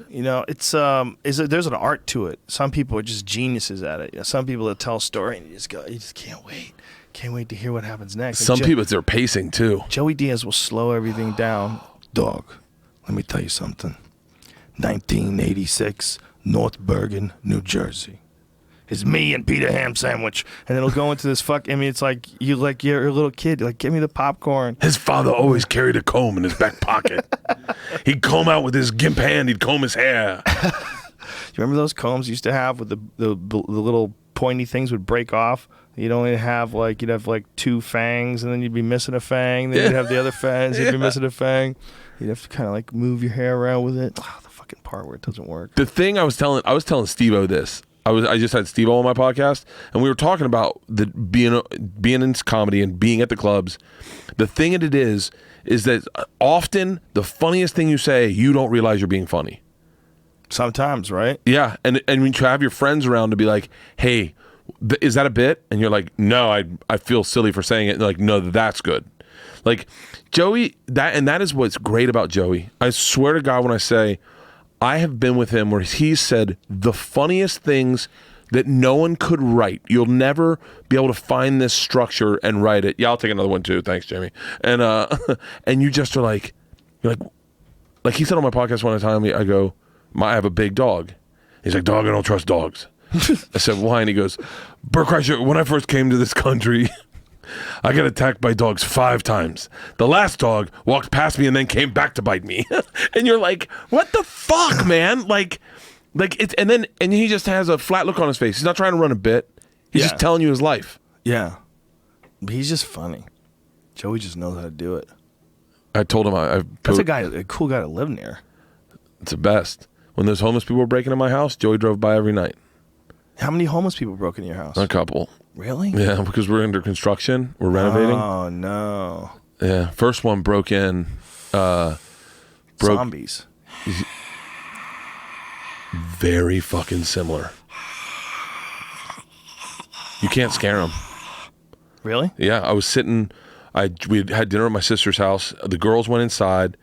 A: You know, it's there's an art to it. Some people are just geniuses at it. You know, some people that tell a story and you just can't wait. Can't wait to hear what happens next.
B: Some people, they're pacing too.
A: Joey Diaz will slow everything down. Dog, let me tell you something. 1986, North Bergen, New Jersey. It's me and Peter Ham Sandwich. And it'll go into this it's like you're a little kid. You're like, give me the popcorn.
B: His father always carried a comb in his back pocket. He'd comb out with his gimp hand. He'd comb his hair.
A: You remember those combs you used to have with the little pointy things would break off? You'd only have you'd have two fangs, and then you'd be missing a fang. Then you'd have the other fangs. You'd be missing a fang. You'd have to kind of move your hair around with it. Oh, the fucking part where it doesn't work.
B: The thing I was telling Steve-O this. I just had Steve-O on my podcast, and we were talking about being in comedy and being at the clubs. The thing it is that often the funniest thing you say, you don't realize you're being funny.
A: Sometimes, right?
B: Yeah, and when you have your friends around to be like, hey, is that a bit? And you're like, no, I feel silly for saying it. And they're like, no, that's good. Like Joey, that is what's great about Joey. I swear to God when I say I have been with him where he's said the funniest things that no one could write. You'll never be able to find this structure and write it. Yeah, I'll take another one too. Thanks, Jamie. And and you just are you're like he said on my podcast one time, I go, I have a big dog. He's like, dog, I don't trust dogs. I said, why? And he goes, Bert Kreischer, when I first came to this country, I got attacked by dogs 5 times. The last dog walked past me and then came back to bite me. And you're like, what the fuck, man? It's and he just has a flat look on his face. He's not trying to run a bit. He's just telling you his life.
A: Yeah. But he's just funny. Joey just knows how to do it.
B: I told him
A: that's a cool guy to live near.
B: It's the best. When those homeless people were breaking in my house, Joey drove by every night.
A: How many homeless people broke into your house?
B: A couple.
A: Really?
B: Yeah, because we're under construction. We're renovating.
A: Oh, no.
B: Yeah. First one broke in.
A: Zombies.
B: Very fucking similar. You can't scare them.
A: Really?
B: Yeah. I was sitting. We had dinner at my sister's house. The girls went inside.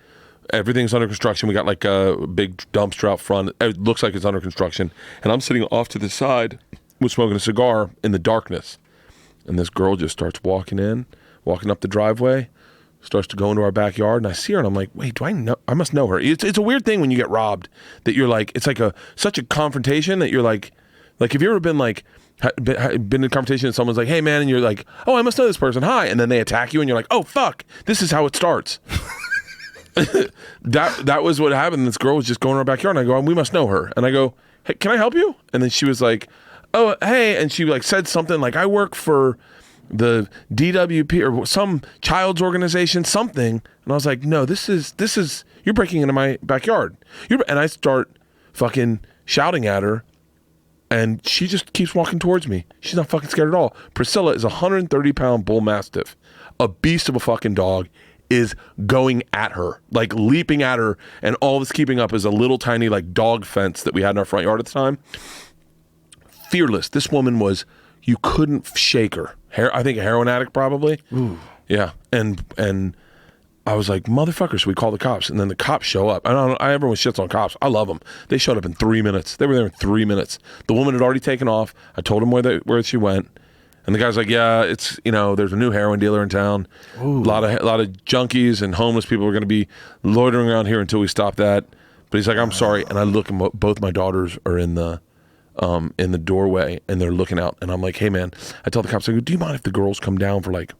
B: Everything's under construction. We got a big dumpster out front. It looks like it's under construction. And I'm sitting off to the side with smoking a cigar in the darkness. And this girl just starts walking up the driveway, starts to go into our backyard. And I see her and I'm like, wait, do I know? I must know her. It's a weird thing when you get robbed that you're like, it's like such a confrontation that you're like have you ever been been in a conversation and someone's like, hey man, and you're like, oh, I must know this person. Hi. And then they attack you and you're like, oh fuck, this is how it starts. That was what happened. This girl was just going in our backyard, and I go, we must know her. And I go, hey, can I help you? And then she was like, oh, hey, and she like said something like, I work for the DWP or some child's organization, something. And I was like, no, this is you're breaking into my backyard. And I start fucking shouting at her, and she just keeps walking towards me. She's not fucking scared at all. Priscilla is a 130-pound bull mastiff, a beast of a fucking dog, is going at her, like leaping at her, and all that's keeping up is a little tiny like dog fence that we had in our front yard at the time. Fearless. This woman was, you couldn't shake her. I think a heroin addict probably.
A: Ooh.
B: Yeah. And I was like, motherfucker, should we call the cops? And then the cops show up. Everyone shits on cops. I love them. They showed up in 3 minutes. They were there in 3 minutes. The woman had already taken off. I told him where she went. And the guy's like, yeah, it's, there's a new heroin dealer in town.
A: Ooh.
B: A lot of junkies and homeless people are going to be loitering around here until we stop that. But he's like, I'm sorry. And I look, and both my daughters are in the doorway, and they're looking out. And I'm like, hey, man, I tell the cops, I go, do you mind if the girls come down for like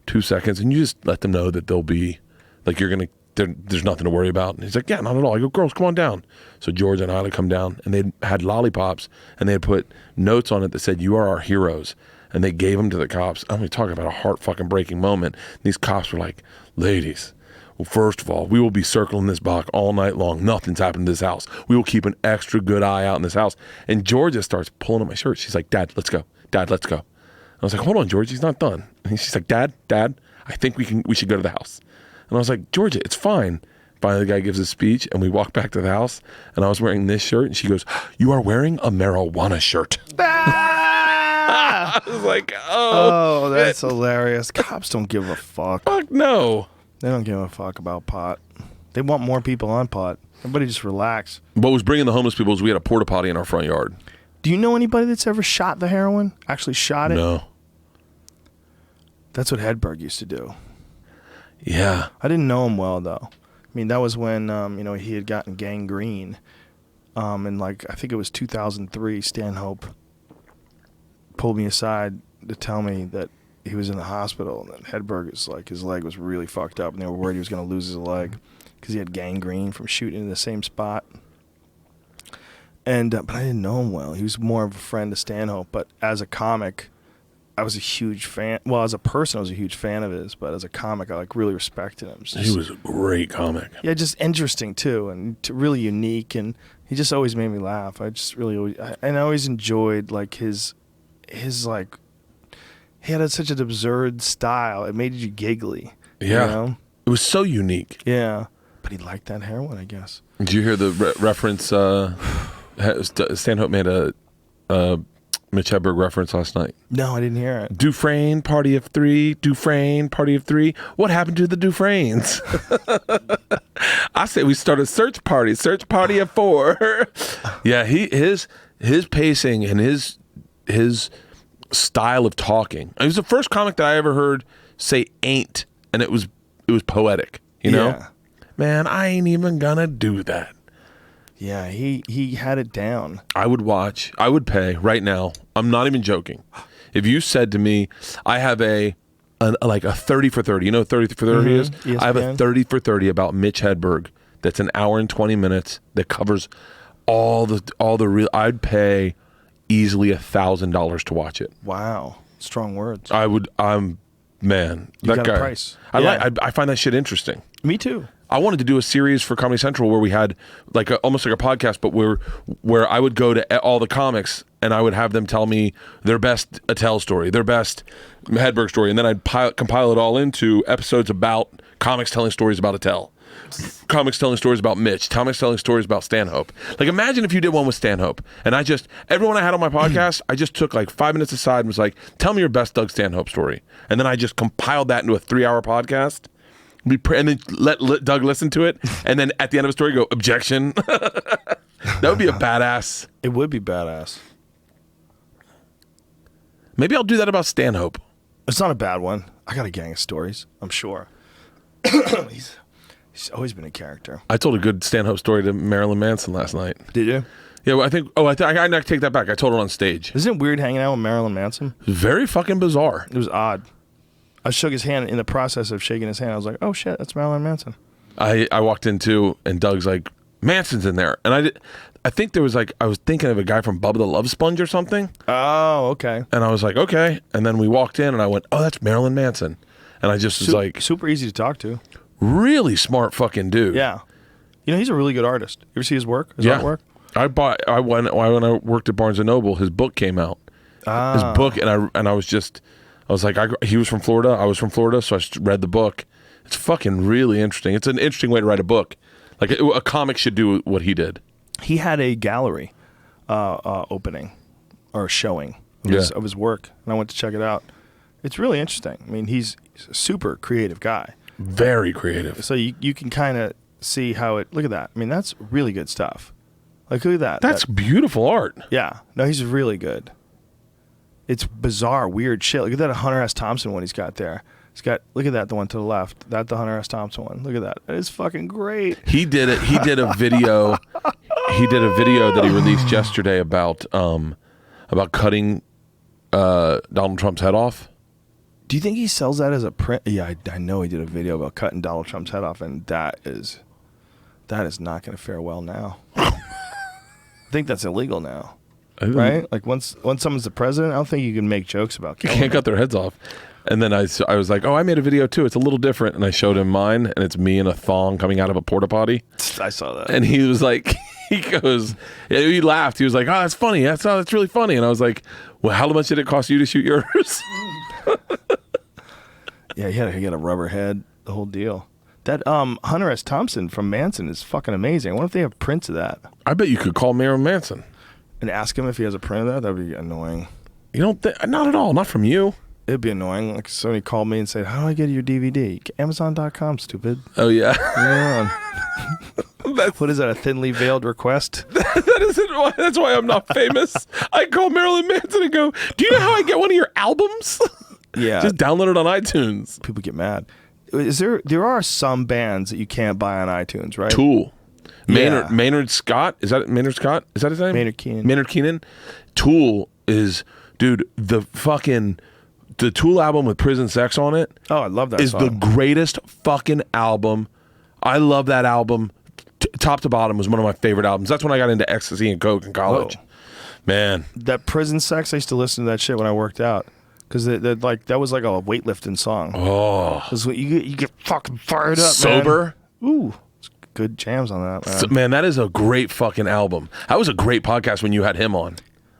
B: 2 seconds? And you just let them know that they'll be, like, there's nothing to worry about. And he's like, yeah, not at all. I go, girls, come on down. So George and Isla come down, and they had lollipops, and they had put notes on it that said, you are our heroes. And they gave them to the cops. I'm talking about a heart fucking breaking moment. And these cops were like, ladies, well, first of all, we will be circling this block all night long. Nothing's happened to this house. We will keep an extra good eye out in this house. And Georgia starts pulling up my shirt. She's like, Dad, let's go. Dad, let's go. I was like, hold on, George, he's not done. And she's like, Dad, I think we should go to the house. And I was like, Georgia, it's fine. Finally, the guy gives a speech, and we walk back to the house, and I was wearing this shirt, and she goes, you are wearing a marijuana shirt. I was like,
A: oh, that's hilarious. Cops don't give a fuck.
B: Fuck no.
A: They don't give a fuck about pot. They want more people on pot. Everybody just relax.
B: What was bringing the homeless people is we had a porta potty in our front yard.
A: Do you know anybody that's ever shot the heroin? Actually shot it?
B: No.
A: That's what Hedberg used to do.
B: Yeah.
A: I didn't know him well, though. I mean, that was when, he had gotten gangrene. And, I think it was 2003, Stanhope pulled me aside to tell me that he was in the hospital. And then Hedberg is like, his leg was really fucked up, and they were worried he was going to lose his leg because he had gangrene from shooting in the same spot. And but I didn't know him well. He was more of a friend to Stanhope. But as a comic, I was a huge fan. Well, as a person, I was a huge fan of his. But as a comic, I really respected him.
B: He was a great comic.
A: Yeah, just interesting too, and really unique. And he just always made me laugh. I just really I always enjoyed his he had such an absurd style. It made you giggly.
B: Yeah, it was so unique.
A: Yeah, but he liked that heroin, I guess.
B: Did you hear the reference? Stanhope made a Mitch Hedberg reference last night.
A: No, I didn't hear it.
B: Dufresne, party of three. Dufresne, party of three. What happened to the Dufresnes? I say we start a search party of four. Yeah, his pacing and his style of talking. He was the first comic that I ever heard say "ain't," and it was poetic. You know,
A: Yeah.
B: Man, I ain't even gonna do that.
A: Yeah, he had it down.
B: I would pay right now. I'm not even joking. If you said to me, I have a 30 for 30. You know what 30 for 30 is?
A: ESPN.
B: I have a 30 for 30 about Mitch Hedberg that's an hour and 20 minutes that covers all the real. I'd pay easily $1,000 to watch it.
A: Wow, strong words.
B: I would. Man,
A: You
B: that
A: got a
B: guy.
A: price.
B: I find that shit interesting.
A: Me too.
B: I wanted to do a series for Comedy Central where we had almost like a podcast, but where I would go to all the comics and I would have them tell me their best Attell story, their best Hedberg story, and then I'd compile it all into episodes about comics telling stories about Attell, comics telling stories about Mitch, comics telling stories about Stanhope. Like, imagine if you did one with Stanhope, and everyone I had on my podcast, I just took 5 minutes aside and was like, tell me your best Doug Stanhope story, and then I just compiled that into a 3-hour podcast. And then let Doug listen to it, and then at the end of a story go, objection. That would be a badass.
A: It would be badass.
B: Maybe I'll do that about Stanhope.
A: It's not a bad one. I got a gang of stories, I'm sure. He's always been a character.
B: I told a good Stanhope story to Marilyn Manson last night.
A: Did you?
B: Yeah, well, I take that back. I told it on stage.
A: Isn't it weird hanging out with Marilyn Manson?
B: Very fucking bizarre.
A: It was odd. I shook his hand. In the process of shaking his hand, I was like, oh shit, that's Marilyn Manson.
B: I walked in too, and Doug's like, Manson's in there, and I think there was like I was thinking of a guy from Bubba the Love Sponge or something.
A: Oh, okay.
B: And I was like, okay. And then we walked in, and I went, oh, that's Marilyn Manson. And I just was like,
A: super easy to talk to.
B: really smart fucking dude.
A: Yeah. You know, he's a really good artist. You ever see his work? His artwork?
B: When I worked at Barnes and Noble, his book came out. His book, and I was like, he was from Florida. I was from Florida, so I read the book. It's fucking really interesting. It's an interesting way to write a book. Like a comic should do what he did.
A: He had a gallery opening or showing of his work, and I went to check it out. It's really interesting. I mean, he's a super creative guy.
B: Very creative.
A: So you can kind of see how it. Look at that. I mean, that's really good stuff. Like, look at that.
B: That's beautiful art.
A: Yeah. No, he's really good. It's bizarre, weird shit. Look at that Hunter S. Thompson one he's got there. Look at that, the one to the left. That the Hunter S. Thompson one. Look at that. That is fucking great.
B: He did it. He did a video. He did a video that he released yesterday about cutting Donald Trump's head off.
A: Do you think he sells that as a print? Yeah, I know he did a video about cutting Donald Trump's head off, and that is not going to fare well now. I think that's illegal now, right? Like once someone's the president, I don't think you can make jokes about killing
B: can't cut their heads off. And then I was like, oh, I made a video too. It's a little different. And I showed him mine, and it's me in a thong coming out of a porta potty.
A: I saw that.
B: And he was like, he laughed. He was like, oh, that's funny. That's really funny. And I was like, well, how much did it cost you to shoot yours?
A: Yeah, he had a rubber head, the whole deal. That Hunter S. Thompson from Manson is fucking amazing. I wonder if they have prints of that.
B: I bet you could call Marilyn Manson
A: and ask him if he has a print of that. That'd be annoying.
B: You don't think? Not at all. Not from you.
A: It'd be annoying. Like somebody called me and said, "How do I get your DVD?" Amazon.com, stupid.
B: Oh yeah.
A: What is that? A thinly veiled request?
B: That's why I'm not famous. I call Marilyn Manson and go, "Do you know how I get one of your albums?"
A: Yeah.
B: Just download it on iTunes.
A: People get mad. There are some bands that you can't buy on iTunes, right?
B: Tool. Maynard Scott. Is that Maynard Scott? Is that his name?
A: Maynard Keenan.
B: Maynard Keenan. Tool is, dude, the Tool album with Prison Sex on it.
A: Oh, I love that
B: is
A: song.
B: The greatest fucking album. I love that album. Top to bottom was one of my favorite albums. That's when I got into ecstasy and coke in college.
A: Whoa.
B: Man.
A: That Prison Sex, I used to listen to that shit when I worked out. Because that was like a weightlifting song.
B: Oh.
A: Because you get fucking fired up,
B: Sober?
A: Man. Ooh. Good jams on that, man.
B: So, man, that is a great fucking album. That was a great podcast when you had him on.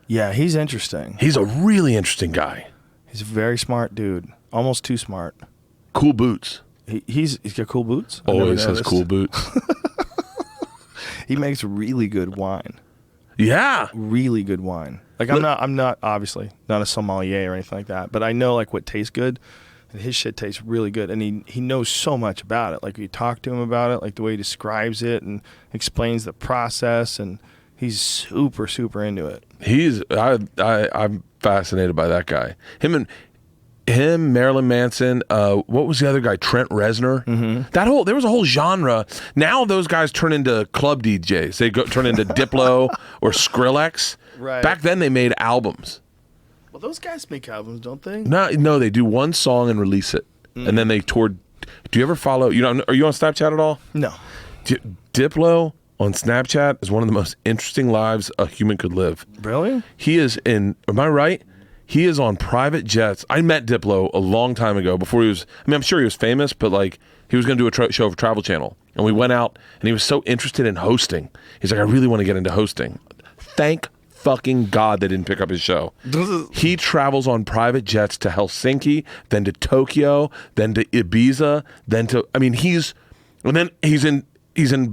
A: Yeah, he's interesting.
B: He's a really interesting guy.
A: He's a very smart dude. Almost too smart.
B: Cool boots.
A: He's got cool boots?
B: Always has cool boots.
A: He makes really good wine.
B: Yeah.
A: Really good wine. Like I'm not obviously not a sommelier or anything like that, but I know like what tastes good, and his shit tastes really good, and he knows so much about it. Like you talk to him about it, like the way he describes it and explains the process, and he's super into it.
B: I'm fascinated by that guy. Him, Marilyn Manson. What was the other guy? Trent Reznor. Mm-hmm. There was a whole genre. Now those guys turn into club DJs. They turn into Diplo or Skrillex.
A: Right.
B: Back then they made albums.
A: Well, those guys make albums, don't they?
B: No, they do one song and release it, and then they toured. Do you ever follow? Are you on Snapchat at all?
A: No.
B: Diplo on Snapchat is one of the most interesting lives a human could live.
A: Really?
B: He is in. Am I right? He is on private jets. I met Diplo a long time ago before he was. I mean, I'm sure he was famous, but like he was going to do a show for Travel Channel, and we went out, and he was so interested in hosting. He's like, I really want to get into hosting. Thank fucking God they didn't pick up his show. He travels on private jets to Helsinki, then to Tokyo, then to Ibiza, then to. I mean, he's in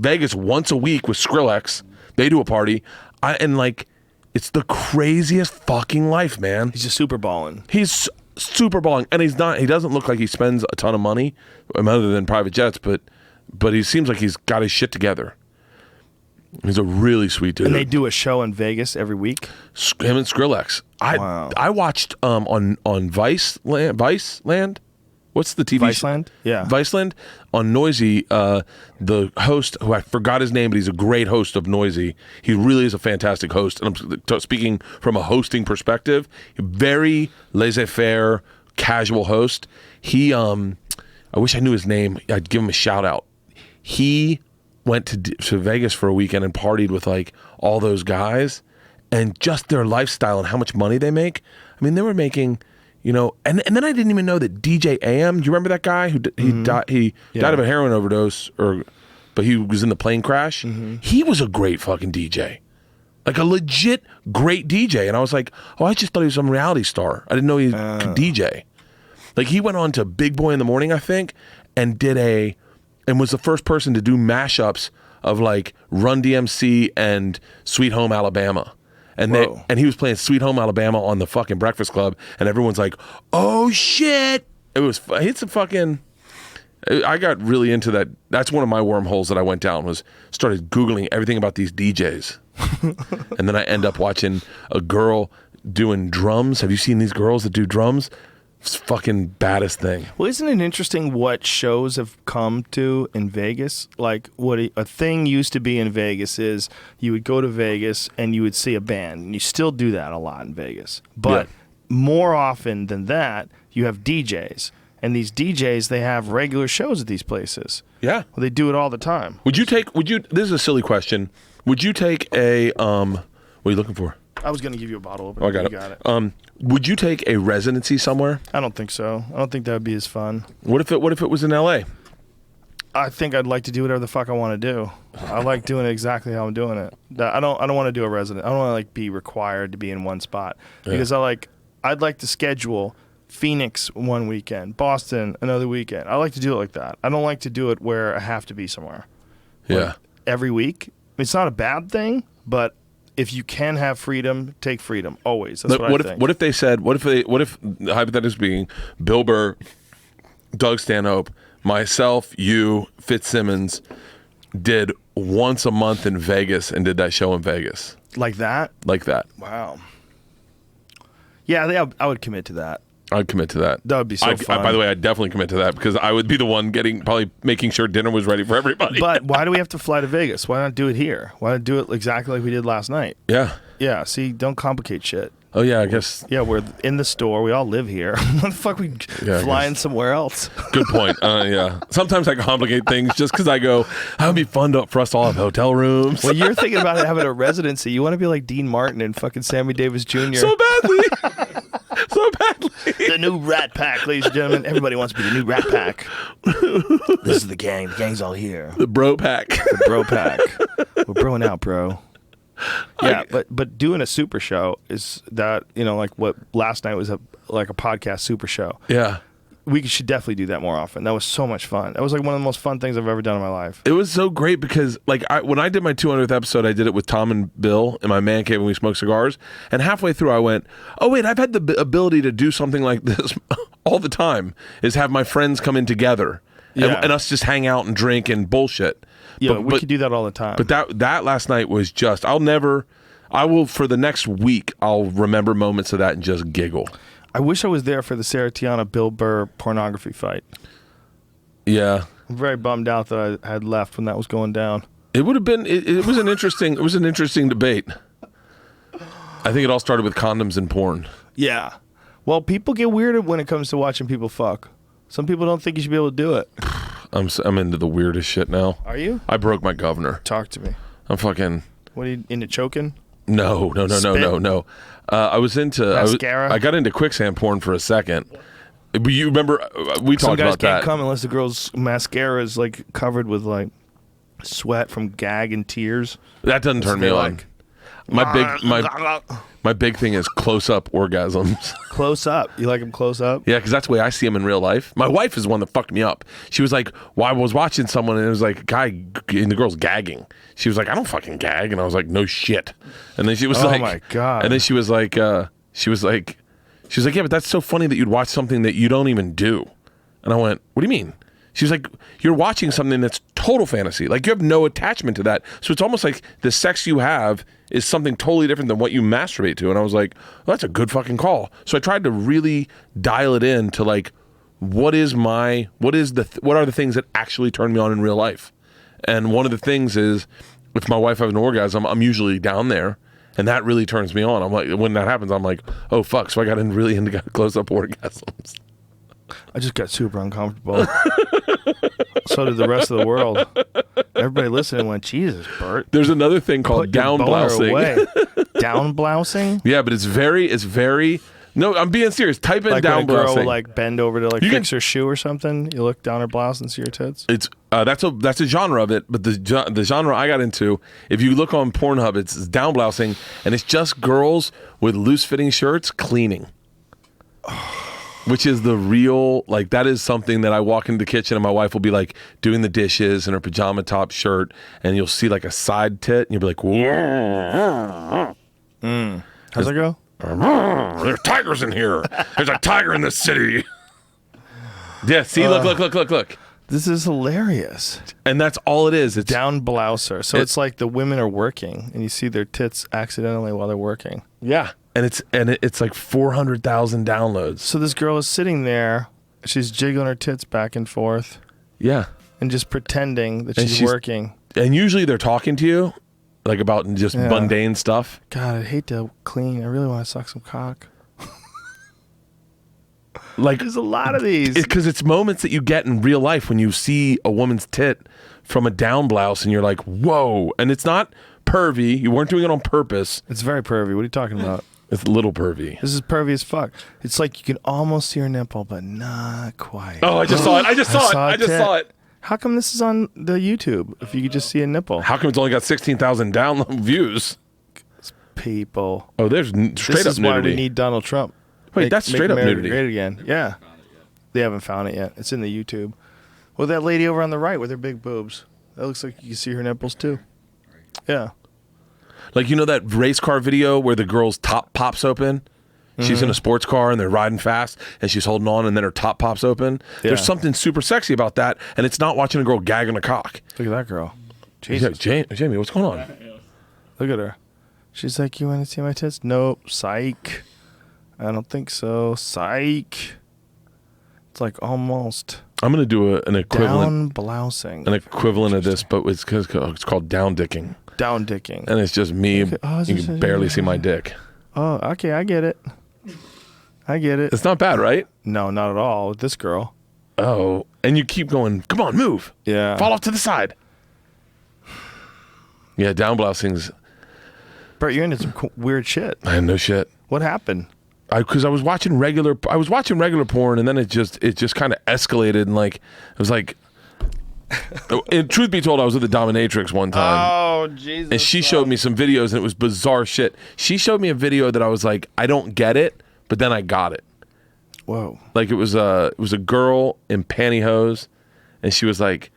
B: Vegas once a week with Skrillex. They do a party, it's the craziest fucking life, man.
A: He's just super balling.
B: He's super balling, and he doesn't look like he spends a ton of money other than private jets, but he seems like he's got his shit together. He's a really sweet dude.
A: And they do a show in Vegas every week?
B: Him and Skrillex.
A: Wow.
B: I watched on Viceland. What's the TV
A: Viceland?
B: show?
A: Yeah.
B: Viceland on Noisy, the host, who I forgot his name, but he's a great host of Noisy. He really is a fantastic host. And I'm speaking from a hosting perspective. Very laissez-faire, casual host. I wish I knew his name. I'd give him a shout out. went to Vegas for a weekend and partied with like all those guys, and just their lifestyle and how much money they make. I mean, they were making, you know, and then I didn't even know that DJ AM. Do you remember that guy who died of a heroin overdose, but he was in the plane crash? He was a great fucking DJ. Like a legit great DJ. And I was like, oh, I just thought he was some reality star. I didn't know he could DJ. Like he went on to Big Boy in the Morning, I think, and was the first person to do mashups of like Run DMC and Sweet Home Alabama. And he was playing Sweet Home Alabama on the fucking Breakfast Club, and everyone's like, oh shit. It's a fucking, I got really into that. That's one of my wormholes that I went down, was started Googling everything about these DJs. And then I end up watching a girl doing drums. Have you seen these girls that do drums? It's fucking baddest thing.
A: Well, isn't it interesting what shows have come to in Vegas? Like what a thing used to be in Vegas is you would go to Vegas and you would see a band, and you still do that a lot in Vegas. But more often than that, you have DJs. And these DJs, they have regular shows at these places. Yeah. Well, they do it all the time.
B: This is a silly question. Would you take a, what are you looking for?
A: I was going to give you a bottle opener.
B: Oh, I got it. Would you take a residency somewhere?
A: I don't think so. I don't think that would be as fun.
B: What if it was in LA?
A: I think I'd like to do whatever the fuck I want to do. I like doing it exactly how I'm doing it. I don't want to do a resident. I don't want to like be required to be in one spot because I'd like to schedule Phoenix one weekend, Boston another weekend. I like to do it like that. I don't like to do it where I have to be somewhere. Like every week. It's not a bad thing, but if you can have freedom, take freedom always. That's what I think.
B: What if they said? What if hypothetically speaking, Bill Burr, Doug Stanhope, myself, you, Fitzsimmons, did once a month in Vegas and did that show in Vegas
A: like that?
B: Like that.
A: Wow. Yeah, I would commit to that.
B: I'd commit to that.
A: That would be so fun.
B: By the way, I'd definitely commit to that because I would be the one probably making sure dinner was ready for everybody.
A: But why do we have to fly to Vegas? Why not do it here? Why not do it exactly like we did last night?
B: Yeah.
A: Yeah, see, don't complicate shit.
B: Oh, yeah, I guess.
A: Yeah, we're in the store. We all live here. What the fuck we flying somewhere else?
B: Good point. Yeah. Sometimes I complicate things just because I go, that would be fun for us to all have hotel rooms.
A: Well, you're thinking about having a residency. You want to be like Dean Martin and fucking Sammy Davis Jr.
B: So badly. So badly.
A: The new Rat Pack, ladies and gentlemen. Everybody wants to be the new Rat Pack. This is the gang. The gang's all here.
B: The Bro Pack.
A: The Bro Pack. We're broing out, bro. Yeah, but doing a super show is that, you know, like what last night was like a podcast super show.
B: Yeah.
A: We should definitely do that more often. That was so much fun. That was like one of the most fun things I've ever done in my life.
B: It was so great because like when I did my 200th episode, I did it with Tom and Bill in my man cave and we smoked cigars. And halfway through I went, oh wait, I've had the ability to do something like this all the time, is have my friends come in together and us just hang out and drink and bullshit.
A: Yeah, we could do that all the time.
B: But that last night was just, I will for the next week, I'll remember moments of that and just giggle.
A: I wish I was there for the Sarah Tiana Bill Burr pornography fight.
B: Yeah.
A: I'm very bummed out that I had left when that was going down.
B: It would have been, it was an interesting debate. I think it all started with condoms and porn.
A: Yeah. Well, people get weirded when it comes to watching people fuck. Some people don't think you should be able to do it.
B: I'm into the weirdest shit now.
A: Are you?
B: I broke my governor.
A: Talk to me.
B: I'm fucking.
A: What are you into, choking?
B: No. I was into
A: mascara.
B: I got into quicksand porn for a second. But you remember we talked about that. Some guys can't
A: come unless the girl's mascara is like covered with like sweat from gag and tears.
B: That doesn't turn me on. My big thing is close-up orgasms.
A: Close up? You like them close up?
B: Yeah, because that's the way I see them in real life. My wife is the one that fucked me up. She was like, well, I was watching someone and it was like a guy and the girl's gagging. She was like, I don't fucking gag. And I was like, no shit. And then she was like,
A: oh my God.
B: And then she was like, yeah, but that's so funny that you'd watch something that you don't even do. And I went, what do you mean? She was like, you're watching something that's total fantasy. Like you have no attachment to that. So it's almost like the sex you have is something totally different than what you masturbate to. And I was like, well, that's a good fucking call. So I tried to really dial it in to like, what are the things that actually turn me on in real life? And one of the things is if my wife has an orgasm, I'm usually down there. And that really turns me on. I'm like, when that happens, I'm like, oh fuck. So I got really into close-up orgasms.
A: I just got super uncomfortable. So did the rest of the world. Everybody listening went, Jesus, Bert.
B: There's another thing called
A: Put your
B: down
A: boner
B: blousing.
A: away. Down blousing?
B: Yeah, but it's very. No, I'm being serious. Type in
A: Like
B: down
A: when a girl
B: blousing.
A: will like bend over to like
B: You
A: fix her shoe or something. You look down her blouse and see her tits.
B: It's that's a genre of it, but the genre I got into, if you look on Pornhub, it's down blousing, and it's just girls with loose fitting shirts cleaning, which is the real, like, that is something that I walk into the kitchen and my wife will be like doing the dishes in her pajama top shirt, and you'll see like a side tit, and you'll be like, whoa.
A: How's that go?
B: There's tigers in here. There's a tiger in the city. Yeah, see, look.
A: This is hilarious.
B: And that's all it is. It's
A: Down blouser. So it's like the women are working and you see their tits accidentally while they're working.
B: yeah, and it's like 400,000 downloads.
A: So this girl is sitting there. She's jiggling her tits back and forth
B: Yeah,
A: and just pretending that
B: And
A: she's
B: she's-
A: working.
B: and usually they're talking to you, like about just
A: Yeah.
B: mundane stuff.
A: God, I'd hate to clean. I really want to suck some cock.
B: Like,
A: There's a lot of these.
B: because it's moments that you get in real life when you see a woman's tit from a down blouse, and you're like, whoa! And it's not pervy. You weren't doing it on purpose.
A: It's very pervy. What are you talking about?
B: It's a little pervy.
A: This is pervy as fuck. It's like you can almost see her nipple, but not quite.
B: Oh, I just saw it. I just saw
A: tit.
B: it.
A: How come this is on the YouTube if you could just see a nipple?
B: How come it's only got 16,000 download views?
A: People.
B: Oh, there's straight
A: This
B: up
A: is why
B: nudity.
A: we need Donald Trump.
B: Wait, that's straight up
A: America
B: nudity.
A: Great again. Yeah. They haven't found it yet. It's in the YouTube. Well, that lady over on the right with her big boobs. That looks like you can see her nipples too. Yeah.
B: Like, you know that race car video where the girl's top pops open? She's in a sports car and they're riding fast and she's holding on and then her top pops open.
A: Yeah.
B: There's something super sexy about that, and it's not watching a girl gagging a cock.
A: Look at that girl.
B: Yeah,
A: Jesus.
B: Jamie, what's going on?
A: Look at her. She's like, you want to see my tits? Nope. Psych. I don't think so. Psych. It's like almost
B: I'm going to do an equivalent
A: down blousing.
B: of this, but it's called down dicking.
A: Down dicking.
B: And it's just me.
A: Okay. Oh,
B: you can barely see my dick.
A: Oh, okay. I get it. I get it.
B: It's not bad, right?
A: No, not at all with this girl.
B: Oh, and you keep going, come on, move.
A: Yeah.
B: Fall off to the side. Yeah, down blousing's,
A: Bert, you're into some weird shit.
B: I no shit.
A: What happened?
B: Because I was watching regular porn, and then it just kind of escalated, and like it was like, and truth be told, I was with the dominatrix one time,
A: Oh, Jesus.
B: and she showed me some videos, and it was bizarre shit. She showed me a video that I was like, I don't get it, but then I got it.
A: Whoa.
B: Like it was a girl in pantyhose, and she was like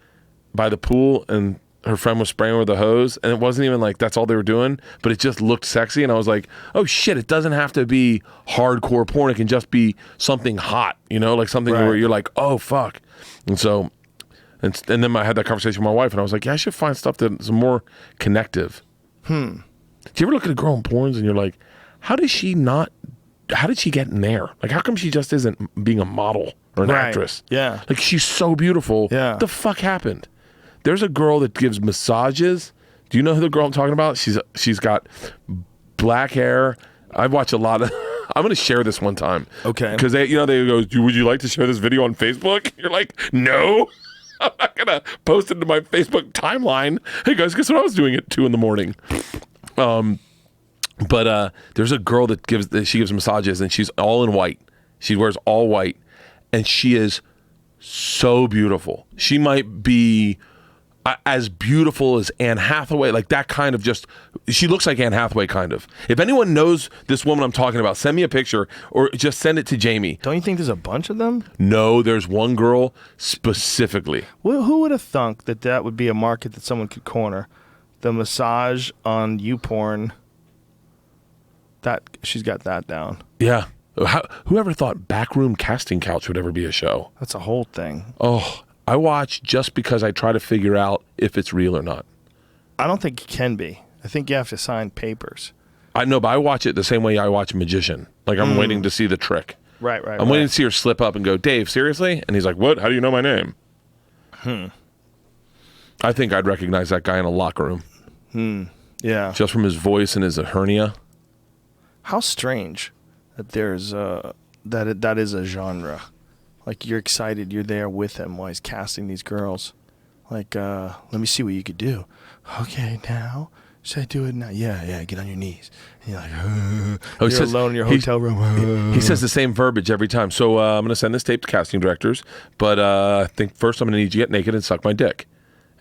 B: by the pool, and her friend was spraying her with a hose, and it wasn't even like that's all they were doing, but it just looked sexy, and I was like, oh shit, it doesn't have to be hardcore porn, it can just be something hot, you know, like something
A: Right.
B: where you're like, oh fuck. And so and then I had that conversation with my wife, and I was like, yeah, I should find stuff that's more connective. Do you ever look at a girl in porns and you're like, how did she get in there? Like, how come she just isn't being a model or an
A: Right.
B: actress?
A: Yeah.
B: Like, she's so beautiful.
A: Yeah.
B: What the fuck happened? There's a girl that gives massages. Do you know who the girl I'm talking about? She's got black hair. I watch a lot of. I'm going to share this one time.
A: Okay.
B: Because they go, would you like to share this video on Facebook? You're like, no. I'm not going to post it to my Facebook timeline. Hey guys, guess what I was doing at 2 a.m? But there's a girl that gives massages, and she's all in white. She wears all white, and she is so beautiful. She might be as beautiful as Anne Hathaway, like that kind of she looks like Anne Hathaway kind of. If anyone knows this woman I'm talking about, send me a picture or just send it to Jamie.
A: Don't you think there's a bunch of them?
B: No, there's one girl specifically.
A: Who would have thunk that would be a market that someone could corner? The massage on YouPorn. That she's got that down.
B: Yeah. Whoever thought Backroom Casting Couch would ever be a show?
A: That's a whole thing.
B: Oh, I watch just because I try to figure out if it's real or not.
A: I don't think it can be. I think you have to sign papers.
B: I know, but I watch it the same way I watch Magician. Like, I'm waiting to see the trick.
A: Right.
B: I'm waiting to see her slip up and go, Dave, seriously? And he's like, what? How do you know my name? I think I'd recognize that guy in a locker room.
A: Yeah.
B: Just from his voice and his hernia.
A: How strange that there's that is a genre. Like, you're excited. You're there with him while he's casting these girls. Like, let me see what you could do. Okay, now. Should I do it now? Yeah, get on your knees. And you're like, you're alone in your hotel room.
B: He says the same verbiage every time. So I'm going to send this tape to casting directors, but I think first I'm going to need you to get naked and suck my dick.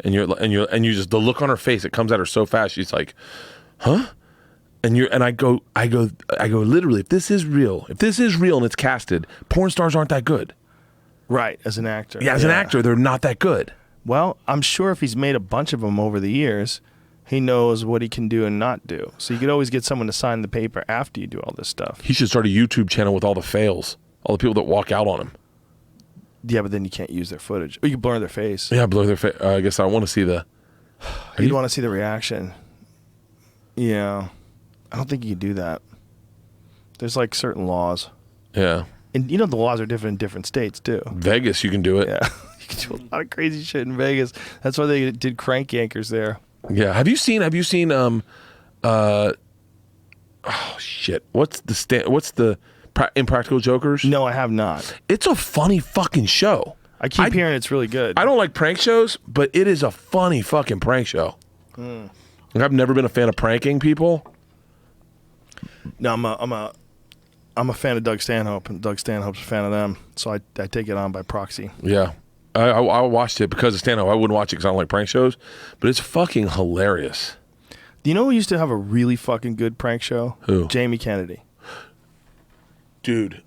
B: And you just, the look on her face, it comes at her so fast. She's like, huh? And I go literally, if this is real and it's casted, porn stars aren't that good.
A: Right, as an actor.
B: Yeah, as an actor, they're not that good.
A: Well, I'm sure if he's made a bunch of them over the years, he knows what he can do and not do. So you could always get someone to sign the paper after you do all this stuff.
B: He should start a YouTube channel with all the fails, all the people that walk out on him.
A: Yeah, but then you can't use their footage. Or you can blur their face.
B: Yeah, blur their face. I guess I want to see the...
A: You'd want to see the reaction. Yeah. I don't think you can do that. There's like certain laws.
B: Yeah.
A: And you know the laws are different in different states too.
B: Vegas, you can do it.
A: Yeah. You can do a lot of crazy shit in Vegas. That's why they did crank anchors there.
B: Yeah. Have you seen oh shit. What's the Impractical Jokers?
A: No, I have not.
B: It's a funny fucking show.
A: I keep hearing it's really good.
B: I don't like prank shows, but it is a funny fucking prank show. Like, I've never been a fan of pranking people.
A: No, I'm a fan of Doug Stanhope, and Doug Stanhope's a fan of them, so I take it on by proxy.
B: Yeah. I watched it because of Stanhope. I wouldn't watch it because I don't like prank shows, but it's fucking hilarious.
A: Do you know who used to have a really fucking good prank show?
B: Who?
A: Jamie Kennedy.
B: Dude,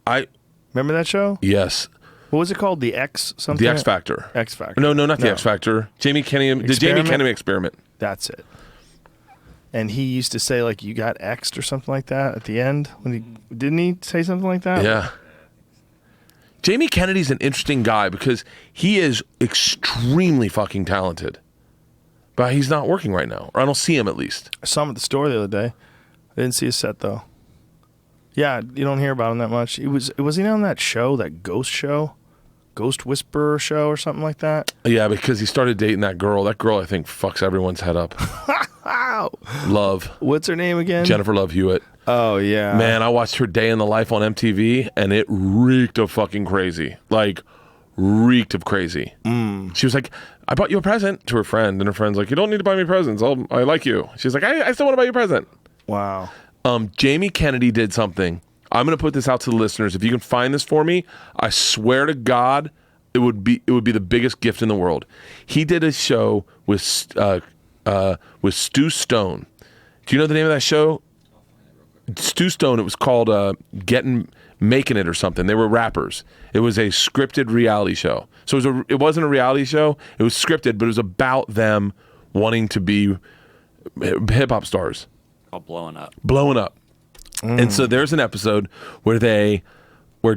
A: Remember that show?
B: Yes.
A: What was it called? The X something?
B: The X Factor.
A: X Factor.
B: No, not the X Factor. The Jamie Kennedy Experiment.
A: That's it. And he used to say, like, you got X'd or something like that at the end. Didn't he say something like that?
B: Yeah. Jamie Kennedy's an interesting guy because he is extremely fucking talented. But he's not working right now. Or I don't see him, at least.
A: I saw him at the store the other day. I didn't see his set, though. Yeah, you don't hear about him that much. Was he on that show, that ghost show? Ghost Whisperer show or something like that?
B: Yeah, because he started dating that girl. That girl, I think, fucks everyone's head up.
A: Wow.
B: Love.
A: What's her name again?
B: Jennifer Love Hewitt.
A: Oh, yeah.
B: Man, I watched her Day in the Life on MTV, and it reeked of fucking crazy. Like, reeked of crazy. She was like, I bought you a present to her friend, and her friend's like, you don't need to buy me presents. I like you. She's like, I still want to buy you a present.
A: Wow.
B: Jamie Kennedy did something. I'm going to put this out to the listeners. If you can find this for me, I swear to God, it would be the biggest gift in the world. He did a show with Stu Stone. Do you know the name of that show? Stu Stone. It was called Making It or something. They were rappers. It was a scripted reality show. So it wasn't a reality show. It was scripted, but it was about them wanting to be hip hop stars.
C: Called
B: Blowing Up. And so there's an episode where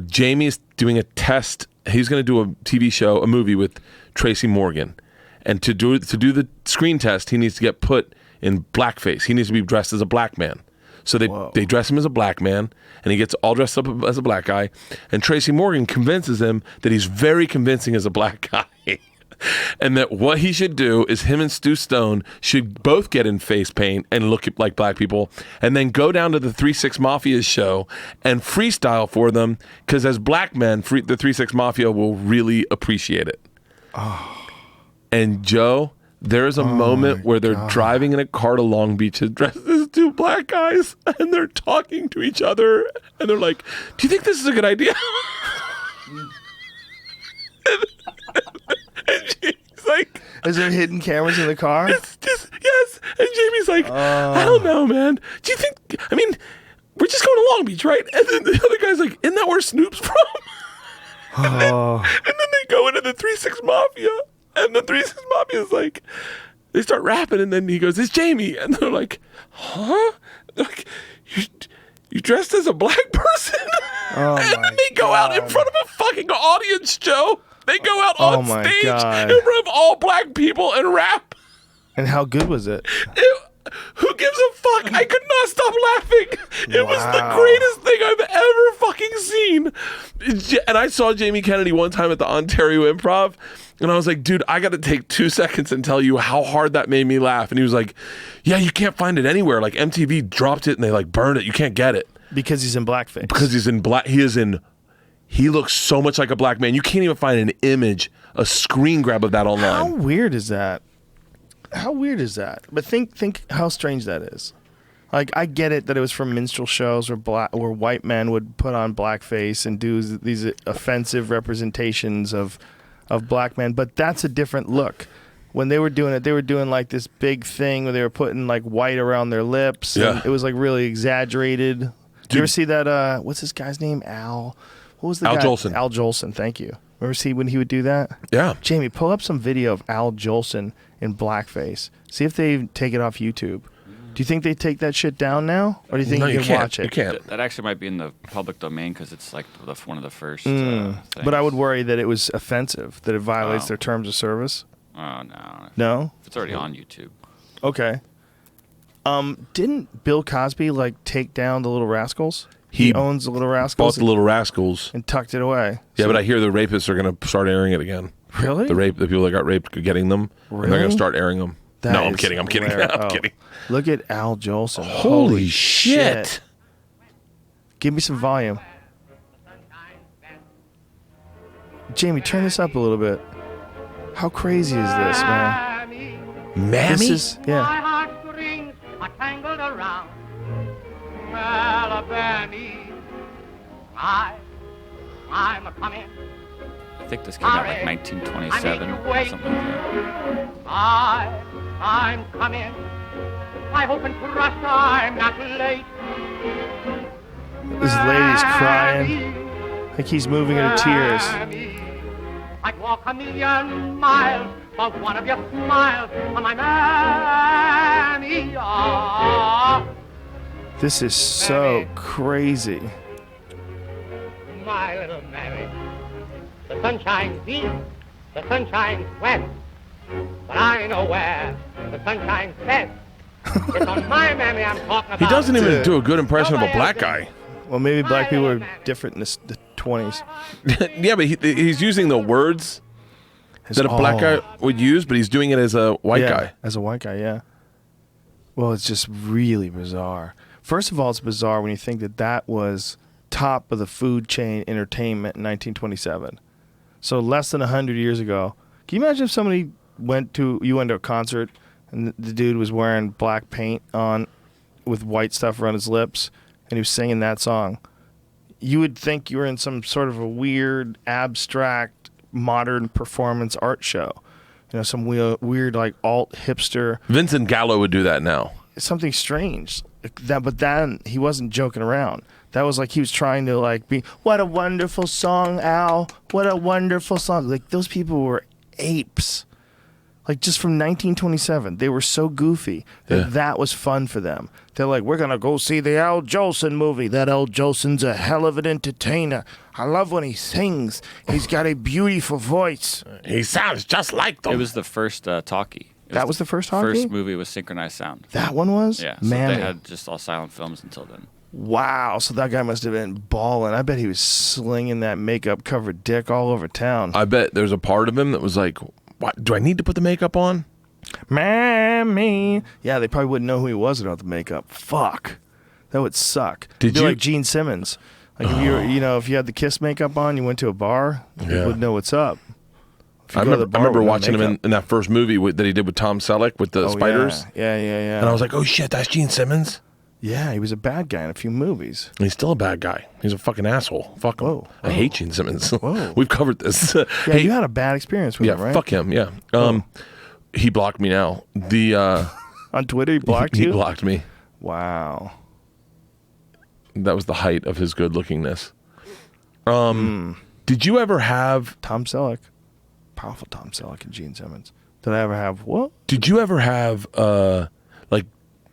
B: Jamie is doing a test. He's going to do a TV show, a movie with Tracy Morgan. And to do the screen test, he needs to get put in blackface. He needs to be dressed as a black man. So they dress him as a black man, and he gets all dressed up as a black guy. And Tracy Morgan convinces him that he's very convincing as a black guy. And that what he should do is him and Stu Stone should both get in face paint and look like black people, and then go down to the 3-6 Mafia's show and freestyle for them, because as black men, the 3-6 Mafia will really appreciate it. Oh. And Joe, there's a moment where they're driving in a car to Long Beach dressed as two black guys, and they're talking to each other, and they're like, do you think this is a good idea? And Jamie's like,
A: is there hidden cameras in the car?
B: Yes. And Jamie's like, I don't know, man. Do you think, we're just going to Long Beach, right? And then the other guy's like, isn't that where Snoop's from? And then they go into the 3-6 Mafia, and the 3-6 Mafia is like, they start rapping, and then he goes, it's Jamie. And they're like, huh? They're like, you dressed as a black person?
A: Oh,
B: and then they go out in front of a fucking audience, Joe. They go out on stage in front of all black people and rap.
A: And how good was it?
B: Who gives a fuck? I could not stop laughing. It was the greatest thing I've ever fucking seen. And I saw Jamie Kennedy one time at the Ontario Improv, and I was like, dude, I got to take 2 seconds and tell you how hard that made me laugh. And he was like, yeah, you can't find it anywhere. Like, MTV dropped it and they like burned it. You can't get it.
A: Because he's in blackface.
B: Because he's in black. He looks so much like a black man. You can't even find an image, a screen grab of that
A: How
B: online.
A: weird is that? How weird is that? But think how strange that is. Like, I get it that it was from minstrel shows where white men would put on blackface and do these offensive representations of black men, but that's a different look. When they were doing it, they were doing like this big thing where they were putting like white around their lips.
B: Yeah.
A: And it was like really exaggerated. Did you ever see that? What's this guy's name? Al. What was the
B: Al
A: guy?
B: Jolson.
A: Al Jolson. Thank you. Remember see when he would do that?
B: Yeah.
A: Jamie, pull up some video of Al Jolson in blackface. See if they take it off YouTube. Do you think they take that shit down now, or do you think you can
B: can't.
A: watch it?
B: You can't.
C: That actually might be in the public domain because it's like one of the first.
A: But I would worry that it was offensive, that it violates their terms of service.
C: Oh no.
A: No?
C: It's already on YouTube.
A: Okay. Didn't Bill Cosby like take down the Little Rascals? He owns the Little
B: Bought
A: Rascals
B: the Little Rascals.
A: and tucked it away.
B: Yeah, but I hear the rapists are going to start airing it again.
A: Really?
B: The people that got raped, getting them. And they're going
A: Really?
B: to start airing them.
A: That
B: No, I'm
A: is
B: kidding. I'm kidding.
A: rare.
B: I'm
A: Oh.
B: kidding.
A: Look at Al Jolson.
B: Holy shit.
A: Give me some volume. Jamie, turn this up a little bit. How crazy is this, man?
B: Mammy?
A: This is, yeah.
D: My heartstrings are tangled around Alabama. I'm a coming.
C: I think this came out like 1927 or something like that.
D: I'm coming. I hope and trust I'm not late.
A: This lady's crying. Like he's moving into tears.
D: I'd walk a million miles for one of your smiles on my mammy. Ah,
A: This is so crazy.
D: my little mammy. The sun shines east, the sun shines west, but I know where the sun shines best. It's on my mammy I'm talking about.
B: He doesn't even do a good impression of a black guy.
A: Well, maybe black people are different in the 20s.
B: Yeah, but he's using the words that a black guy would use, but he's doing it as a white guy.
A: As a white guy, yeah. Well, it's just really bizarre. First of all, it's bizarre when you think that was top of the food chain entertainment in 1927. So less than 100 years ago. Can you imagine if somebody went to a concert and the dude was wearing black paint on with white stuff around his lips and he was singing that song? You would think you were in some sort of a weird, abstract, modern performance art show. You know, some weird like alt hipster,
B: Vincent Gallo would do that now.
A: something strange. But then he wasn't joking around. That was like he was trying to like be, what a wonderful song, Al. What a wonderful song. Like those people were apes. Like just from 1927, they were so goofy that that was fun for them. They're like, we're going to go see the Al Jolson movie. That Al Jolson's a hell of an entertainer. I love when he sings. He's got a beautiful voice.
B: He sounds just like them.
C: It was the first talkie.
A: That was the first talkie?
C: First movie with synchronized sound.
A: That one was?
C: Yeah, so
A: Man.
C: they had just all silent films until then.
A: Wow. So that guy must have been balling. I bet he was slinging that makeup covered dick all over town.
B: I bet there's a part of him that was like, what, do I need to put the makeup on?
A: Mammy. Yeah, they probably wouldn't know who he was without the makeup. Fuck. That would suck.
B: Did
A: It'd be
B: you-
A: like Gene Simmons. Like if you were, if you had the Kiss makeup on, you went to a bar, you
B: Yeah.
A: would know what's up. If you
B: I
A: go to the
B: remember,
A: bar with no
B: watching him
A: makeup.
B: in that first movie that he did with Tom Selleck with the
A: Oh,
B: spiders.
A: Yeah, yeah.
B: And I was like, oh shit, that's Gene Simmons?
A: yeah, he was a bad guy in a few movies.
B: And he's still a bad guy. He's a fucking asshole. Fuck him.
A: Whoa.
B: I hate Gene Simmons.
A: Whoa.
B: We've covered this.
A: Yeah,
B: Hey,
A: you had a bad experience with
B: yeah,
A: him, right?
B: fuck him. Yeah. He blocked me now.
A: On Twitter, he blocked
B: he
A: you?
B: blocked me.
A: Wow.
B: That was the height of his good lookingness. Did you ever have
A: Tom Selleck. Powerful Tom Selleck and Gene Simmons. Did I ever have what?
B: Did you ever have like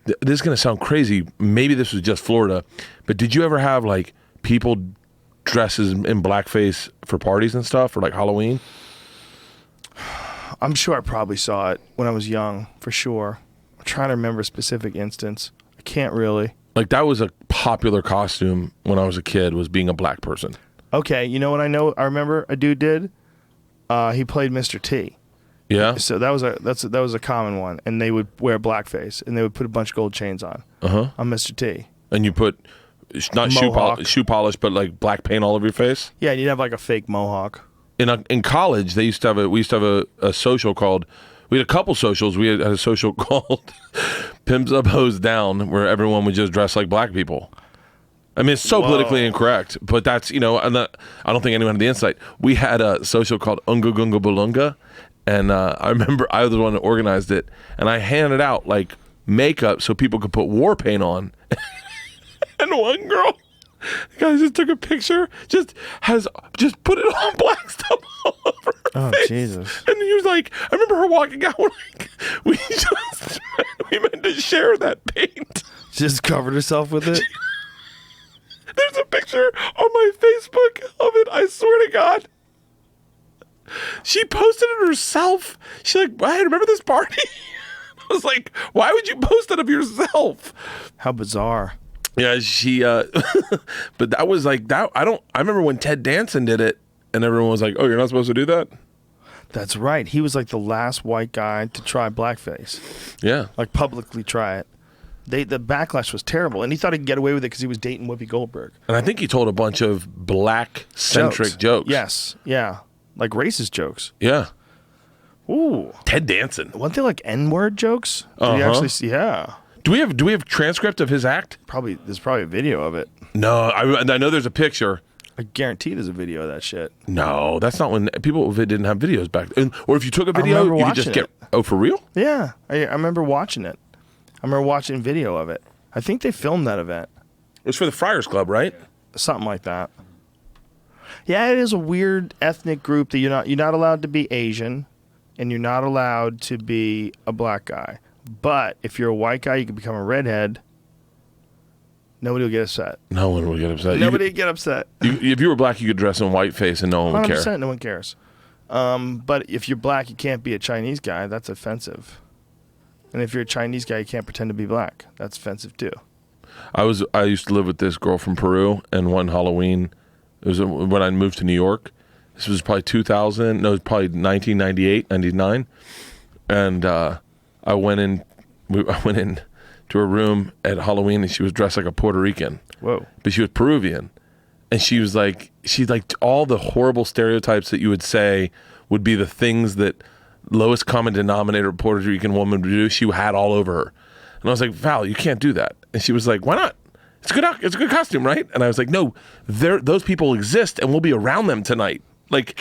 B: this is gonna sound crazy, maybe this was just Florida, but did you ever have like people dresses in blackface for parties and stuff, or like Halloween?
A: I'm sure I probably saw it when I was young, for sure. I'm trying to remember a specific instance. I can't really.
B: Like that was a popular costume when I was a kid, was being a black person.
A: Okay, you know what I remember a dude did? He played Mr. T.
B: Yeah.
A: So that was a common one, and they would wear blackface, and they would put a bunch of gold chains on.
B: Uh-huh.
A: On Mr. T.
B: And you put not
A: Mohawk.
B: shoe polish, but like black paint all over your face.
A: Yeah, you'd have like a fake mohawk.
B: In college, we used to have a social called. We had a couple socials. We had a social called Pimps Up, Hoes Down, where everyone would just dress like black people. I mean, it's so politically incorrect, but that's, I don't think anyone had the insight. We had a social called Unga Gunga Balunga, and I remember I was the one that organized it, and I handed out, like, makeup so people could put war paint on. And one girl, the guy just took a picture, just put it on black stuff all over her face.
A: Jesus.
B: And he was like, I remember her walking out, like, we meant to share that paint.
A: She just covered herself with it.
B: There's a picture on my Facebook of it, I swear to God. She posted it herself. She's like, I remember this party. I was like, why would you post it of yourself?
A: How bizarre.
B: Yeah, she but that was like that. I remember when Ted Danson did it and everyone was like, oh, you're not supposed to do that?
A: That's right. He was like the last white guy to try blackface.
B: Yeah.
A: Like publicly try it. The backlash was terrible, and he thought he could get away with it because he was dating Whoopi Goldberg.
B: And I think he told a bunch of black-centric jokes.
A: Yes, yeah. Like racist jokes.
B: Yeah.
A: Ooh.
B: Ted Danson.
A: Weren't they like N-word jokes? Did you actually see? Yeah.
B: Do we have transcript of his act?
A: There's probably a video of it.
B: No, I know there's a picture.
A: I guarantee there's a video of that shit.
B: No, that's not when people didn't have videos back then. Or if you took a video, you could just get... Oh, for real?
A: Yeah. I remember watching it. I remember watching video of it. I think they filmed that event.
B: It was for the Friars Club, right?
A: Something like that. Yeah, it is a weird ethnic group that you're not allowed to be Asian, and you're not allowed to be a black guy. But if you're a white guy, you can become a redhead. Nobody will get upset.
B: No one will get upset.
A: Nobody would get upset.
B: If you were black, you could dress in whiteface and no one would
A: 100%,
B: care.
A: no one cares. But if you're black, you can't be a Chinese guy. That's offensive. And if you're a Chinese guy, you can't pretend to be black. That's offensive too.
B: I used to live with this girl from Peru, and one Halloween, it was when I moved to New York. This was probably 2000. No, it was probably 1998, 99. And I went in to her room at Halloween, and she was dressed like a Puerto Rican.
A: Whoa!
B: But she was Peruvian, and she's like all the horrible stereotypes that you would say would be the things that lowest common denominator Puerto Rican woman would do. She had all over her, and I was like, Val, you can't do that. And she was like, why not? It's a good costume, right? And I was like, no, those people exist, and we'll be around them tonight. Like,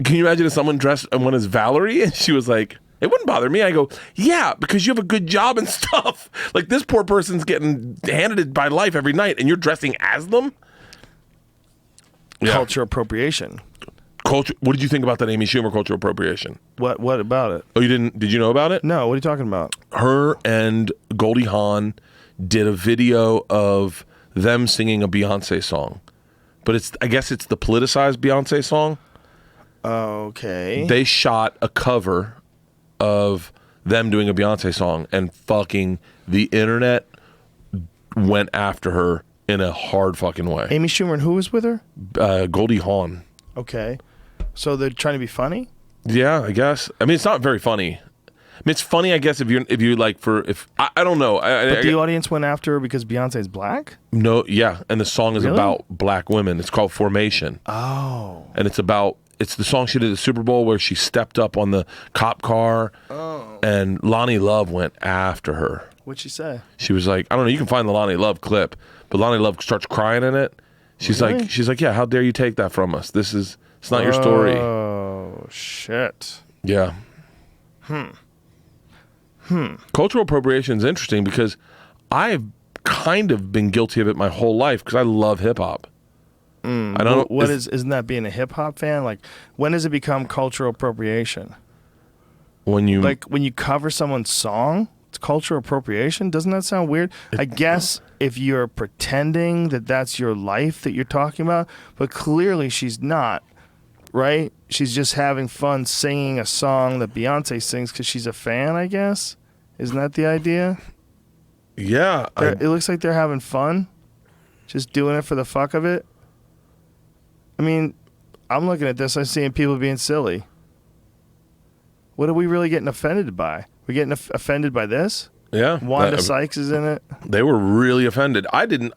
B: can you imagine if someone dressed and went as Valerie? And she was like, it wouldn't bother me. I go, yeah, because you have a good job and stuff. Like, this poor person's getting handed it by life every night, and you're dressing as them. Yeah.
A: Culture appropriation.
B: Culture. What did you think about that Amy Schumer culture appropriation?
A: What about it?
B: Oh, you didn't? Did you know about it?
A: No. What are you talking about?
B: Her and Goldie Hawn did a video of them singing a Beyonce song, but I guess it's the politicized Beyonce song.
A: Okay.
B: They shot a cover of them doing a Beyonce song, and fucking the internet went after her in a hard fucking way.
A: Amy Schumer and who was with her?
B: Goldie Hawn.
A: Okay. So they're trying to be funny?
B: Yeah, I guess. I mean, it's not very funny. I mean, it's funny, I guess, if you like I don't know.
A: But the audience went after her because Beyonce's black?
B: No, yeah, and the song is
A: Really?
B: about black women. It's called Formation.
A: Oh.
B: And it's the song she did at the Super Bowl where she stepped up on the cop car.
A: Oh.
B: And Lonnie Love went after her.
A: What'd she say?
B: She was like, I don't know, you can find the Lonnie Love clip, but Lonnie Love starts crying in it. She's
A: Really?
B: like, yeah, how dare you take that from us? It's not your story.
A: Oh, shit.
B: Yeah. Cultural appropriation is interesting because I've kind of been guilty of it my whole life because I love hip hop. I don't know.
A: Isn't that being a hip hop fan? Like, when does it become cultural appropriation?
B: When you
A: cover someone's song, it's cultural appropriation. Doesn't that sound weird? I guess if you're pretending that that's your life that you're talking about, but clearly she's not, right? She's just having fun singing a song that Beyonce sings because she's a fan, I guess. Isn't that the idea?
B: Yeah.
A: It looks like they're having fun, just doing it for the fuck of it. I mean, I'm looking at this, I'm seeing people being silly. What are we really getting offended by? We're getting offended by this?
B: Yeah.
A: Wanda Sykes is in it.
B: They were really offended. I didn't.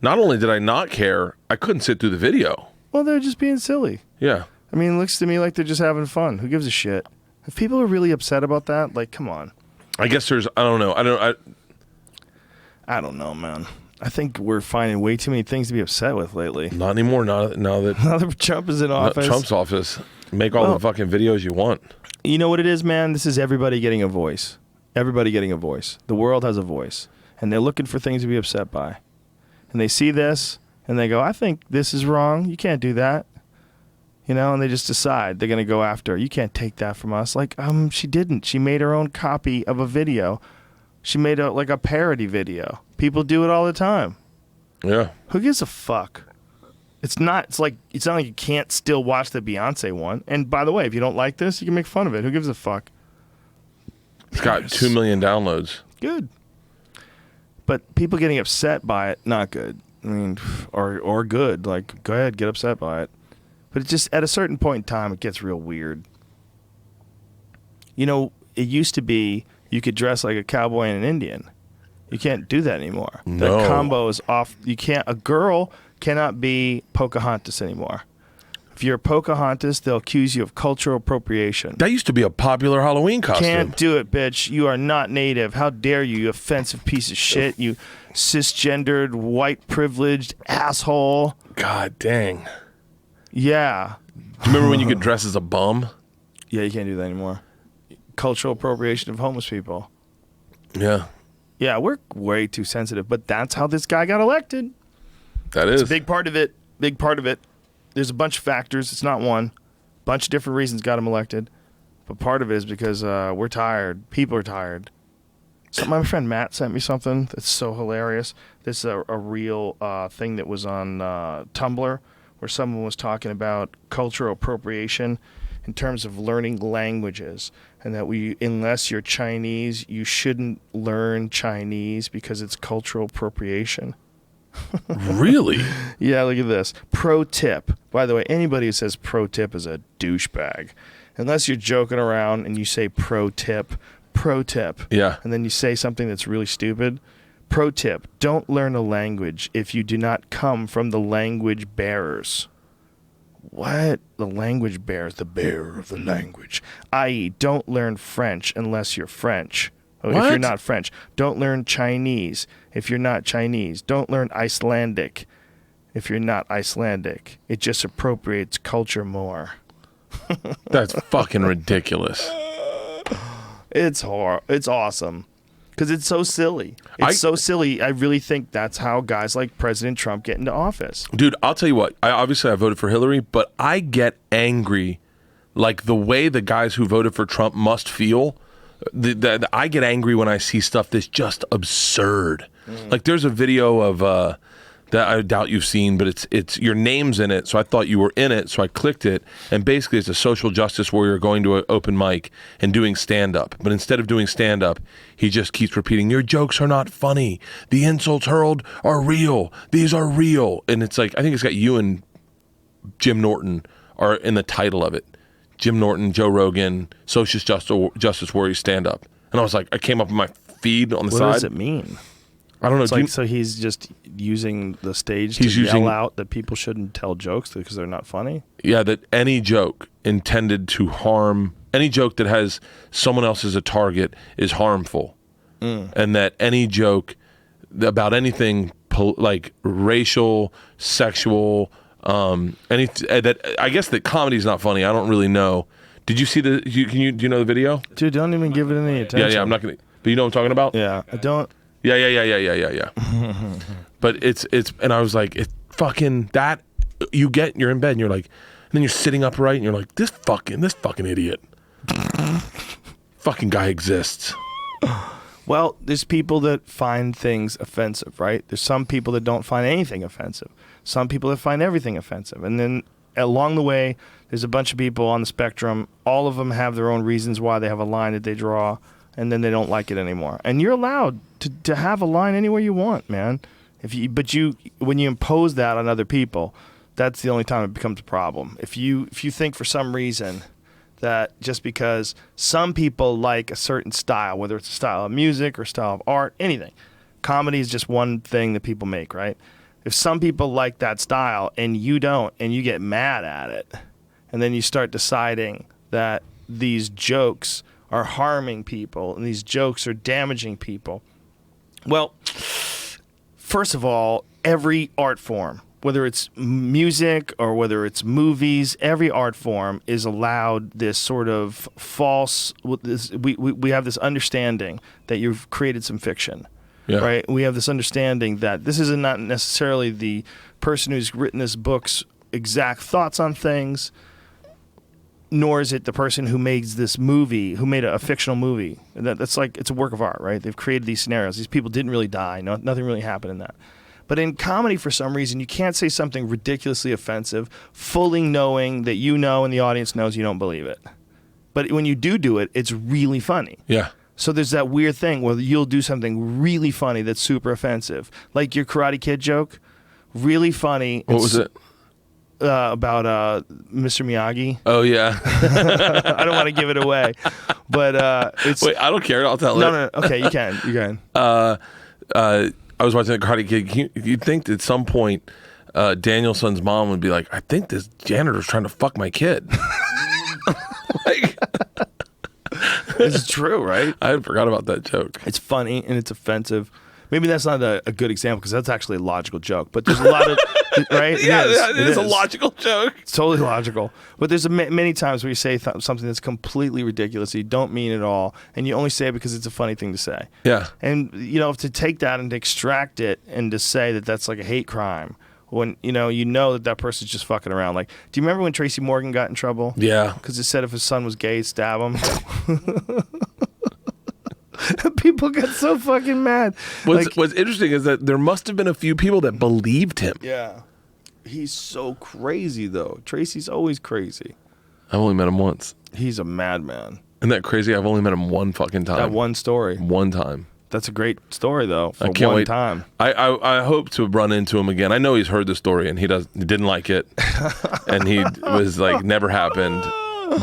B: Not only did I not care, I couldn't sit through the video.
A: Well, they're just being silly.
B: Yeah.
A: I mean, it looks to me like they're just having fun. Who gives a shit? If people are really upset about that, like, come on.
B: I guess there's. I don't know.
A: I don't know, man. I think we're finding way too many things to be upset with lately.
B: Not anymore. Now that
A: Now that Trump is in office.
B: Trump's office. Make all the fucking videos you want.
A: You know what it is, man? This is everybody getting a voice. Everybody getting a voice. The world has a voice. And they're looking for things to be upset by. And they see this, and they go, I think this is wrong. You can't do that. You know, and they just decide they're going to go after her. You can't take that from us. Like, she didn't. She made her own copy of a video. She made a parody video. People do it all the time.
B: Yeah.
A: Who gives a fuck? It's not like you can't still watch the Beyonce one. And by the way, if you don't like this, you can make fun of it. Who gives a fuck?
B: It's got 2 million downloads.
A: Good. But people getting upset by it, not good. I mean, or good. Like, go ahead, get upset by it. But it just, at a certain point in time, it gets real weird. You know, it used to be you could dress like a cowboy and an Indian. You can't do that anymore.
B: No.
A: That combo is off. A girl cannot be Pocahontas anymore. If you're Pocahontas, they'll accuse you of cultural appropriation.
B: That used to be a popular Halloween costume.
A: Can't do it, bitch. You are not native. How dare you, you offensive piece of shit. You cisgendered, white privileged asshole.
B: God dang.
A: Yeah.
B: Do you remember when you could dress as a bum?
A: Yeah, you can't do that anymore. Cultural appropriation of homeless people.
B: Yeah.
A: Yeah, we're way too sensitive, but that's how this guy got elected.
B: That is.
A: It's a big part of it. Big part of it. There's a bunch of factors. It's not one. Bunch of different reasons got him elected. But part of it is because we're tired. People are tired. So my friend Matt sent me something that's so hilarious. This is a real thing that was on Tumblr where someone was talking about cultural appropriation in terms of learning languages, and that unless you're Chinese, you shouldn't learn Chinese because it's cultural appropriation.
B: Really?
A: Yeah, look at this. Pro tip. By the way, anybody who says pro tip is a douchebag. Unless you're joking around and you say pro tip.
B: Yeah.
A: And then you say something that's really stupid. Pro tip. Don't learn a language if you do not come from the language bearers. What? The language bearers, the bearer of the language. I.e., don't learn French unless you're French. If you're not French. Don't learn Chinese if you're not Chinese. Don't learn Icelandic if you're not Icelandic. It just appropriates culture more.
B: That's fucking ridiculous.
A: It's horrible. It's awesome. Because it's so silly. It's so silly. I really think that's how guys like President Trump get into office.
B: Dude, I'll tell you what. I voted for Hillary, but I get angry like the way the guys who voted for Trump must feel. I get angry when I see stuff that's just absurd. Like there's a video of that I doubt you've seen, but it's your name's in it, so I thought you were in it, so I clicked it, and basically it's a social justice warrior going to an open mic and doing stand-up. But instead of doing stand-up, he just keeps repeating, your jokes are not funny. The insults hurled are real. These are real. And it's like, I think it's got you and Jim Norton are in the title of it. Jim Norton, Joe Rogan, social justice warrior stand-up. And I was like, I came up in my feed on the side.
A: What does it mean?
B: I don't know.
A: It's like, so he's just using the stage to yell out that people shouldn't tell jokes because they're not funny?
B: Yeah, that any joke intended to harm, any joke that has someone else as a target is harmful. And that any joke about anything like racial, sexual, that I guess that comedy is not funny. I don't really know. Did you see do you know the video?
A: Dude, don't even give it any attention.
B: Yeah, I'm not going to. But you know what I'm talking about?
A: Yeah, I don't.
B: Yeah. But it's and I was like, it's fucking that you're in bed and you're like, and then you're sitting upright and you're like, this fucking idiot. Fucking guy exists.
A: Well, there's people that find things offensive, right? There's some people that don't find anything offensive. Some people that find everything offensive. And then along the way, there's a bunch of people on the spectrum. All of them have their own reasons why they have a line that they draw, and then they don't like it anymore. And you're allowed to have a line anywhere you want, man. When you impose that on other people, that's the only time it becomes a problem. If you think for some reason that just because some people like a certain style, whether it's a style of music or style of art, anything, comedy is just one thing that people make, right? If some people like that style and you don't, and you get mad at it, and then you start deciding that these jokes are harming people and these jokes are damaging people, well, first of all, every art form, whether it's music or whether it's movies, every art form is allowed this sort of false. We have this understanding that you've created some fiction, right? We have this understanding that this is not necessarily the person who's written this book's exact thoughts on things, nor is it the person who made this movie, who made a fictional movie. That's like, it's a work of art, right? They've created these scenarios. These people didn't really die. Nothing really happened in that. But in comedy, for some reason, you can't say something ridiculously offensive, fully knowing that you know and the audience knows you don't believe it. But when you do it, it's really funny.
B: Yeah.
A: So there's that weird thing where you'll do something really funny that's super offensive. Like your Karate Kid joke, really funny.
B: What was it?
A: About Mr. Miyagi.
B: Oh, yeah.
A: I don't want to give it away. But it's...
B: Wait, I don't care. I'll tell it.
A: No. Okay, you can.
B: I was watching the Karate Kid. You'd think at some point Danielson's mom would be like, I think this janitor's trying to fuck my kid. Like,
A: it's true, right?
B: I forgot about that joke.
A: It's funny and it's offensive. Maybe that's not a good example because that's actually a logical joke. But there's a lot of, right?
B: It is a logical joke.
A: It's totally logical. But there's many times where you say something that's completely ridiculous, you don't mean it all, and you only say it because it's a funny thing to say.
B: Yeah.
A: And, to take that and to extract it and to say that that's like a hate crime when, you know that person's just fucking around. Like, do you remember when Tracy Morgan got in trouble?
B: Yeah.
A: Because it said if his son was gay, stab him. People got so fucking mad.
B: What's interesting is that there must have been a few people that believed him.
A: Yeah. He's so crazy, though. Tracy's always crazy.
B: I've only met him once.
A: He's a madman.
B: Isn't that crazy? I've only met him one fucking time.
A: That one story.
B: One time.
A: That's a great story, though, for
B: I can't
A: one
B: wait.
A: time.
B: I hope to run into him again. I know he's heard the story and he didn't like it, and he was like, never happened.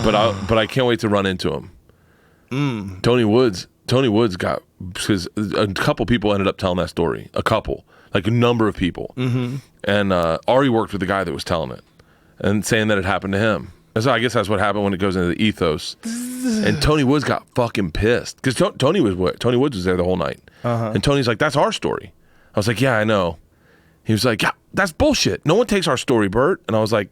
B: But I can't wait to run into him. Tony Woods got, because a couple people ended up telling that story. A couple, like a number of people, and Ari worked with the guy that was telling it and saying that it happened to him. And so I guess that's what happened when it goes into the ethos. And Tony Woods got fucking pissed because Tony Woods was there the whole night, and Tony's like, "That's our story." I was like, "Yeah, I know." He was like, "Yeah, that's bullshit. No one takes our story, Bert." And I was like,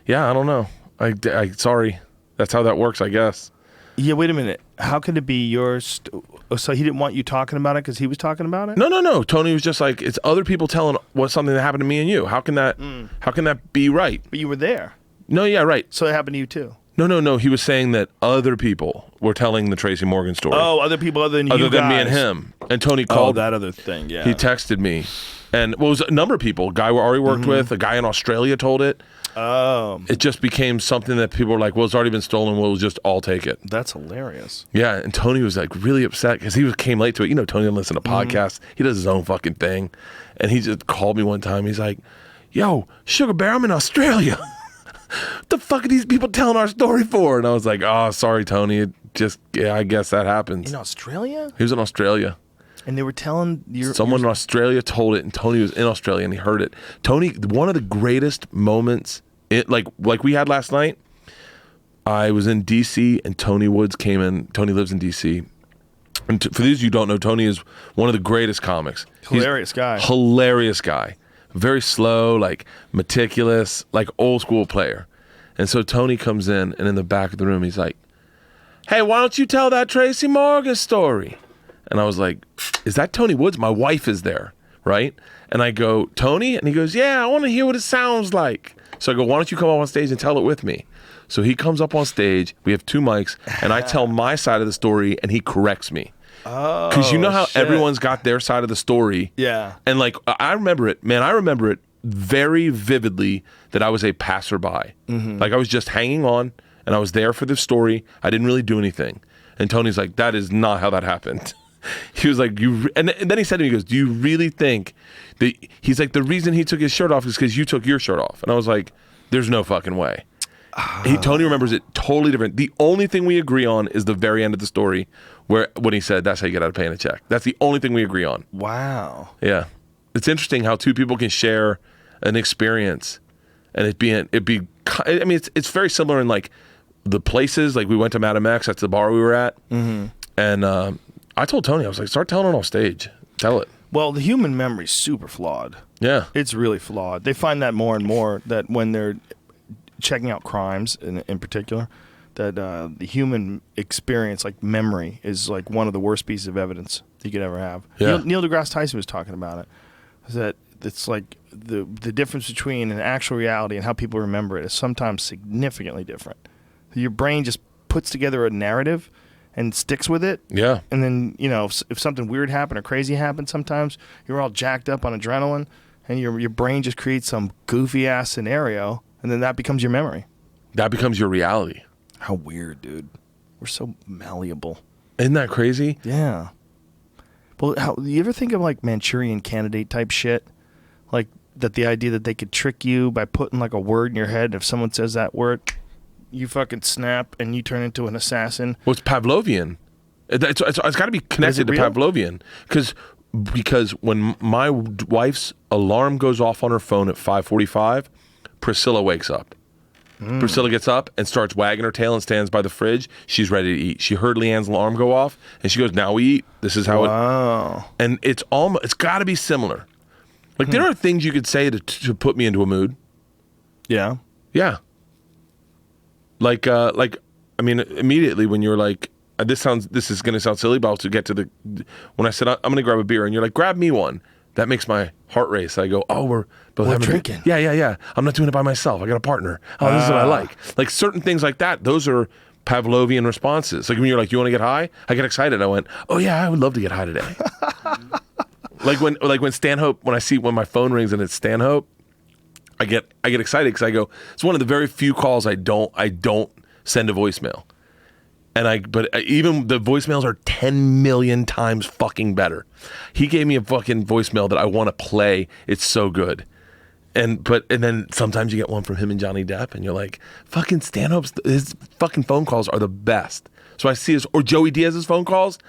B: "Yeah, I don't know. I sorry. That's how that works, I guess."
A: Yeah, wait a minute. How could it be yours? So he didn't want you talking about it because he was talking about it?
B: No. Tony was just like, it's other people telling something that happened to me and you. How can that be right?
A: But you were there.
B: No, yeah, right.
A: So it happened to you too.
B: No. He was saying that other people were telling the Tracy Morgan story.
A: Oh, other people other than you
B: other than
A: guys.
B: me and him. And Tony called.
A: Oh, that other thing, yeah.
B: He texted me. And it was a number of people. A guy where Ari worked with, a guy in Australia told it.
A: Oh.
B: It just became something that people were like, well, it's already been stolen. We'll just all take it.
A: That's hilarious.
B: Yeah, and Tony was like really upset because he came late to it. Tony didn't listen to podcasts. He does his own fucking thing. And he just called me one time. He's like, yo, Sugar Bear, I'm in Australia. What the fuck are these people telling our story for? And I was like, oh, sorry, Tony. I guess that happens.
A: In Australia?
B: He was in Australia.
A: And they were telling
B: someone in Australia told it, and Tony was in Australia and he heard it. Tony, one of the greatest moments, like we had last night, I was in DC and Tony Woods came in. Tony lives in DC. And for those of you who don't know, Tony is one of the greatest comics.
A: Hilarious guy.
B: Hilarious guy. Very slow, like meticulous, like old school player. And so Tony comes in, and in the back of the room, he's like, hey, why don't you tell that Tracy Morgan story? And I was like, is that Tony Woods? My wife is there, right? And I go, Tony? And he goes, yeah, I want to hear what it sounds like. So I go, why don't you come up on stage and tell it with me? So he comes up on stage, we have two mics, and I tell my side of the story, and he corrects me.
A: Oh,
B: because you know how
A: shit.
B: everyone's got their side of the story.
A: Yeah.
B: And like, I remember it, man, I remember it very vividly that I was a passerby. Like I was just hanging on, and I was there for the story. I didn't really do anything. And Tony's like, that is not how that happened. He was like, and then he said to me, he goes, do you really think that, he's like, the reason he took his shirt off is because you took your shirt off. And I was like, there's no fucking way. Tony remembers it totally different. The only thing we agree on is the very end of the story when he said, that's how you get out of paying a check. That's the only thing we agree on.
A: Wow.
B: Yeah. It's interesting how two people can share an experience and it's very similar in like the places. Like we went to Madam X, that's the bar we were at. Mm-hmm. And I told Tony, I was like, start telling it on stage. Tell it.
A: Well, the human memory is super flawed.
B: Yeah.
A: It's really flawed. They find that more and more, that when they're checking out crimes in particular, that the human experience, like memory, is like one of the worst pieces of evidence you could ever have.
B: Yeah.
A: Neil deGrasse Tyson was talking about it. Is that it's like the difference between an actual reality and how people remember it is sometimes significantly different. Your brain just puts together a narrative and sticks with it.
B: Yeah.
A: And then, if something weird happened or crazy happened, sometimes you're all jacked up on adrenaline and your brain just creates some goofy ass scenario, and then that becomes your memory.
B: That becomes your reality.
A: How weird, dude. We're so malleable.
B: Isn't that crazy?
A: Yeah. Well, you ever think of like Manchurian Candidate type shit? Like that the idea that they could trick you by putting like a word in your head. If someone says that word, you fucking snap and you turn into an assassin.
B: Well, it's Pavlovian. It's got to be connected to
A: real?
B: Pavlovian. Because when my wife's alarm goes off on her phone at 5:45, Priscilla wakes up. Priscilla gets up and starts wagging her tail and stands by the fridge. She's ready to eat. She heard Leanne's alarm go off, and she goes, "Now we eat. This is how it." And it's got to be similar. Like there are things you could say to put me into a mood.
A: Yeah.
B: Yeah. Like immediately when you're like, this is going to sound silly, but I'll get to when I said I'm going to grab a beer, and you're like, grab me one. That makes my heart race. I go, oh, we're
A: drinking.
B: Yeah. I'm not doing it by myself. I got a partner. Oh, this is what I like. Like certain things like that. Those are Pavlovian responses. Like when you're like, you want to get high? I get excited. I went, oh yeah, I would love to get high today. Like when Stanhope, when my phone rings and it's Stanhope, I get excited because I go, it's one of the very few calls I don't send a voicemail. But even the voicemails are 10 million times fucking better. He gave me a fucking voicemail that I want to play. It's so good. And then sometimes you get one from him and Johnny Depp, and you're like, fucking Stanhope's, his fucking phone calls are the best. So I see or Joey Diaz's phone calls,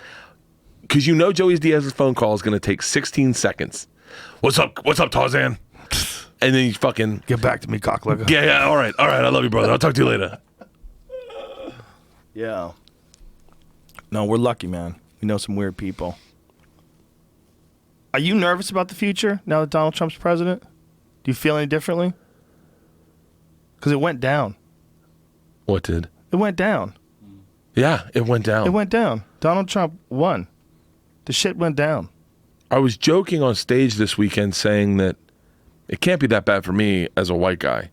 B: because Joey Diaz's phone call is going to take 16 seconds. What's up, Tarzan? And then you fucking
A: Get back to me, cocklicker.
B: yeah, all right, I love you, brother. I'll talk to you later.
A: Yeah. No, we're lucky, man. We know some weird people. Are you nervous about the future now that Donald Trump's president? Do you feel any differently? Because it went down.
B: What did?
A: It went down.
B: Yeah, it went down.
A: It went down. Donald Trump won. The shit went down.
B: I was joking on stage this weekend saying that it can't be that bad for me as a white guy.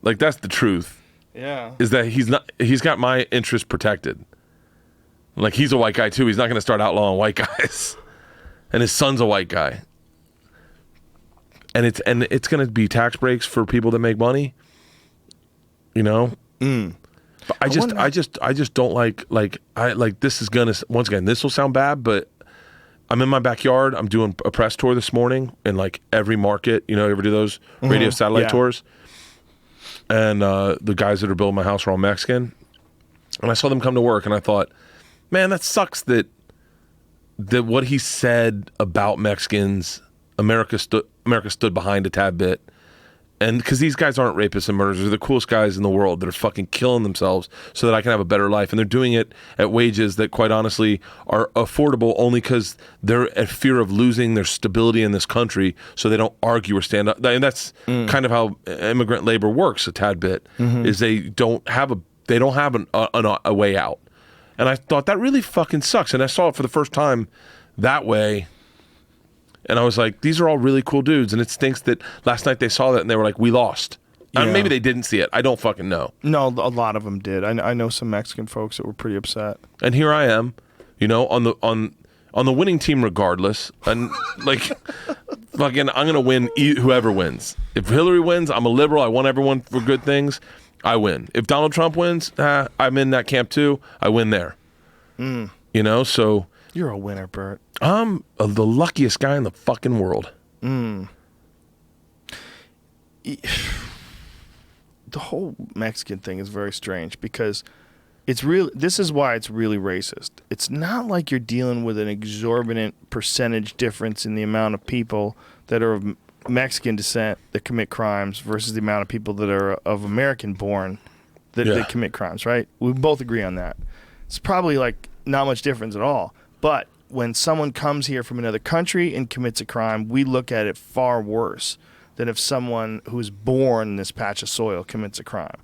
B: Like, that's the truth.
A: Yeah.
B: Is that he's got my interest protected. Like, he's a white guy too. He's not going to start outlawing white guys. And his son's a white guy. And it's going to be tax breaks for people that make money. But I just don't like this is going to, once again, this will sound bad, but I'm in my backyard. I'm doing a press tour this morning in like every market. You ever do those radio satellite tours? And the guys that are building my house are all Mexican. And I saw them come to work, and I thought, man, that sucks that what he said about Mexicans, America stood behind a tad bit. And because these guys aren't rapists and murderers, they're the coolest guys in the world that are fucking killing themselves so that I can have a better life. And they're doing it at wages that, quite honestly, are affordable only because they're at fear of losing their stability in this country, so they don't argue or stand up. And that's kind of how immigrant labor works a tad bit, is they don't have a way out. And I thought that really fucking sucks. And I saw it for the first time that way. And I was like, these are all really cool dudes. And it stinks that last night they saw that and they were like, we lost.
A: Yeah.
B: Maybe they didn't see it. I don't fucking know.
A: No, a lot of them did. I know some Mexican folks that were pretty upset.
B: And here I am, on the winning team regardless. And like, fucking, I'm going to win whoever wins. If Hillary wins, I'm a liberal. I want everyone for good things. I win. If Donald Trump wins, I'm in that camp too. I win there. So...
A: You're a winner, Bert.
B: I'm the luckiest guy in the fucking world.
A: the whole Mexican thing is very strange because it's real. This is why it's really racist. It's not like you're dealing with an exorbitant percentage difference in the amount of people that are of Mexican descent that commit crimes versus the amount of people that are of American born that commit crimes, right? We both agree on that. It's probably like not much difference at all. But when someone comes here from another country and commits a crime, we look at it far worse than if someone who's born in this patch of soil commits a crime.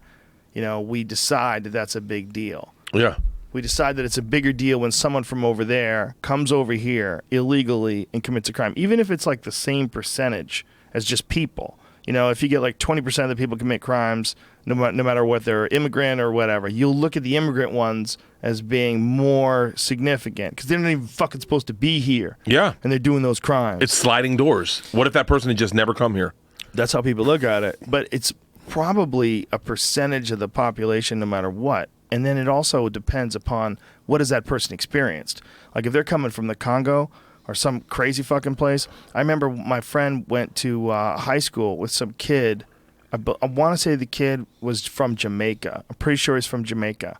A: You know, we decide that that's a big deal.
B: Yeah.
A: We decide that it's a bigger deal when someone from over there comes over here illegally and commits a crime, even if it's like the same percentage as just people. You know, if you get like 20% of the people commit crimes, no matter what they're immigrant or whatever, you'll look at the immigrant ones as being more significant because they're not even fucking supposed to be here.
B: Yeah.
A: And they're doing those crimes.
B: It's sliding doors. What if that person had just never come here?
A: That's how people look at it. But it's probably a percentage of the population no matter what. And then it also depends upon what has that person experienced. Like if they're coming from the Congo or some crazy fucking place. I remember my friend went to high school with some kid. I want to say the kid was from Jamaica. I'm pretty sure he's from Jamaica.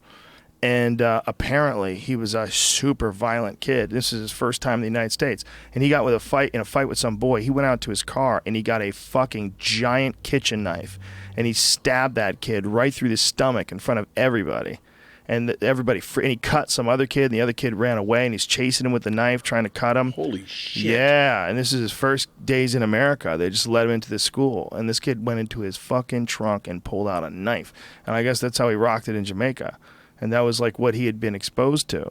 A: And apparently he was a super violent kid. This is his first time in the United States. And he got in a fight with some boy. He went out to his car and he got a fucking giant kitchen knife. And he stabbed that kid right through the stomach in front of everybody. And everybody, and he cut some other kid, and the other kid ran away, and he's chasing him with the knife, trying to cut him.
B: Holy shit.
A: Yeah, and this is his first days in America. They just let him into the school, and this kid went into his fucking trunk and pulled out a knife. And I guess that's how he rocked it in Jamaica. And that was like what he had been exposed to.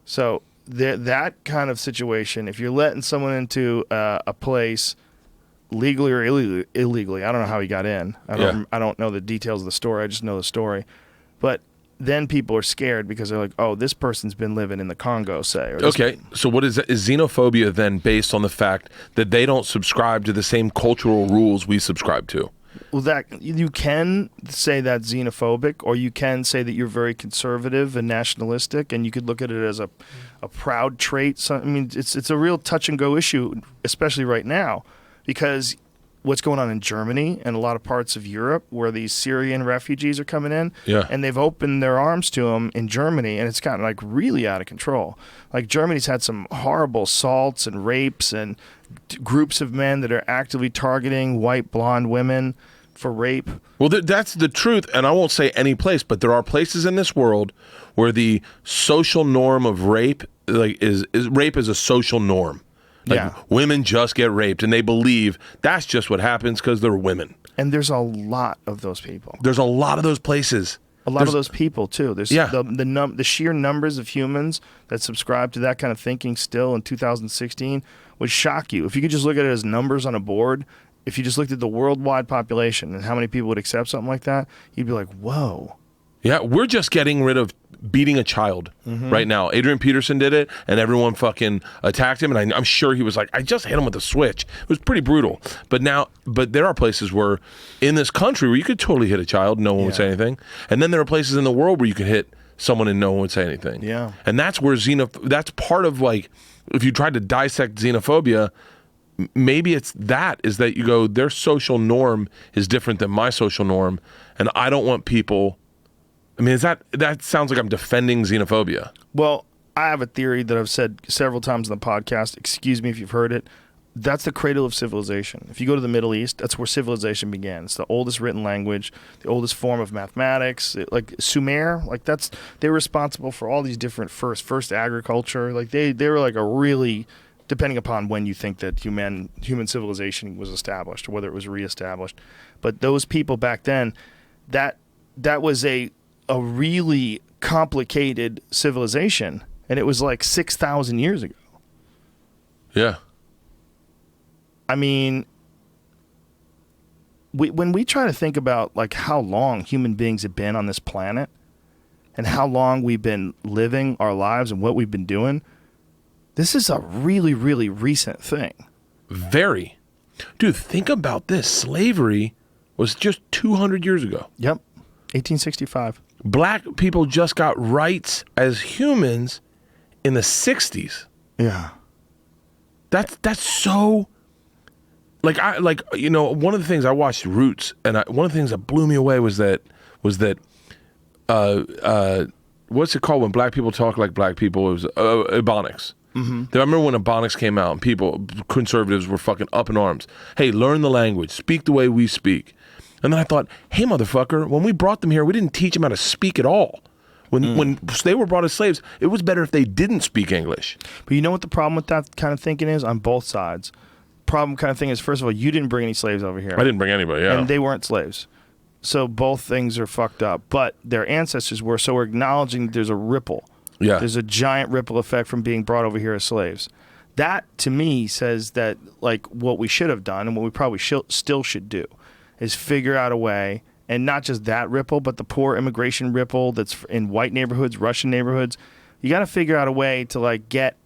A: So that kind of situation, if you're letting someone into a place legally or illegally, I don't know how he got in. I don't know the details of the story. I just know the story. But then people are scared because they're like, oh, this person's been living in the Congo, say.
B: Okay, so what is xenophobia then based on the fact that they don't subscribe to the same cultural rules we subscribe to?
A: Well, that you can say that's xenophobic, or you can say that you're very conservative and nationalistic, and you could look at it as a proud trait. So, I mean, it's a real touch and go issue, especially right now, because what's going on in Germany and a lot of parts of Europe where these Syrian refugees are coming in, and they've opened their arms to them in Germany, and it's gotten like really out of control. Like Germany's had some horrible assaults and rapes and groups of men that are actively targeting white blonde women for rape.
B: Well, that's the truth, and I won't say any place, but there are places in this world where the social norm of rape is rape is a social norm. Like women just get raped, and they believe that's just what happens because they're women.
A: And there's a lot of those people.
B: There's a lot of those places.
A: A lot of those people too. There's the sheer numbers of humans that subscribe to that kind of thinking still in 2016 would shock you. If you could just look at it as numbers on a board, if you just looked at the worldwide population and how many people would accept something like that, you'd be like, whoa. Yeah,
B: we're just getting rid of beating a child right now. Adrian Peterson did it, and everyone fucking attacked him, and I'm sure he was like, I just hit him with a switch. It was pretty brutal. But there are places where, in this country, where you could totally hit a child and no one would say anything. And then there are places in the world where you could hit someone and no one would say anything.
A: Yeah.
B: And that's where that's part of, like, if you tried to dissect xenophobia, maybe is that you go, their social norm is different than my social norm, and I don't want people... I mean, that sounds like I'm defending xenophobia.
A: Well, I have a theory that I've said several times on the podcast. Excuse me if you've heard it. That's the cradle of civilization. If you go to the Middle East, that's where civilization began. It's the oldest written language, the oldest form of mathematics. Like Sumer, like they're responsible for all these different first agriculture. Like they were like a really, depending upon when you think that human civilization was established or whether it was reestablished. But those people back then, that was a really complicated civilization, and it was like 6,000 years ago.
B: Yeah.
A: I mean, when we try to think about like how long human beings have been on this planet and how long we've been living our lives and what we've been doing, this is a really, really recent thing.
B: Very. Dude, think about this. Slavery was just 200 years ago.
A: Yep. 1865.
B: Black people just got rights as humans in the 60s.
A: Yeah.
B: That's so one of the things I watched Roots, and one of the things that blew me away was that what's it called when black people talk like black people? It was Ebonics. Mm-hmm. I remember when Ebonics came out and conservatives were fucking up in arms. Hey, learn the language, speak the way we speak. And then I thought, hey, motherfucker, when we brought them here, we didn't teach them how to speak at all. When they were brought as slaves, it was better if they didn't speak English.
A: But you know what the problem with that kind of thinking is on both sides? Problem kind of thing is, first of all, you didn't bring any slaves over here.
B: I didn't bring anybody, yeah.
A: And they weren't slaves. So both things are fucked up. But their ancestors were, so we're acknowledging there's a ripple. Yeah. There's a giant ripple effect from being brought over here as slaves. That, to me, says that like what we should have done and what we probably still should do is figure out a way, and not just that ripple, but the poor immigration ripple that's in white neighborhoods, Russian neighborhoods. You got to figure out a way to like get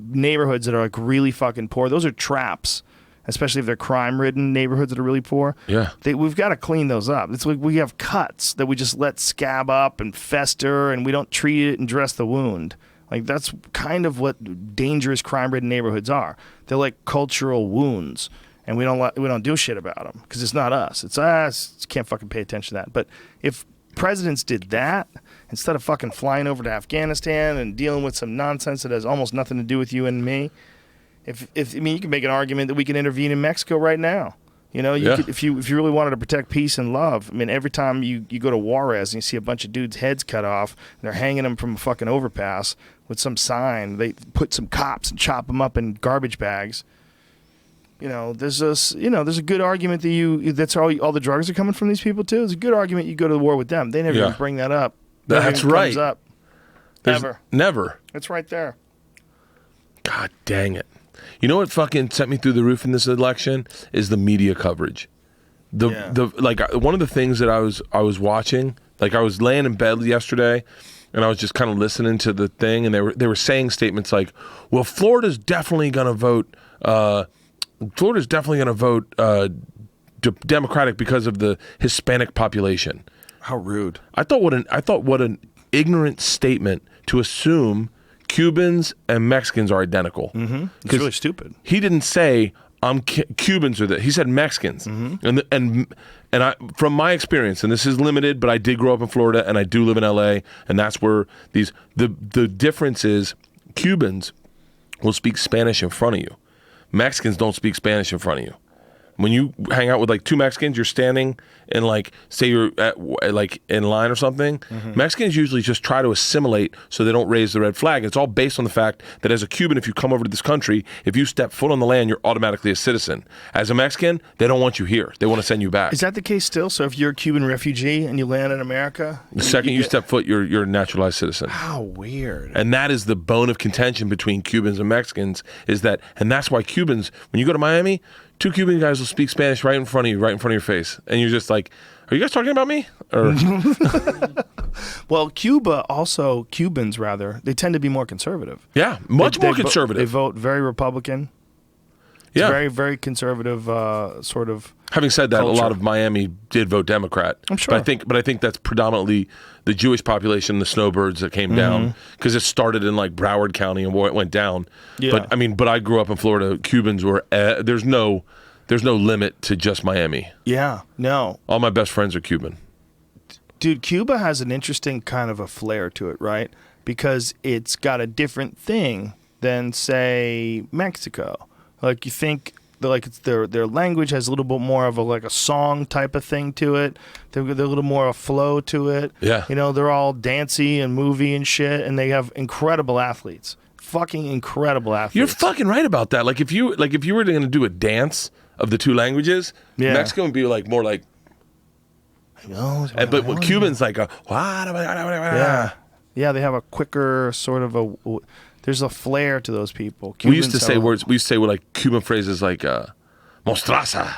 A: neighborhoods that are like really fucking poor. Those are traps, especially if they're crime-ridden neighborhoods that are really poor.
B: Yeah,
A: we've got to clean those up. It's like we have cuts that we just let scab up and fester, and we don't treat it and dress the wound. Like that's kind of what dangerous crime-ridden neighborhoods are. They're like cultural wounds. And we don't do shit about them because it's not us. It's us. Can't fucking pay attention to that. But if presidents did that instead of fucking flying over to Afghanistan and dealing with some nonsense that has almost nothing to do with you and me, you can make an argument that we can intervene in Mexico right now. You know, could, if you really wanted to protect peace and love. I mean, every time you go to Juarez and you see a bunch of dudes' heads cut off and they're hanging them from a fucking overpass with some sign, they put some cops and chop them up in garbage bags. You know, there's a good argument that that's all the drugs are coming from these people too. There's a good argument you go to the war with them. They never even bring that up.
B: That's right.
A: Comes up.
B: Never.
A: It's right there.
B: God dang it. You know what fucking sent me through the roof in this election is the media coverage. One of the things that I was watching, like I was laying in bed yesterday and I was just kind of listening to the thing, and they were saying statements like, well, Florida's definitely going to vote Democratic because of the Hispanic population.
A: How rude!
B: I thought what an ignorant statement to assume Cubans and Mexicans are identical.
A: Mm-hmm. It's really stupid.
B: He didn't say Cubans are that. He said Mexicans. Mm-hmm. And I, from my experience, and this is limited, but I did grow up in Florida and I do live in LA, and that's where the difference is Cubans will speak Spanish in front of you. Mexicans don't speak Spanish in front of you. When you hang out with like two Mexicans, you're standing and like, say you're like in line or something. Mm-hmm. Mexicans usually just try to assimilate so they don't raise the red flag. It's all based on the fact that as a Cuban, if you come over to this country, if you step foot on the land, you're automatically a citizen. As a Mexican, they don't want you here. They want to send you back.
A: Is that the case still? So if you're a Cuban refugee and you land in America,
B: the second you step foot, you're a naturalized citizen.
A: How weird.
B: And that is the bone of contention between Cubans and Mexicans, and that's why Cubans, when you go to Miami, two Cuban guys will speak Spanish right in front of you, right in front of your face. And you're just like, are you guys talking about me? Or
A: well, Cubans, they tend to be more conservative.
B: Yeah, much more conservative.
A: They vote very Republican. It's very, very conservative sort of.
B: Having said that,
A: culture.
B: a lot of Miami did vote Democrat.
A: I'm sure.
B: But I think that's predominantly the Jewish population, the snowbirds that came down, because it started in like Broward County and it went down. Yeah. But I grew up in Florida. Cubans were there's no limit to just Miami.
A: Yeah, no.
B: All my best friends are Cuban.
A: Dude, Cuba has an interesting kind of a flair to it, right? Because it's got a different thing than, say, Mexico. Like you think, their language has a little bit more of a song type of thing to it. They're a little more of a flow to it.
B: Yeah.
A: You know, they're all dancey and movie and shit, and they have incredible athletes. Fucking incredible athletes.
B: You're fucking right about that. Like if you were going to do a dance of the two languages, Mexican would be more like. But with Cubans like
A: yeah, they have a quicker sort of there's a flair to those people. Cubans
B: we used to say words. We used to say like Cuban phrases like "mostraza"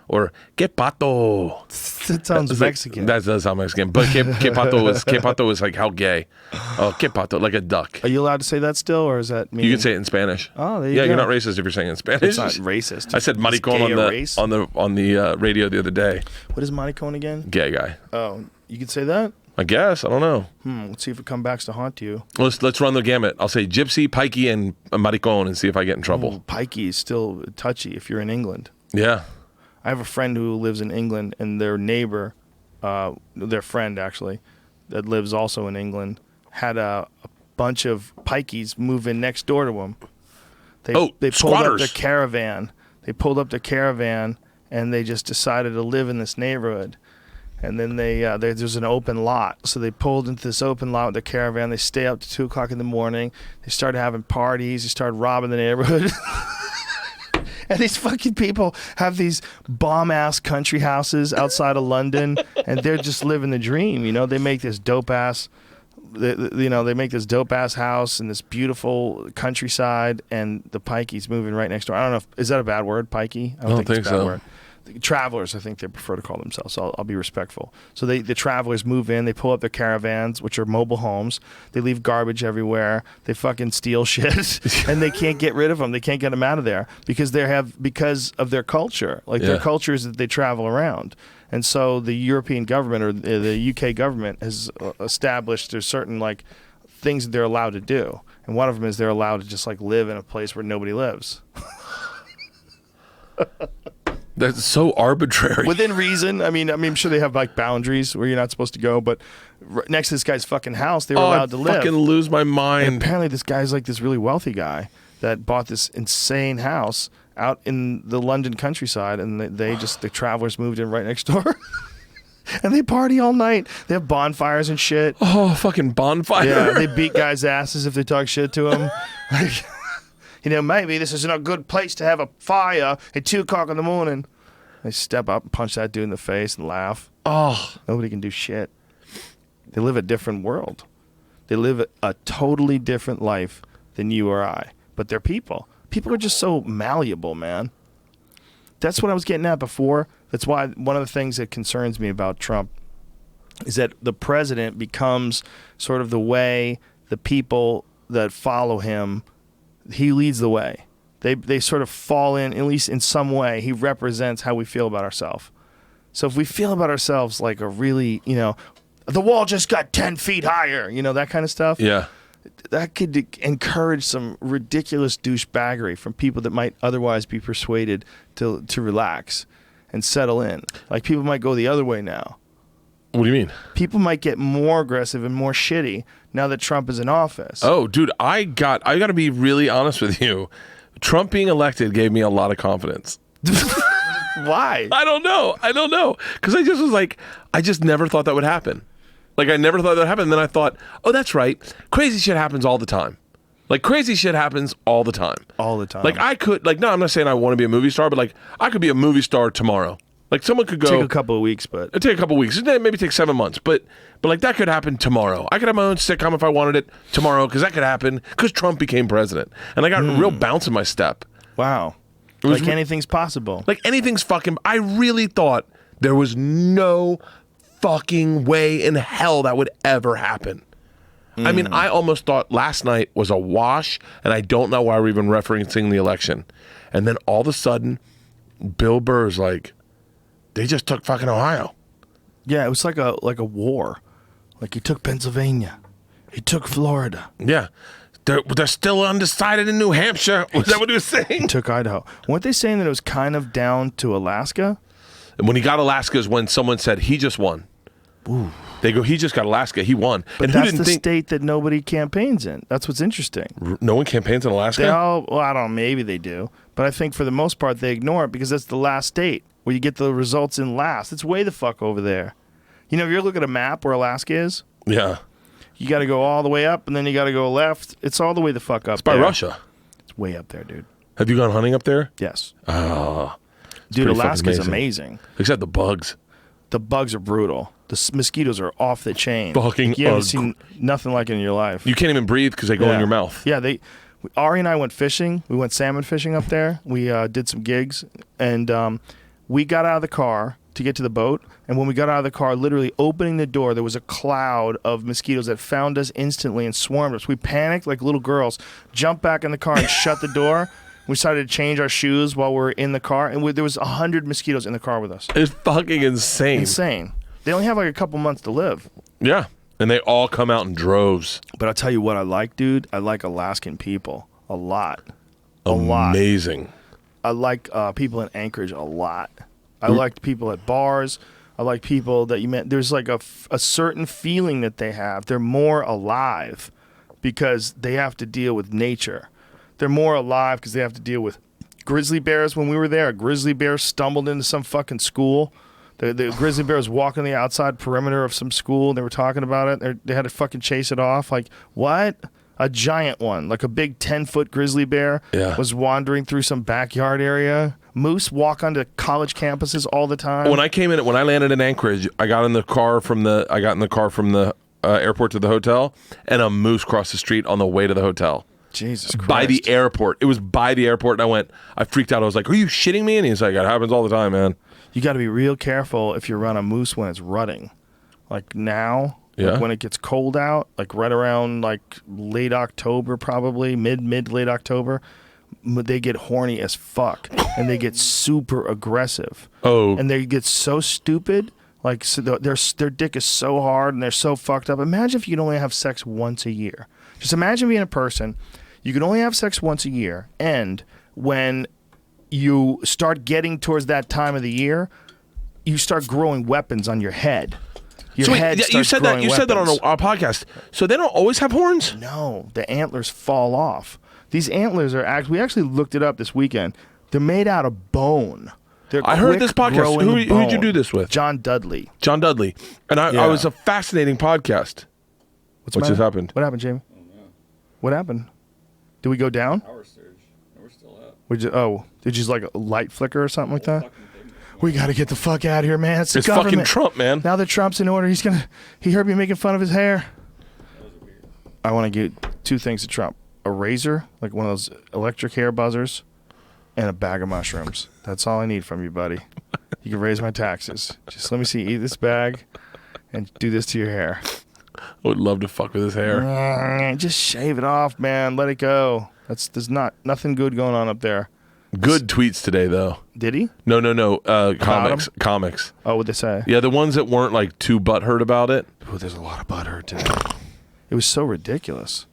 B: or "que pato."
A: That sounds Mexican.
B: That does sound Mexican, but que pato is like how gay. Oh, que pato, like a duck.
A: Are you allowed to say that still, or is that?
B: You can say it in Spanish.
A: Oh, there you go.
B: Yeah, you're not racist if you're saying it in Spanish.
A: It's not racist.
B: I said maricón on the radio the other day.
A: What is maricón again?
B: Gay guy.
A: Oh, you could say that?
B: I guess. I don't know.
A: Let's see if it comes back to haunt you.
B: Let's run the gamut. I'll say gypsy, pikey, and maricón and see if I get in trouble.
A: Pikey is still touchy if you're in England.
B: Yeah.
A: I have a friend who lives in England, and their neighbor, their friend actually, that lives also in England, had a bunch of pikeys move in next door to him. They pulled up
B: squatters.
A: their caravan. They pulled up their caravan, and they just decided to live in this neighborhood. And then there's an open lot, so they pulled into this open lot with their caravan. They stay up to 2 o'clock in the morning. They started having parties. They started robbing the neighborhood. And these fucking people have these bomb-ass country houses outside of London, and they're just living the dream. You know, they make this dope-ass, they make this dope-ass house in this beautiful countryside, and the pikeys moving right next door. I don't know, is that a bad word, pikey? I don't think it's a bad word. Travelers, I think they prefer to call themselves, so I'll be respectful. So the travelers move in, they pull up their caravans, which are mobile homes. They leave garbage everywhere. They fucking steal shit, and they can't get rid of them. They can't get them out of there because of their culture. Like their culture is that they travel around. And so the European government or the UK government has established there's certain like things that they're allowed to do. And one of them is they're allowed to just like live in a place where nobody lives.
B: That's so arbitrary.
A: Within reason. I mean, I'm sure they have like boundaries where you're not supposed to go, but next to this guy's fucking house, they were allowed to live.
B: I fucking lose my mind.
A: And apparently this guy's like this really wealthy guy that bought this insane house out in the London countryside, and the travelers moved in right next door. And they party all night. They have bonfires and shit.
B: Oh, fucking bonfire.
A: Yeah, they beat guys' asses if they talk shit to them. You know, maybe this isn't a good place to have a fire at 2 o'clock in the morning. They step up and punch that dude in the face and laugh.
B: Oh.
A: Nobody can do shit. They live a different world. They live a totally different life than you or I. But they're people. People are just so malleable, man. That's what I was getting at before. That's why one of the things that concerns me about Trump is that the president becomes sort of the way the people that follow him, he leads the way. They sort of fall in, at least in some way. He represents how we feel about ourselves. So if we feel about ourselves like a really, the wall just got 10 feet higher, that kind of stuff.
B: Yeah.
A: That could encourage some ridiculous douchebaggery from people that might otherwise be persuaded to relax and settle in. Like people might go the other way now.
B: What do you mean?
A: People might get more aggressive and more shitty now that Trump is in office.
B: Oh, dude, I got to be really honest with you. Trump being elected gave me a lot of confidence.
A: Why?
B: I don't know. Because I just was like, I just never thought that would happen. Like, I never thought that would happen. And then I thought, oh, that's right. Crazy shit happens all the time. Like, crazy shit happens all the time.
A: All the time.
B: Like, I could, no, I'm not saying I want to be a movie star, but, I could be a movie star tomorrow. Like, someone could go.
A: Take a couple of weeks, but.
B: It'd take a couple of weeks. Maybe take 7 months. But that could happen tomorrow. I could have my own sitcom if I wanted it tomorrow, because that could happen because Trump became president. And I got a real bounce in my step.
A: Wow. Like anything's possible.
B: Like anything's fucking. I really thought there was no fucking way in hell that would ever happen. I mean, I almost thought last night was a wash, and I don't know why we're even referencing the election. And then all of a sudden, Bill Burr's like, they just took fucking Ohio.
A: Yeah, it was like a war. Like he took Pennsylvania. He took Florida.
B: Yeah. They're still undecided in New Hampshire. Was that what he was saying?
A: He took Idaho. Weren't they saying that it was kind of down to Alaska?
B: And when he got Alaska is when someone said he just won.
A: Ooh.
B: They go, he just got Alaska. He won.
A: But
B: and
A: that's the state that nobody campaigns in. That's what's interesting.
B: No one campaigns in Alaska?
A: I don't know, maybe they do. But I think for the most part they ignore it because that's the last state where you get the results in last. It's way the fuck over there. If you look at a map where Alaska is,
B: yeah,
A: you got to go all the way up and then you got to go left. It's all the way the fuck up.
B: It's by Russia.
A: It's way up there, dude.
B: Have you gone hunting up there?
A: Yes.
B: Oh.
A: Dude, Alaska's amazing.
B: Except the bugs.
A: The bugs are brutal. The mosquitoes are off the chain.
B: Fucking
A: you haven't seen nothing like it in your life.
B: You can't even breathe because they go in your mouth.
A: Yeah, Ari and I went fishing. We went salmon fishing up there. We did some gigs, and we got out of the car to get to the boat. And when we got out of the car, literally opening the door, there was a cloud of mosquitoes that found us instantly and swarmed us. We panicked like little girls, jumped back in the car and shut the door. We decided to change our shoes while we were in the car, and there was 100 mosquitoes in the car with us.
B: It's fucking insane.
A: Insane. They only have like a couple months to live.
B: Yeah, and they all come out in droves.
A: But I'll tell you what I like, dude. I like Alaskan people a lot.
B: Amazing.
A: I like people in Anchorage a lot. I like people at bars. I like people that you met. There's like a certain feeling that they have. They're more alive because they have to deal with nature. They're more alive because they have to deal with grizzly bears. When we were there, a grizzly bear stumbled into some fucking school. The grizzly bear was walking the outside perimeter of some school. They were talking about it. They had to fucking chase it off. Like, what? A giant one, like a big 10-foot grizzly bear, was wandering through some backyard area. Moose walk onto college campuses all the time.
B: When I landed in Anchorage, I got in the car from the airport to the hotel, and a moose crossed the street on the way to the hotel.
A: Jesus Christ.
B: By the airport. It was by the airport, and I freaked out. I was like, are you shitting me? And he's like, it happens all the time, man.
A: You got to be real careful if you're around a moose when it's rutting. Like now, like when it gets cold out, like right around like late October, probably mid late October, they get horny as fuck and they get super aggressive.
B: Oh,
A: and they get so stupid. Like so their dick is so hard and they're so fucked up. Imagine if you could only have sex once a year. Just imagine being a person. You can only have sex once a year, and when you start getting towards that time of the year, you start growing weapons on your head. Your head starts
B: you said
A: growing
B: that. You said that on our podcast. So they don't always have horns?
A: No, the antlers fall off. These antlers are we actually looked it up this weekend. They're made out of bone.
B: I heard this podcast. Who did you do this with?
A: John Dudley.
B: John Dudley. And I was a fascinating podcast. What just happened?
A: What happened, Jamie? What happened? Did we go down?
C: Power surge. No, we're still up.
A: Did you just like a light flicker or something like that? We got to get the fuck out of here, man. It's the
B: It's
A: government.
B: fucking Trump, man.
A: Now that Trump's in order, he heard me making fun of his hair. I want to give two things to Trump. A razor, like one of those electric hair buzzers, and a bag of mushrooms. That's all I need from you, buddy. You can raise my taxes. Just let me see you eat this bag and do this to your hair.
B: I would love to fuck with his hair.
A: Just shave it off, man. Let it go. There's nothing good going on up there.
B: Good tweets today, though.
A: Did he?
B: No. Comics.
A: Oh, what'd they say?
B: Yeah, the ones that weren't like too butthurt about it.
A: Oh, there's a lot of butthurt today. It was so ridiculous.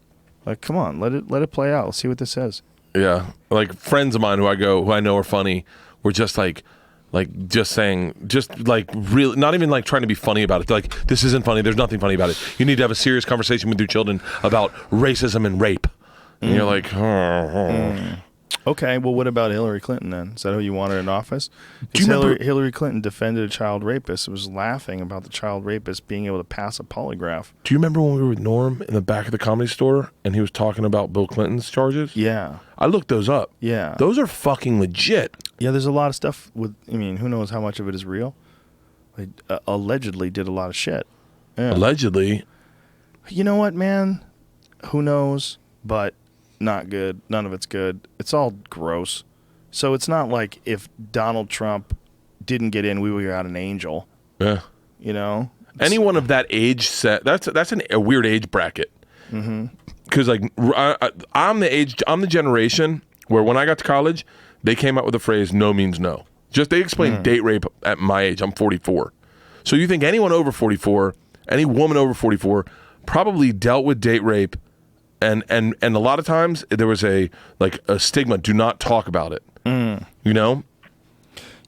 A: Like, come on, let it play out. Let's see what this says.
B: Yeah, like friends of mine who I know are funny were just like really not even like trying to be funny about it. They're like, this isn't funny. There's nothing funny about it. You need to have a serious conversation with your children about racism and rape. And you're like,
A: Okay, well, what about Hillary Clinton then? Is that who you wanted in office?
B: Do you remember
A: Hillary Clinton defended a child rapist. It was laughing about the child rapist being able to pass a polygraph.
B: Do you remember when we were with Norm in the back of the Comedy Store and he was talking about Bill Clinton's charges?
A: Yeah.
B: I looked those up.
A: Yeah.
B: Those are fucking legit.
A: Yeah, there's a lot of stuff who knows how much of it is real? They allegedly did a lot of shit. Yeah.
B: Allegedly.
A: You know what, man? Who knows? But not good. None of it's good. It's all gross. So it's not like if Donald Trump didn't get in, we would have got an angel.
B: Yeah.
A: You know?
B: Anyone of that age set, that's a weird age bracket. Because like I'm the generation where when I got to college, they came out with the phrase "no means no." Just they explained date rape at my age. I'm 44. So you think anyone over 44, any woman over 44, probably dealt with date rape. And a lot of times there was a stigma. Do not talk about it. You know?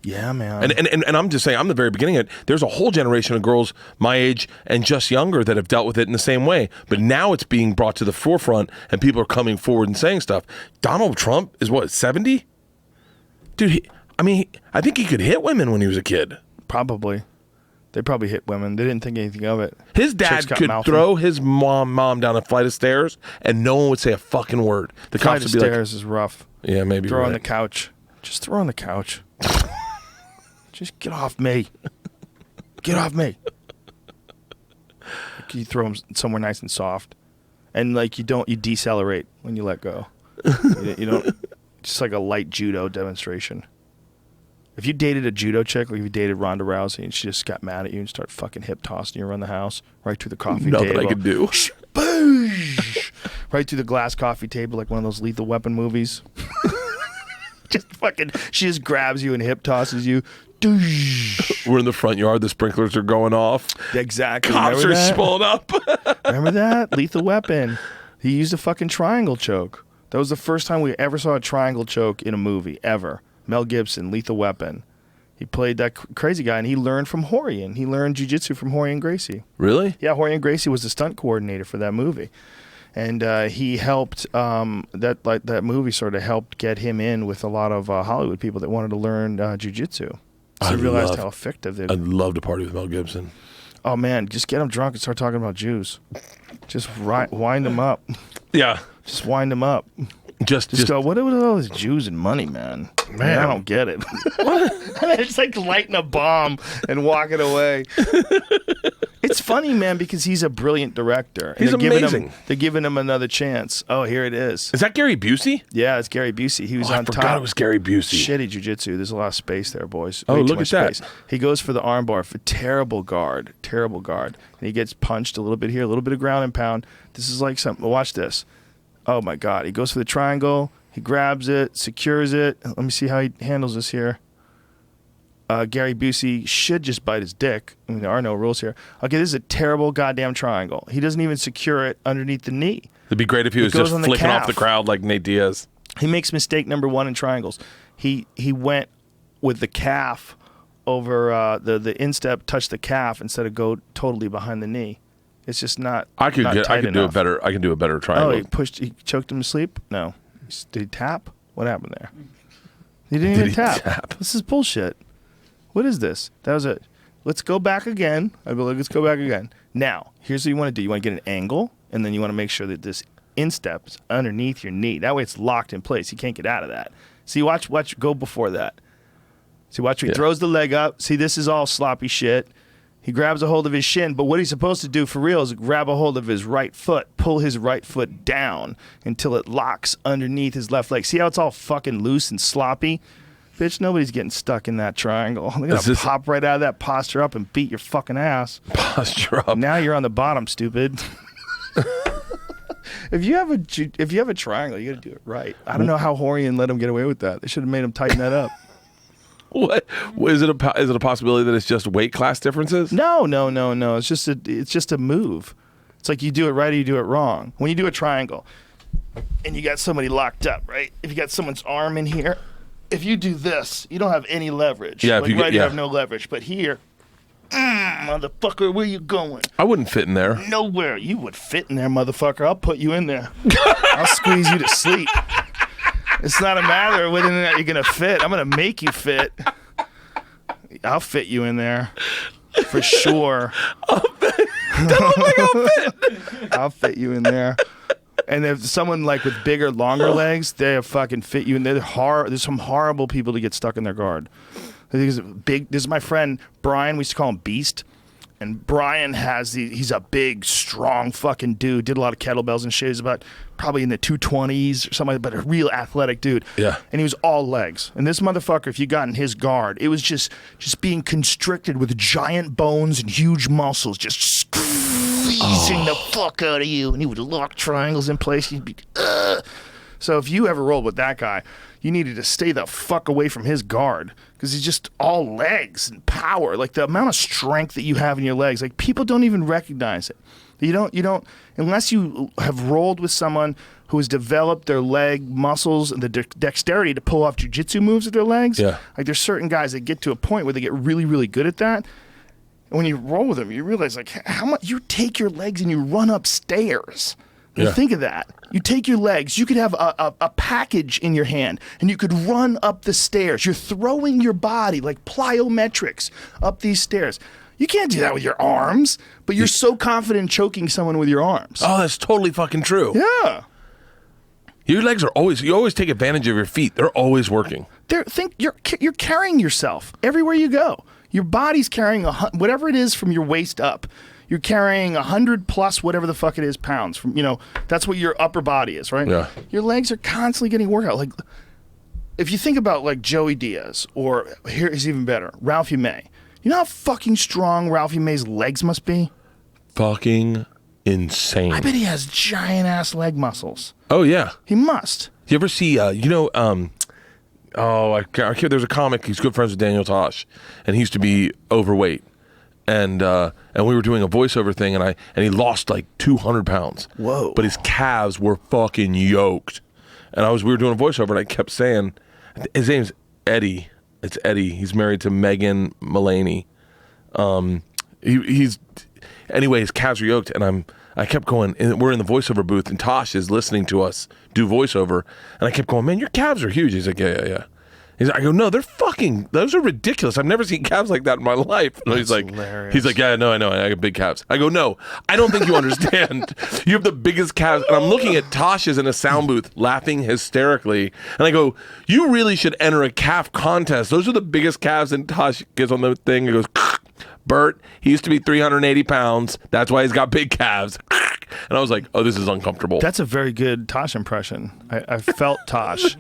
A: Yeah, man.
B: And I'm just saying, I'm the very beginning of it. There's a whole generation of girls my age and just younger that have dealt with it in the same way. But now it's being brought to the forefront and people are coming forward and saying stuff. Donald Trump is what, 70? Dude, I think he could hit women when he was a kid.
A: Probably. They probably hit women. They didn't think anything of it.
B: His dad could throw his mom down a flight of stairs and no one would say a fucking word. The
A: flight
B: cops
A: of
B: would be
A: stairs is rough.
B: Yeah, maybe.
A: Throw on the couch. Just throw on the couch. Just get off me. Get off me. You throw them somewhere nice and soft. And like you decelerate when you let go. You don't, just like a light judo demonstration. If you dated a judo chick, like if you dated Ronda Rousey and she just got mad at you and started fucking hip tossing you around the house, right through the coffee table.
B: Nothing I could do.
A: Boosh! Right through the glass coffee table like one of those Lethal Weapon movies. Just fucking, she just grabs you and hip tosses you.
B: We're in the front yard. The sprinklers are going off.
A: Exactly.
B: Cops are spulling up.
A: Remember that? Lethal Weapon. He used a fucking triangle choke. That was the first time we ever saw a triangle choke in a movie, ever. Mel Gibson, Lethal Weapon. He played that crazy guy, and he learned from Horian. He learned jiu-jitsu from Horian Gracie.
B: Really?
A: Yeah, Horian Gracie was the stunt coordinator for that movie. And he helped, that movie sort of helped get him in with a lot of Hollywood people that wanted to learn jiu-jitsu. So he realized how effective they were.
B: I'd love to party with Mel Gibson.
A: Oh, man, just get him drunk and start talking about Jews. Just wind him up.
B: Yeah.
A: Just wind him up. Just go, what are all these Jews and money, man? Man, I don't get it. It's like lighting a bomb and walking away. It's funny, man, because he's a brilliant director.
B: He's amazing.
A: They're giving him another chance. Oh, here it is.
B: Is that Gary Busey?
A: Yeah, it's Gary Busey. He was on top.
B: I forgot it was Gary Busey.
A: Shitty jiu-jitsu. There's a lot of space there, boys.
B: Oh,
A: Way
B: look
A: too much
B: at that.
A: space. He goes for the armbar for terrible guard. And he gets punched a little bit here, a little bit of ground and pound. This is like something. Watch this. Oh, my God. He goes for the triangle. He grabs it, secures it. Let me see how he handles this here. Gary Busey should just bite his dick. I mean, there are no rules here. Okay, this is a terrible goddamn triangle. He doesn't even secure it underneath the knee.
B: It'd be great if he was just flicking off the crowd like Nate Diaz.
A: He makes mistake number 1 in triangles. He went with the calf over the instep, touched the calf instead of go totally behind the knee. It's just not.
B: I could do
A: enough.
B: it better. I can do a better triangle.
A: Oh, he choked him to sleep? No. Did he tap? What happened there? He didn't even tap. This is bullshit. What is this? That was it. Let's go back again. I'd be like, let's go back again. Now, here's what you want to do. You want to get an angle, and then you want to make sure that this instep is underneath your knee. That way it's locked in place. You can't get out of that. See, watch, go before that. See, watch, he throws the leg up. See, this is all sloppy shit. He grabs a hold of his shin, but what he's supposed to do for real is grab a hold of his right foot, pull his right foot down until it locks underneath his left leg. See how it's all fucking loose and sloppy? Bitch, nobody's getting stuck in that triangle. They're going to pop right out of that posture up and beat your fucking ass.
B: Posture up.
A: Now you're on the bottom, stupid. If you have a triangle, you got to do it right. I don't know how Horian let him get away with that. They should have made him tighten that up.
B: What is it? Is it a possibility that it's just weight class differences?
A: No. It's just a move. It's like you do it right or you do it wrong. When you do a triangle, and you got somebody locked up, right? If you got someone's arm in here, if you do this, you don't have any leverage.
B: Yeah,
A: you have no leverage. But here, motherfucker, where you going?
B: I wouldn't fit in there.
A: Nowhere. You would fit in there, motherfucker. I'll put you in there. I'll squeeze you to sleep. It's not a matter of whether or not you're going to fit. I'm going to make you fit. I'll fit you in there. For sure.
B: Don't look like I'll fit.
A: I'll fit you in there. And if someone like with bigger, longer legs, they fucking fit you in there. There's some horrible people to get stuck in their guard. This is my friend Brian. We used to call him Beast. And Brian he's a big, strong fucking dude. Did a lot of kettlebells and shit. He's about probably in the 220s or something, but a real athletic dude.
B: Yeah.
A: And he was all legs. And this motherfucker, if you got in his guard, it was just being constricted with giant bones and huge muscles, just squeezing the fuck out of you. And he would lock triangles in place. He'd be, So if you ever rolled with that guy, you needed to stay the fuck away from his guard because he's just all legs and power. Like the amount of strength that you have in your legs, like people don't even recognize it. You don't, unless you have rolled with someone who has developed their leg muscles and the dexterity to pull off jiu-jitsu moves with their legs. Yeah. Like there's certain guys that get to a point where they get really, really good at that. And when you roll with them, you realize like how much you take your legs and you run upstairs. Yeah. Think of that. You take your legs, you could have a package in your hand, and you could run up the stairs. You're throwing your body like plyometrics up these stairs. You can't do that with your arms, but you're so confident in choking someone with your arms.
B: Oh, that's totally fucking true.
A: Yeah.
B: Your legs are you always take advantage of your feet. They're always working.
A: You're carrying yourself everywhere you go. Your body's carrying whatever it is from your waist up. You're carrying 100 plus whatever the fuck it is pounds from, that's what your upper body is, right?
B: Yeah.
A: Your legs are constantly getting worked out. Like, if you think about like Joey Diaz, or here is even better, Ralphie May. You know how fucking strong Ralphie May's legs must be?
B: Fucking insane.
A: I bet he has giant ass leg muscles.
B: Oh yeah.
A: He must.
B: You ever see, there's a comic, he's good friends with Daniel Tosh, and he used to be overweight. And we were doing a voiceover thing, and he lost like 200 pounds.
A: Whoa!
B: But his calves were fucking yoked. And we were doing a voiceover, and I kept saying, his name's Eddie. It's Eddie. He's married to Megan Mulaney. He's anyway. His calves are yoked, and I kept going. And we're in the voiceover booth, and Tosh is listening to us do voiceover, and I kept going, man, your calves are huge. He's like, yeah. I go, no, those are ridiculous. I've never seen calves like that in my life. And he's like, yeah, no, I know. I got big calves. I go, no, I don't think you understand. You have the biggest calves. And I'm looking at Tasha's in a sound booth laughing hysterically. And I go, you really should enter a calf contest. Those are the biggest calves. And Tosh gets on the thing and goes, Bert, he used to be 380 pounds. That's why he's got big calves. And I was like, oh, this is uncomfortable.
A: That's a very good Tosh impression. I felt Tosh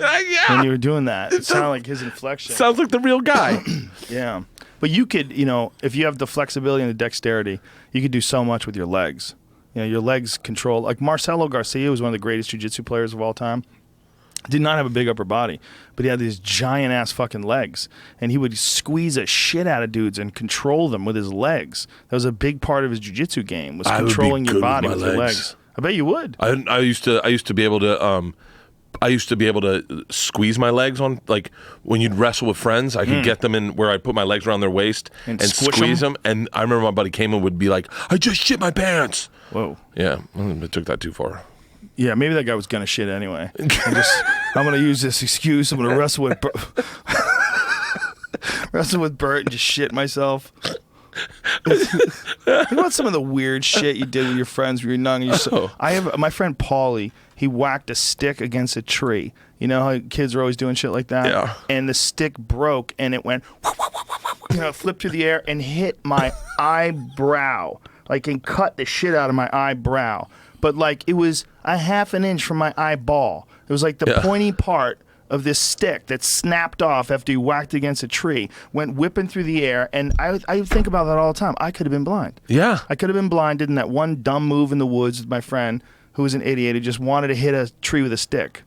A: when you were doing that. It sounded like his inflection.
B: Sounds like the real guy.
A: Yeah. But you could, if you have the flexibility and the dexterity, you could do so much with your legs. Your legs control. Like Marcelo Garcia was one of the greatest jiu-jitsu players of all time. Did not have a big upper body, but he had these giant ass fucking legs, and he would squeeze a shit out of dudes and control them with his legs. That was a big part of his jiu-jitsu game, was controlling your body with your legs. I bet you would.
B: I used to be able to squeeze my legs on, like when you'd wrestle with friends, I could get them in where I put my legs around their waist and squeeze them. And I remember my buddy came and would be like, I just shit my pants.
A: Whoa.
B: Yeah, I took that too far.
A: Yeah, maybe that guy was gonna shit anyway. I'm gonna use this excuse. I'm gonna wrestle with Bert and just shit myself. Think about some of the weird shit you did with your friends when you were young. I have my friend Paulie. He whacked a stick against a tree. You know how kids are always doing shit like that?
B: Yeah.
A: And the stick broke and it went, flipped through the air and hit my eyebrow, and cut the shit out of my eyebrow. But it was a half an inch from my eyeball. It was like the pointy part of this stick that snapped off after you whacked against a tree, went whipping through the air, and I think about that all the time. I could have been blind.
B: Yeah.
A: I could have been blinded in that one dumb move in the woods with my friend who was an idiot who just wanted to hit a tree with a stick.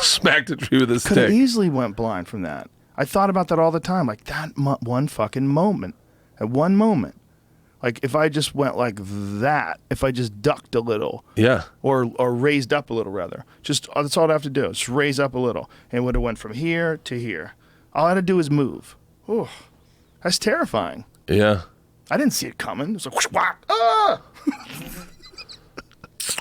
B: Smacked a tree with a stick.
A: Could have easily went blind from that. I thought about that all the time. One fucking moment. At one moment. If I just went like that, if I just ducked a little, or raised up a little rather, that's all I have to do. Just raise up a little, and it would have went from here to here. All I had to do is move. Ooh, that's terrifying.
B: Yeah,
A: I didn't see it coming. It was like whoosh, whack, ah!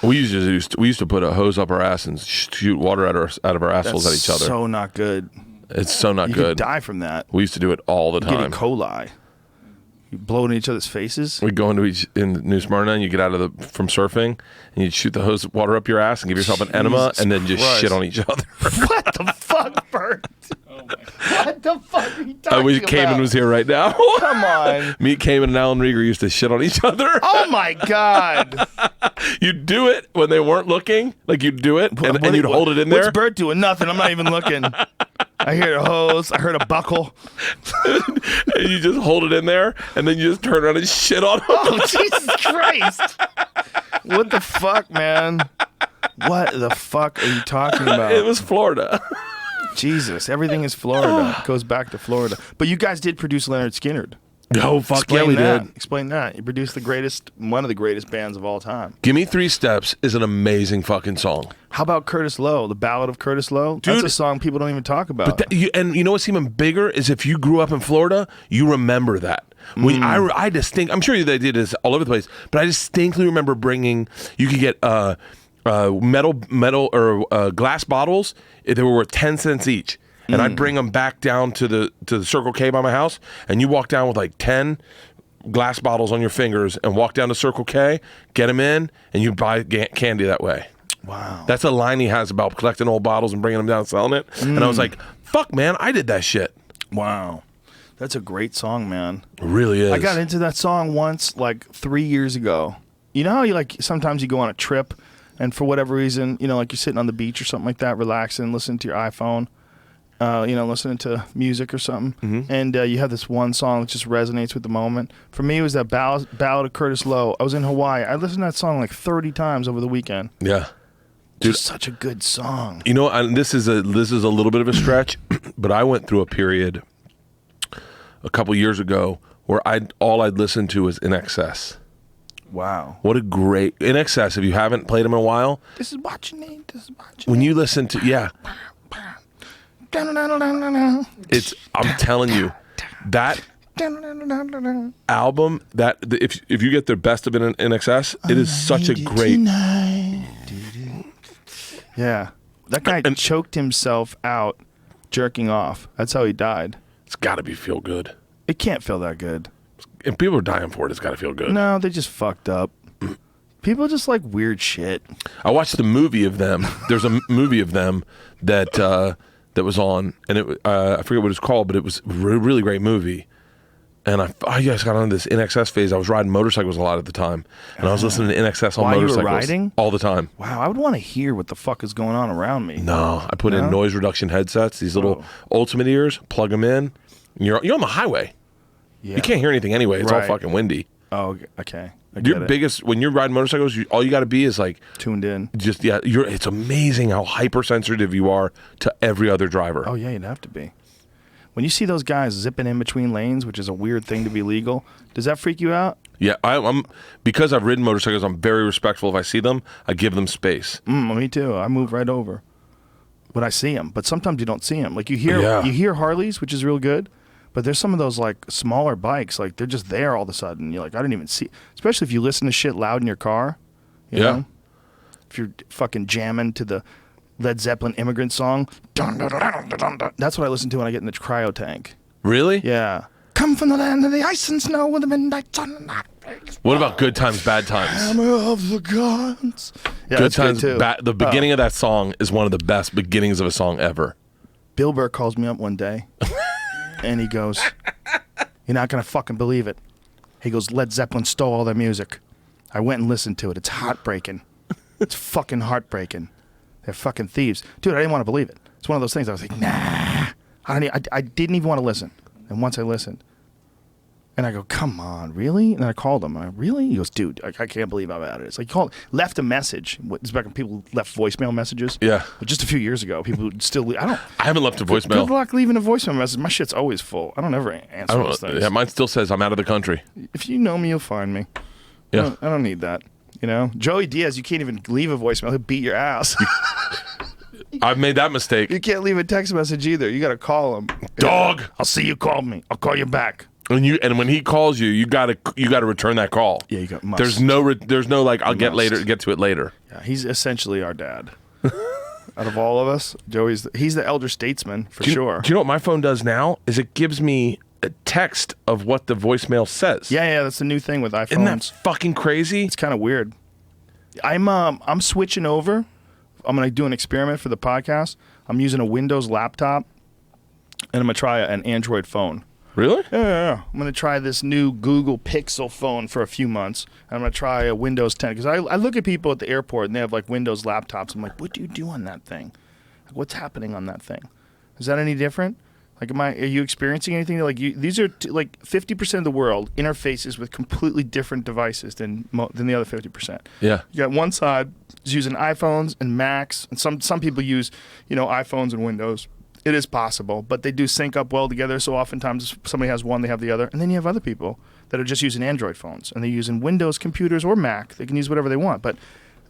B: We used to put a hose up our ass and shoot water out of our assholes at each other.
A: So not good.
B: It's so not
A: you
B: good.
A: You could die from that.
B: We used to do it all the time.
A: Get E. coli. You blow in each other's faces.
B: We'd go in New Smyrna, and you get out from surfing, and you'd shoot the hose water up your ass and give yourself an enema, and then just shit on each other.
A: What the fuck, Bert? Oh my God. What the fuck are you talking about?
B: I wish Cayman was here right now.
A: Come on.
B: Me, Cayman, and Alan Rieger used to shit on each other.
A: Oh my God.
B: You'd do it when they weren't looking. You'd do it, and you'd hold it in there.
A: What's Bert doing? Nothing. I'm not even looking. I hear a hose. I heard a buckle.
B: And you just hold it in there, and then you just turn around and shit on them.
A: Oh, Jesus Christ. What the fuck, man? What the fuck are you talking about?
B: It was Florida.
A: Jesus, everything is Florida. It goes back to Florida. But you guys did produce Leonard Skinner.
B: Oh, fuck yeah, we did.
A: Explain that. You produced one of the greatest bands of all time.
B: Give Me 3 Steps is an amazing fucking song.
A: How about Curtis Lowe, the Ballad of Curtis Lowe?
B: Dude,
A: that's a song people don't even talk about.
B: And you know what's even bigger is if you grew up in Florida, you remember that. When I'm sure they did this all over the place, but I distinctly remember you could get metal or glass bottles. They were worth 10 cents each. And I'd bring them back down to the Circle K by my house, and you walk down with 10 glass bottles on your fingers and walk down to Circle K, get them in, and you buy candy that way.
A: Wow.
B: That's a line he has about collecting old bottles and bringing them down and selling it. And I was like, fuck, man, I did that shit.
A: Wow. That's a great song, man.
B: It really is.
A: I got into that song once, 3 years ago. You know how you sometimes you go on a trip, and for whatever reason, you're sitting on the beach or something like that, relaxing, listening to your iPhone. Listening to music or something, and you have this one song that just resonates with the moment. For me, it was that Ballad of Curtis Lowe. I was in Hawaii. I listened to that song 30 times over the weekend.
B: Yeah,
A: dude, just such a good song.
B: This is a little bit of a stretch, but I went through a period a couple years ago where all I'd listened to was In Excess.
A: Wow,
B: what a great In Excess! If you haven't played them in a while,
A: this is what you need.
B: When you listen to It's. I'm telling you, that album. If you get the best of it in excess, it is such a great.
A: Yeah, that guy choked himself out jerking off. That's how he died.
B: It's got to be feel good.
A: It can't feel that good.
B: If people are dying for it, it's got to feel good.
A: No, they just fucked up. People just like weird shit.
B: I watched the movie of them. There's a movie of them that that was on, and I forget what it was called, but it was a really great movie. And I just got on this NXS phase. I was riding motorcycles a lot at the time, and I was listening to NXS on
A: While you were
B: motorcycles
A: riding?
B: all the time.
A: Wow, I would want to hear what the fuck is going on around me.
B: No, I put in noise reduction headsets, these little Ultimate ears, plug them in, and you're on the highway.
A: Yeah.
B: You can't hear anything anyway. It's all
A: Right.
B: fucking windy.
A: Oh, okay. I get
B: Your
A: it.
B: biggest when you're riding motorcycles, all you got to be is like
A: Tuned in.
B: just it's amazing how hypersensitive you are to every other driver.
A: Oh yeah, you'd have to be. When you see those guys zipping in between lanes, which is a weird thing to be legal, does that freak you out?
B: Yeah, I'm because I've ridden motorcycles. I'm very respectful. If I see them, I give them space.
A: Me too. I move right over when I see them, but sometimes you don't see them. Like you hear Harleys, which is real good, but there's some of those like smaller bikes, like they're just there all of a sudden. You're like, I didn't even see. Especially if you listen to shit loud in your car. You know? If you're fucking jamming to the Led Zeppelin Immigrant Song, dun, dun, dun, dun, dun, dun. That's what I listen to when I get in the cryo tank.
B: Really?
A: Yeah. Come from the land of the ice and snow with the midnight sun.
B: What about Good Times, Bad Times?
A: Hammer of the gods. Yeah,
B: Good
A: that's
B: Times,
A: too.
B: the beginning of that song is one of the best beginnings of a song ever.
A: Bill Burr calls me up one day, and he goes, "You're not gonna fucking believe it." He goes, "Led Zeppelin stole all their music. I went and listened to it. It's heartbreaking. It's fucking heartbreaking. They're fucking thieves, dude." I didn't want to believe it. It's one of those things. I was like, nah. I didn't even want to listen. And once I listened, and I go, "Come on, really?" And then I called him. Really? He goes, "Dude, I can't believe how bad it is." Like, left a message. It's back when people left voicemail messages.
B: Yeah.
A: But just a few years ago, people would still.
B: I haven't left a
A: Good
B: voicemail.
A: luck leaving a voicemail message. My shit's always full. I don't ever answer those things.
B: Yeah, mine still says I'm out of the country.
A: If you know me, you'll find me.
B: Yeah.
A: I don't need that. You know, Joey Diaz, you can't even leave a voicemail. He'll beat your ass.
B: I've made that mistake.
A: You can't leave a text message either. You got to call him.
B: Dog.
A: I'll see you called me. I'll call you back.
B: And when he calls you, you gotta return that call.
A: Yeah, you got must.
B: There's no like I'll get to it later.
A: Yeah, he's essentially our dad. Out of all of us, he's the elder statesman for sure.
B: Do you know what my phone does now? Is it gives me a text of what the voicemail says.
A: Yeah, that's the new thing with iPhones.
B: Isn't that fucking crazy?
A: It's kind of weird. I'm switching over. I'm gonna do an experiment for the podcast. I'm using a Windows laptop, and I'm gonna try an Android phone.
B: Really?
A: Yeah. I'm going to try this new Google Pixel phone for a few months. I'm going to try a Windows 10 because I look at people at the airport and they have like Windows laptops. I'm like, what do you do on that thing? Like, what's happening on that thing? Is that any different? Like, are you experiencing anything? Like, these are like 50% of the world interfaces with completely different devices than the other 50%.
B: Yeah.
A: You got one side is using iPhones and Macs, and some people use iPhones and Windows. It is possible, but they do sync up well together. So oftentimes, if somebody has one, they have the other. And then you have other people that are just using Android phones, and they're using Windows computers or Mac. They can use whatever they want. But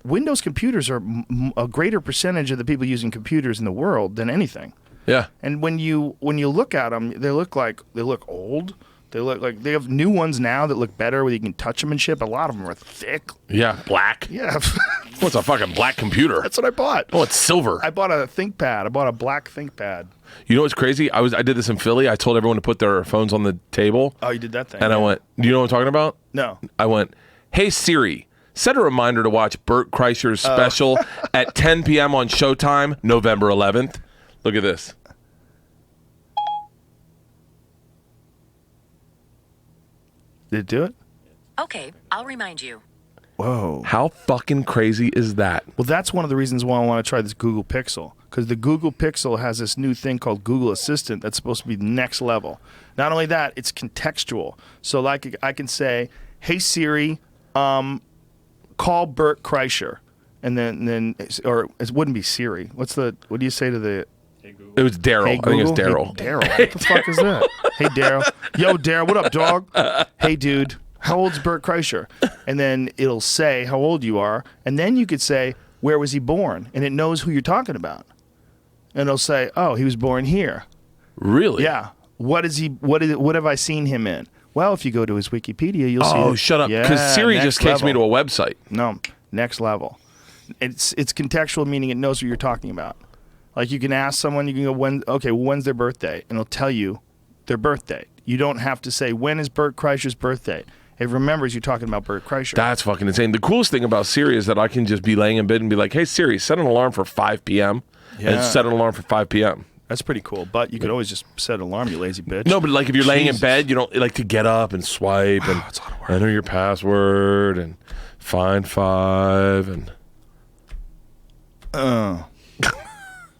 A: Windows computers are a greater percentage of the people using computers in the world than anything.
B: Yeah.
A: And when you look at them, they look old. They look like they have new ones now that look better, where you can touch them and shit. But a lot of them are thick.
B: Yeah. Black.
A: Yeah.
B: What's a fucking black computer?
A: That's what I bought.
B: Oh, it's silver.
A: I bought a ThinkPad. I bought a black ThinkPad.
B: You know what's crazy? I did this in Philly. I told everyone to put their phones on the table.
A: Oh, you did that thing.
B: And I went, do you know what I'm talking about?
A: No.
B: I went, hey Siri, set a reminder to watch Bert Kreischer's special at 10 p.m. on Showtime, November 11th. Look at this.
A: Did it do it?
E: Okay, I'll remind you.
A: Whoa.
B: How fucking crazy is that?
A: Well, that's one of the reasons why I want to try this Google Pixel, because the Google Pixel has this new thing called Google Assistant that's supposed to be next level. Not only that, it's contextual. So like I can say, hey Siri, call Bert Kreischer. And then or it wouldn't be Siri. What do you say to the
B: It was Daryl.
A: Hey,
B: I think it's
A: Google?
B: Daryl.
A: Hey, Daryl. What the fuck is that? Hey, Daryl. Yo, Daryl, what up, dog? Hey, dude. How old's Bert Kreischer? And then it'll say how old you are. And then you could say, where was he born? And it knows who you're talking about. and it'll say, "Oh, he was born here."
B: Really?
A: Yeah. What have I seen him in? Well, if you go to his Wikipedia, you'll see.
B: Oh, shut up! Because
A: Yeah,
B: Siri
A: next
B: just takes me to
A: level.
B: a website.
A: No, next level. It's contextual, meaning it knows what you're talking about. Like you can ask someone, you can go, when's their birthday? And it'll tell you their birthday. You don't have to say, when is Bert Kreischer's birthday? It remembers you're talking about Bert Kreischer.
B: That's fucking insane. The coolest thing about Siri is that I can just be laying in bed and be like, hey, Siri, set an alarm for 5 p.m.
A: Yeah.
B: And set an alarm for 5 p.m.
A: That's pretty cool. But you could always just set an alarm, you lazy bitch.
B: No, but like if you're laying in
A: Jesus.
B: bed, you don't like to get up and swipe and
A: it's a lot of work.
B: enter your password and find 5 and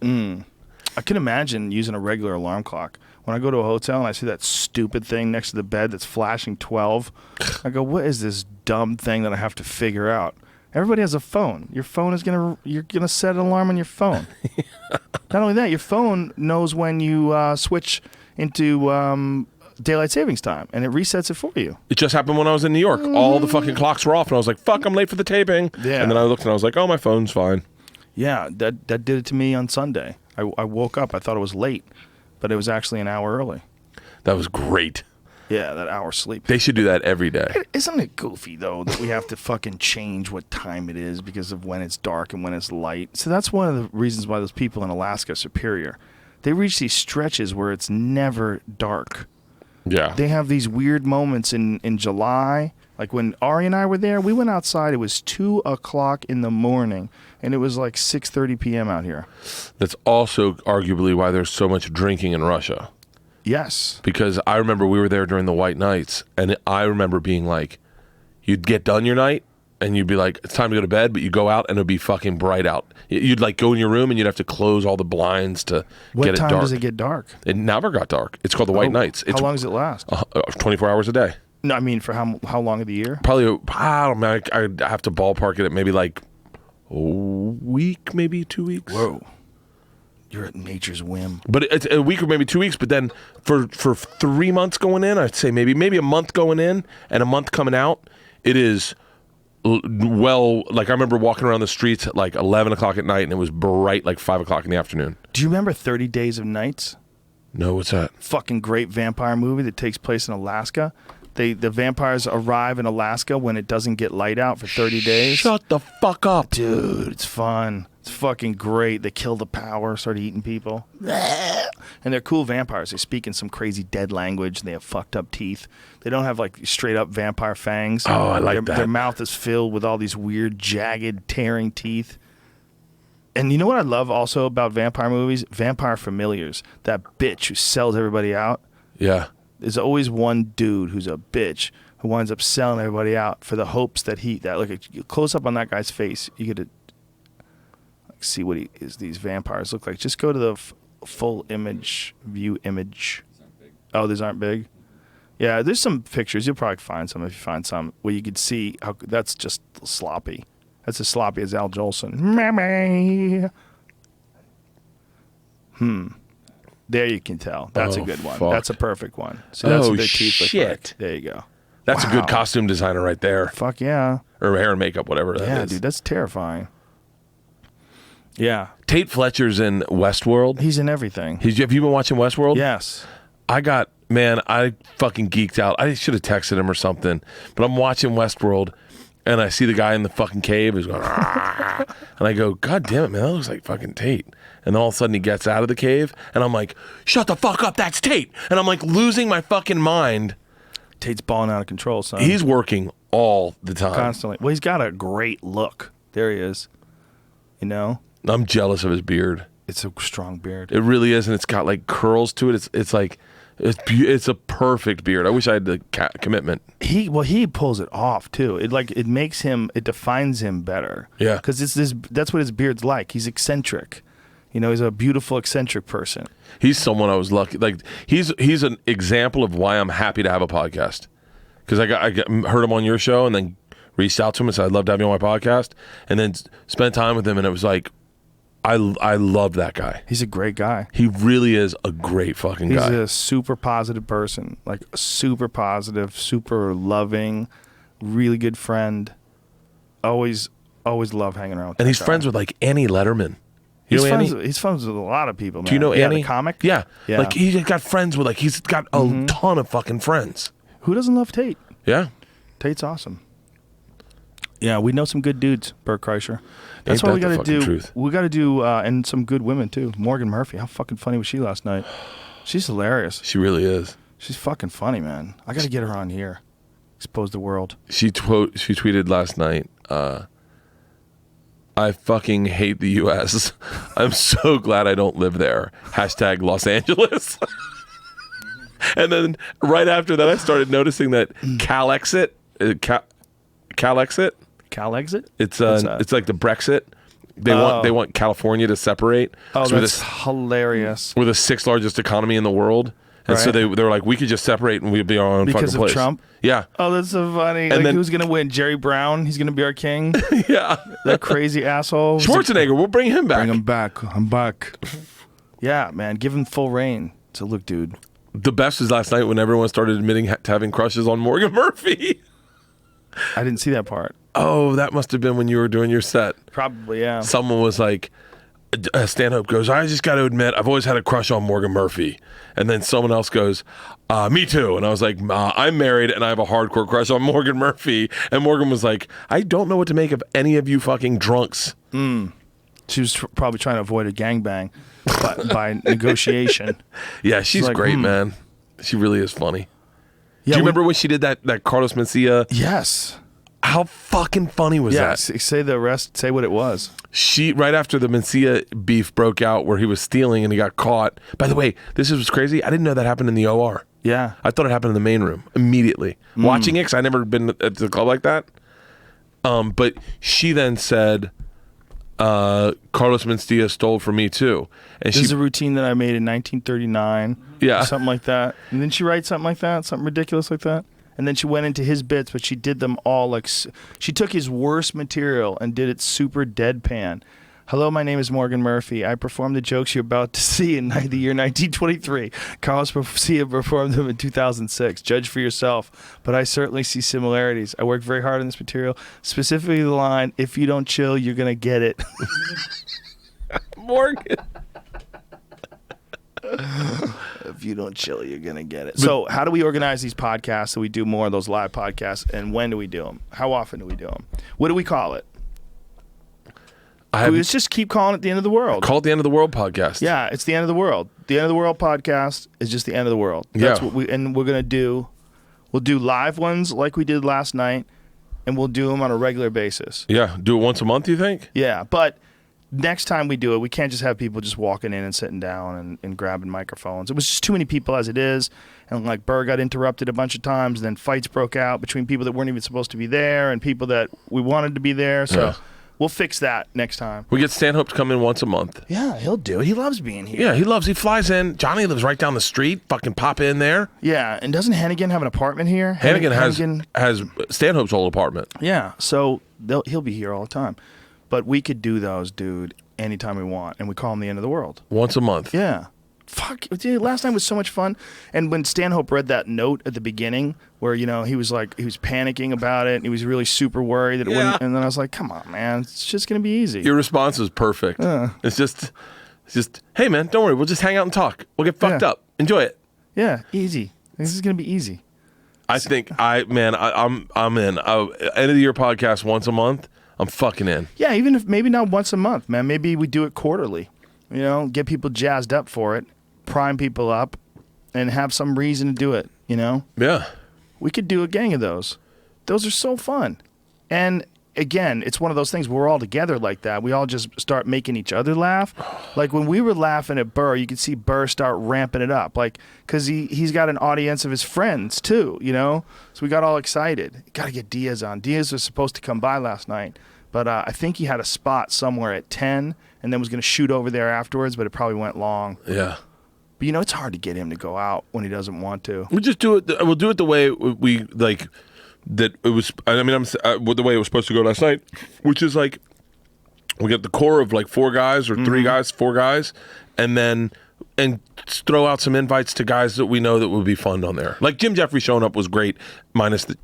A: I can imagine using a regular alarm clock. When I go to a hotel and I see that stupid thing next to the bed that's flashing 12, I go, what is this dumb thing that I have to figure out? Everybody has a phone. Your phone is you're gonna set an alarm on your phone. Not only that, your phone knows when you switch into daylight savings time, and it resets it for you.
B: it just happened when I was in New York. All the fucking clocks were off and I was like, fuck, I'm late for the taping.
A: Yeah.
B: And then I looked and I was like, oh, my phone's fine.
A: Yeah, that did it to me on Sunday. I woke up, I thought it was late, but it was actually an hour early.
B: That was great.
A: Yeah, that hour sleep.
B: They should do that every day.
A: Isn't it goofy, though, that we have to fucking change what time it is because of when it's dark and when it's light? So that's one of the reasons why those people in Alaska are superior. They reach these stretches where it's never dark.
B: Yeah.
A: They have these weird moments in July. Like when Ari and I were there, we went outside. It was 2 o'clock in the morning, and it was like 6:30 p.m. out here.
B: That's also arguably why there's so much drinking in Russia.
A: Yes.
B: Because I remember we were there during the White Nights, and I remember being like, you'd get done your night, and you'd be like, it's time to go to bed, but you go out, and it'd be fucking bright out. You'd like go in your room, and you'd have to close all the blinds to
A: What
B: get it
A: time
B: dark.
A: does it get dark?
B: It never got dark. It's called the White Nights. It's
A: How long does it last?
B: 24 hours a day.
A: No, I mean for how long of the year?
B: Probably, I don't know, I have to ballpark it at maybe like a week, maybe 2 weeks.
A: Whoa. You're at nature's whim.
B: But it's a week or maybe 2 weeks. But then for 3 months going in, I'd say maybe a month going in and a month coming out, it is like I remember walking around the streets at like 11 o'clock at night and it was bright like 5 o'clock in the afternoon.
A: Do you remember 30 Days of Nights?
B: No, what's that?
A: Fucking great vampire movie that takes place in Alaska. The vampires arrive in Alaska when it doesn't get light out for 30 days.
B: Shut the fuck up.
A: Dude, it's fun. It's fucking great. They kill the power, start eating people. And they're cool vampires. They speak in some crazy dead language. And they have fucked up teeth. They don't have like straight up vampire fangs.
B: Oh, I like that.
A: Their mouth is filled with all these weird, jagged, tearing teeth. And you know what I love also about vampire movies? Vampire familiars. That bitch who sells everybody out.
B: Yeah.
A: There's always one dude who's a bitch who winds up selling everybody out for the hopes that look at close up on that guy's face. You get to see what these vampires look like. Just go to the full view image. Oh, these aren't big. Yeah, there's some pictures. You'll probably find some if you find some where you could see how that's just sloppy. That's as sloppy as Al Jolson. Mammy. There you can tell. That's a good one.
B: fuck.
A: That's a perfect one. So that's
B: Oh,
A: what their teeth look
B: shit.
A: like. There you go.
B: That's a
A: Wow.
B: good costume designer right there.
A: Fuck yeah.
B: Or hair and makeup, whatever that is.
A: Yeah, dude, that's terrifying. Yeah.
B: Tate Fletcher's in Westworld.
A: He's in everything.
B: Have you been watching Westworld?
A: Yes.
B: I fucking geeked out. I should have texted him or something. But I'm watching Westworld, and I see the guy in the fucking cave who's going, "Argh." And I go, God damn it, man, that looks like fucking Tate. And then all of a sudden he gets out of the cave, and I'm like, shut the fuck up, that's Tate. And I'm like losing my fucking mind.
A: Tate's balling out of control, son.
B: He's working all the time.
A: constantly. Well, he's got a great look. There he is. You know?
B: I'm jealous of his beard.
A: It's a strong beard.
B: It really is, and it's got like curls to it. It's like it's a perfect beard. I wish I had the commitment.
A: He pulls it off too. It defines him better.
B: Yeah.
A: Because that's what his beard's like. He's eccentric. You know, he's a beautiful eccentric person.
B: He's someone I was lucky. Like he's an example of why I'm happy to have a podcast. Because I heard him on your show and then reached out to him and said I'd love to have you on my podcast, and then spent time with him, and it was like I love that guy.
A: He's a great guy.
B: He really is a great fucking
A: He's
B: guy.
A: a super positive person. Like super positive, super loving, really good friend. Always love hanging around with
B: And
A: that
B: he's
A: guy.
B: friends with like Annie Letterman. You know Annie?
A: He's friends with a lot of people, man.
B: Do you know Annie?
A: The comic?
B: Yeah.
A: Yeah.
B: Like, he's got friends with, like, he's got a ton of fucking friends.
A: Who doesn't love Tate?
B: Yeah.
A: Tate's awesome. Yeah, we know some good dudes, Bert Kreischer. That's
B: Ain't
A: what we
B: that the
A: got to
B: fucking
A: do.
B: truth?
A: We got to do, and some good women, too. Morgan Murphy. How fucking funny was she last night? She's hilarious.
B: She really is.
A: She's fucking funny, man. I got to get her on here. Expose the world.
B: She tweeted last night, I fucking hate the U.S. I'm so glad I don't live there. # Los Angeles. And then right after that, I started noticing that CalExit.
A: Cal exit?
B: It's
A: What's that?
B: it's like the Brexit. They want California to separate.
A: Oh,
B: So
A: that's hilarious.
B: we're the 6th largest economy in the world. And so
A: Right.
B: they were like, we could just separate and we'd be our own
A: Because
B: fucking
A: of
B: place.
A: Trump?
B: Yeah.
A: Oh, that's so funny.
B: And
A: Like,
B: then-
A: who's going to win? Jerry Brown? He's going to be our king?
B: Yeah.
A: That crazy asshole?
B: Schwarzenegger, we'll bring him back.
A: Bring him back. I'm back. Yeah, man. Give him full reign. So, look, dude.
B: The best was last night when everyone started admitting to having crushes on Morgan Murphy.
A: I didn't see that part.
B: Oh, that must have been when you were doing your set.
A: Probably, yeah.
B: Someone was like, Stanhope goes, I just got to admit, I've always had a crush on Morgan Murphy. And then someone else goes, me too. And I was like, I'm married and I have a hardcore crush on Morgan Murphy. And Morgan was like, I don't know what to make of any of you fucking drunks.
A: She was probably trying to avoid a gangbang by negotiation.
B: Yeah, she's
A: like,
B: great, man. She really is funny.
A: Yeah,
B: Do you remember when she did that Carlos Mencia?
A: Yes.
B: How fucking funny was
A: Yeah.
B: that?
A: Say the rest. Say what it was.
B: She, right after the Mencia beef broke out where he was stealing and he got caught. By the way, this is what's crazy. I didn't know that happened in the OR.
A: Yeah.
B: I thought it happened in the main room immediately. Watching it, 'cause I never been at the club like that. But she then said, Carlos Mencia stole from me too. And
A: This is
B: she,
A: a routine that I made in 1939.
B: Yeah.
A: Or something like that. And then she write something like that, something ridiculous like that. And then she went into his bits, but she did them all like she took his worst material and did it super deadpan. Hello, my name is Morgan Murphy. I performed the jokes you're about to see in the year 1923. Carlos Mencia performed them in 2006. Judge for yourself, but I certainly see similarities. I worked very hard on this material, specifically the line, if you don't chill, you're going to get it.
B: Morgan.
A: If you don't chill, you're going to get it. So how do we organize these podcasts so we do more of those live podcasts, and when do we do them? How often do we do them? What do we call it? Let's just keep calling it the end of the world.
B: Call it the End of the World podcast.
A: Yeah, it's the end of the world. The end of the world podcast is just the end of the world. That's what we're gonna do. We'll do live ones like we did last night, and we'll do them on a regular basis.
B: Yeah. Do it once a month, you think?
A: Yeah, but next time we do it, we can't just have people just walking in and sitting down and grabbing microphones. It was just too many people as it is, and like Burr got interrupted a bunch of times, and then fights broke out between people that weren't even supposed to be there and people that we wanted to be there. So.
B: Yeah.
A: We'll fix that next time.
B: We get Stanhope to come in once a month.
A: Yeah, he'll do it. He loves being here.
B: Yeah, he flies in. Johnny lives right down the street. Fucking pop in there.
A: Yeah, and doesn't Hannigan have an apartment here?
B: Hannigan has Stanhope's old apartment.
A: Yeah, so he'll be here all the time. But we could do those, dude, anytime we want, and we call them the end of the world.
B: Once a month.
A: Yeah. Fuck, dude, last night was so much fun. And when Stanhope read that note at the beginning where, he was panicking about it, and he was really super worried that it wouldn't, and then I was like, come on, man, it's just going to be easy.
B: Your response was perfect. It's just, hey, man, don't worry. We'll just hang out and talk. We'll get fucked up. Enjoy it.
A: Yeah, easy. This is going to be easy.
B: I think, I'm in. End of the year podcast once a month. I'm fucking in.
A: Yeah, even if maybe not once a month, man. Maybe we do it quarterly. Get people jazzed up for it, prime people up, and have some reason to do it,
B: Yeah.
A: We could do a gang of those. Those are so fun. And again, it's one of those things, we're all together like that. We all just start making each other laugh. Like when we were laughing at Burr, you could see Burr start ramping it up. Like, because he's got an audience of his friends too, So we got all excited. Got to get Diaz on. Diaz was supposed to come by last night, but I think he had a spot somewhere at 10 and then was going to shoot over there afterwards, but it probably went long.
B: Yeah.
A: But it's hard to get him to go out when he doesn't want to.
B: We just do it. We'll do it the way we like. That it was. I mean, the way it was supposed to go last night, which is like we get the core of like 4 guys or 3 guys, 4 guys, and throw out some invites to guys that we know that would be fun on there. Like Jim Jeffrey showing up was great, minus the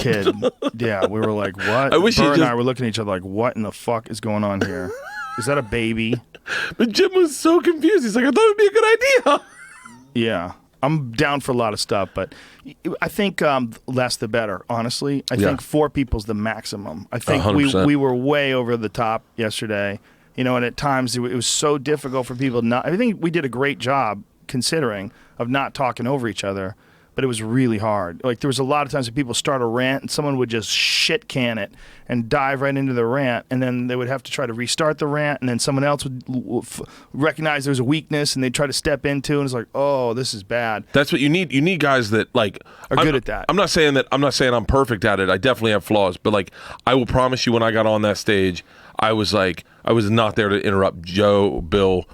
A: kid. Yeah, we were like, what?
B: I wish
A: Burr and
B: just-
A: I were looking at each other like, what in the fuck is going on here? Is that a baby?
B: But Jim was so confused. He's like, I thought it'd be a good idea.
A: Yeah. I'm down for a lot of stuff, but I think less the better, honestly. I think 4 people's the maximum. I think
B: 100%.
A: we were way over the top yesterday, and at times it was so difficult for people not. I think we did a great job considering of not talking over each other, but it was really hard. Like there was a lot of times that people start a rant and someone would just shit can it and dive right into the rant, and then they would have to try to restart the rant, and then someone else would recognize there was a weakness and they'd try to step into, and it's like, oh, this is bad.
B: That's what you need. You need guys that like
A: are good at that.
B: I'm not saying I'm perfect at it. I definitely have flaws, but like I will promise you, when I got on that stage, I was not there to interrupt Joe, Bill,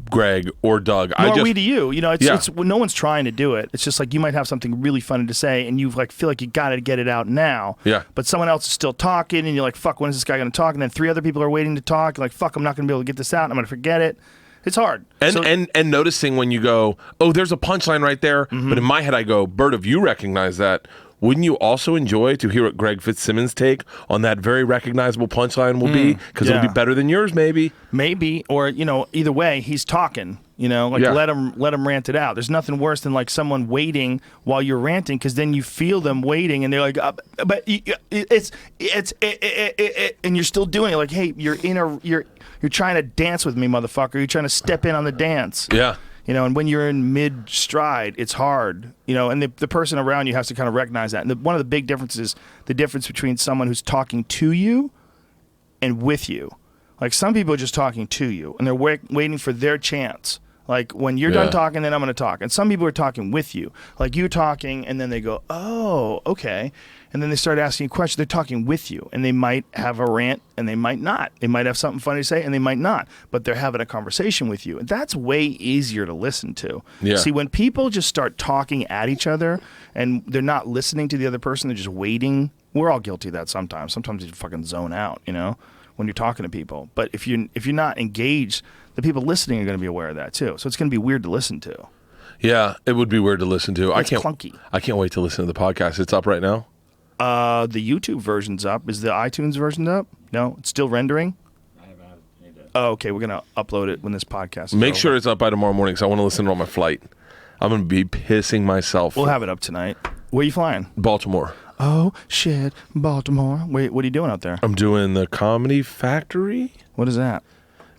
B: Greg, or Doug.
A: Nor we to you. It's no one's trying to do it. It's just like you might have something really funny to say, and you feel like you got to get it out now.
B: Yeah.
A: But someone else is still talking, and you're like, "Fuck, when is this guy going to talk?" And then 3 other people are waiting to talk. You're like, "Fuck, I'm not going to be able to get this out. I'm going to forget it." It's hard.
B: And noticing when you go, "Oh, there's a punchline right there," but in my head I go, "Bert, if you recognize that, wouldn't you also enjoy to hear what Greg Fitzsimmons' take on that very recognizable punchline will be? Because it'll be better than yours, maybe."
A: Maybe, or either way, he's talking. Let him rant it out. There's nothing worse than like someone waiting while you're ranting, because then you feel them waiting, and they're like, "But it's and you're still doing it." Like, hey, you're trying to dance with me, motherfucker. You're trying to step in on the dance.
B: Yeah.
A: And when you're in mid-stride, it's hard, and the person around you has to kind of recognize that. And one of the big differences is the difference between someone who's talking to you and with you. Like, some people are just talking to you, and they're waiting for their chance. Like, when you're done talking, then I'm going to talk. And some people are talking with you. Like, you're talking, and then they go, oh, okay. And then they start asking you questions. They're talking with you, and they might have a rant, and they might not. They might have something funny to say, and they might not. But they're having a conversation with you. And that's way easier to listen to.
B: Yeah.
A: See, when people just start talking at each other, and they're not listening to the other person, they're just waiting. We're all guilty of that sometimes. Sometimes you fucking zone out, when you're talking to people. But if you're not engaged, the people listening are going to be aware of that too. So it's going to be weird to listen to.
B: Yeah, it would be weird to listen to.
A: It's clunky.
B: I can't wait to listen to the podcast. It's up right now?
A: The YouTube version's up. Is the iTunes version up? No, it's still rendering?
C: I haven't.
A: Oh, okay. We're going to upload it when this podcast is
B: Make
A: over.
B: sure it's up by tomorrow morning, because I want to listen to it on my flight. I'm going to be pissing myself.
A: We'll have it up tonight. Where are you flying?
B: Baltimore.
A: Oh, shit. Baltimore. Wait, what are you doing out there?
B: I'm doing the Comedy Factory.
A: What is that?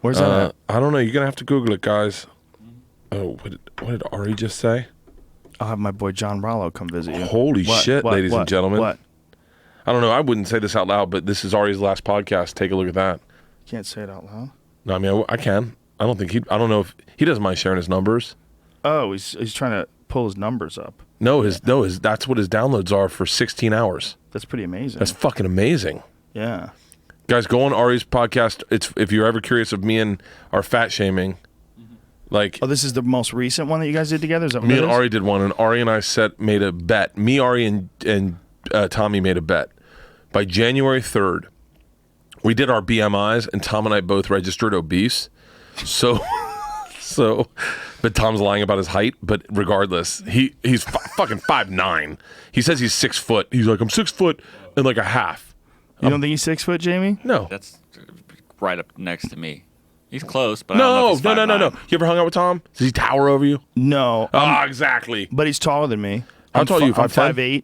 A: Where's that at?
B: I don't know. You're going to have to Google it, guys. Oh, what did Ari just say?
A: I'll have my boy John Rollo come visit you.
B: Holy shit, ladies and gentlemen.
A: What?
B: I don't know. I wouldn't say this out loud, but this is Ari's last podcast. Take a look at that.
A: Can't say it out loud.
B: No, I mean, I can. I don't know if he doesn't mind sharing his numbers.
A: Oh, he's trying to pull his numbers up.
B: No, that's what his downloads are for 16 hours.
A: That's pretty amazing.
B: That's fucking amazing.
A: Yeah.
B: Guys, go on Ari's podcast. It's if you're ever curious of me and our fat shaming. Like,
A: oh, this is the most recent one that you guys did together? Is that what
B: me
A: it
B: and
A: is?
B: Ari did one, and Ari and I made a bet. Me, Ari, and Tommy made a bet. By January 3rd, we did our BMIs, and Tom and I both registered obese. So, but Tom's lying about his height. But regardless, he's fucking 5'9". He says he's 6 foot. He's like, I'm 6 foot and like a half.
A: You don't think he's 6 foot, Jamie?
B: No.
C: That's right up next to me. He's close, but
B: No.
C: I don't know if he's 5'9".
B: You ever hung out with Tom? Does he tower over you?
A: No.
B: Exactly.
A: But he's taller than me.
B: How tall are you?
A: I'm
B: 5'10"?
A: 5'8".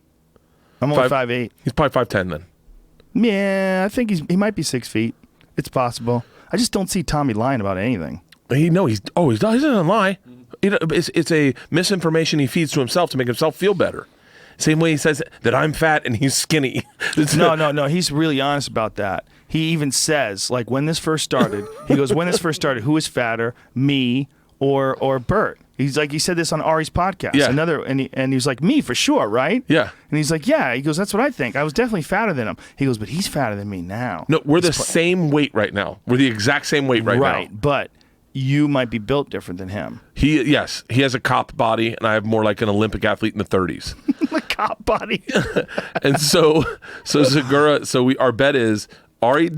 A: I'm only 5'8".
B: He's probably 5'10" then.
A: Yeah, I think he might be 6 feet. It's possible. I just don't see Tommy lying about anything.
B: He doesn't lie. It's a misinformation he feeds to himself to make himself feel better. Same way he says that I'm fat and he's skinny.
A: No. He's really honest about that. He even says, like, when this first started, he goes, when this first started, who is fatter, me or Bert? He's like, he said this on Ari's podcast.
B: Yeah.
A: And he was like, me for sure, right?
B: Yeah.
A: And he's like, yeah. He goes, that's what I think. I was definitely fatter than him. He goes, but he's fatter than me now.
B: No, we're the same weight right now. We're the exact same weight right now.
A: Right, but you might be built different than him.
B: He has a cop body, and I have more like an Olympic athlete in the 30s.
A: The cop body.
B: And so Segura, our bet is Ari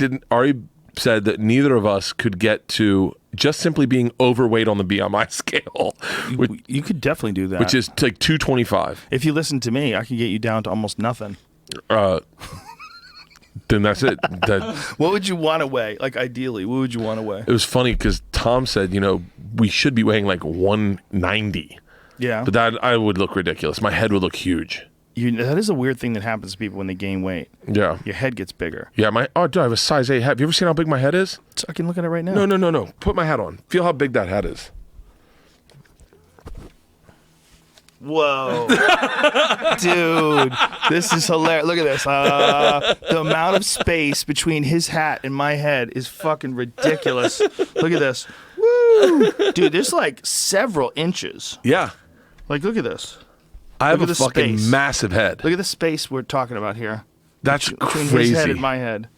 B: said that neither of us could get to just simply being overweight on the BMI scale.
A: You could definitely do that.
B: Which is like 225.
A: If you listen to me, I can get you down to almost nothing.
B: then that's it.
A: What would you want to weigh? Like ideally, what would you want to weigh?
B: It was funny because Tom said, we should be weighing like 190.
A: Yeah.
B: But that I would look ridiculous. My head would look huge.
A: That is a weird thing that happens to people when they gain weight.
B: Yeah.
A: Your head gets bigger.
B: Yeah, dude, I have a size 8 head. Have you ever seen how big my head is?
A: So I can look at it right now.
B: No. Put my hat on. Feel how big that hat is.
A: Whoa. Dude, this is hilarious. Look at this. The amount of space between his hat and my head is fucking ridiculous. Look at this. Woo. Dude, there's like several inches.
B: Yeah.
A: Like, look at this.
B: I have
A: Look
B: a
A: at the
B: fucking
A: space.
B: massive head.
A: Look at the space we're talking about here.
B: That's
A: between
B: crazy.
A: his head and my head.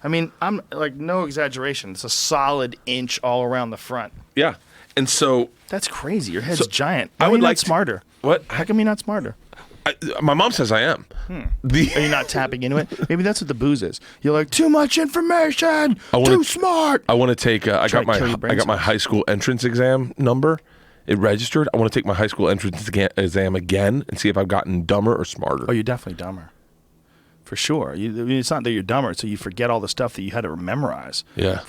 A: I mean, I'm like, no exaggeration. It's a solid inch all around the front.
B: Yeah. And so
A: That's crazy. Your head's
B: So,
A: giant.
B: I
A: Why
B: would
A: are you
B: like
A: not
B: to-
A: smarter.
B: what?
A: How come you're not smarter?
B: My mom says I am.
A: Are you not tapping into it? Maybe that's what the booze is. You're like, too much information. Too smart.
B: I want to take. I
A: Try
B: got
A: to kill your brain
B: my
A: cells.
B: high school entrance exam number. It registered. I want to take my high school entrance exam again and see if I've gotten dumber or smarter.
A: Oh, you're definitely dumber. For sure. It's not that you're dumber, so you forget all the stuff that you had to memorize.
B: Yeah.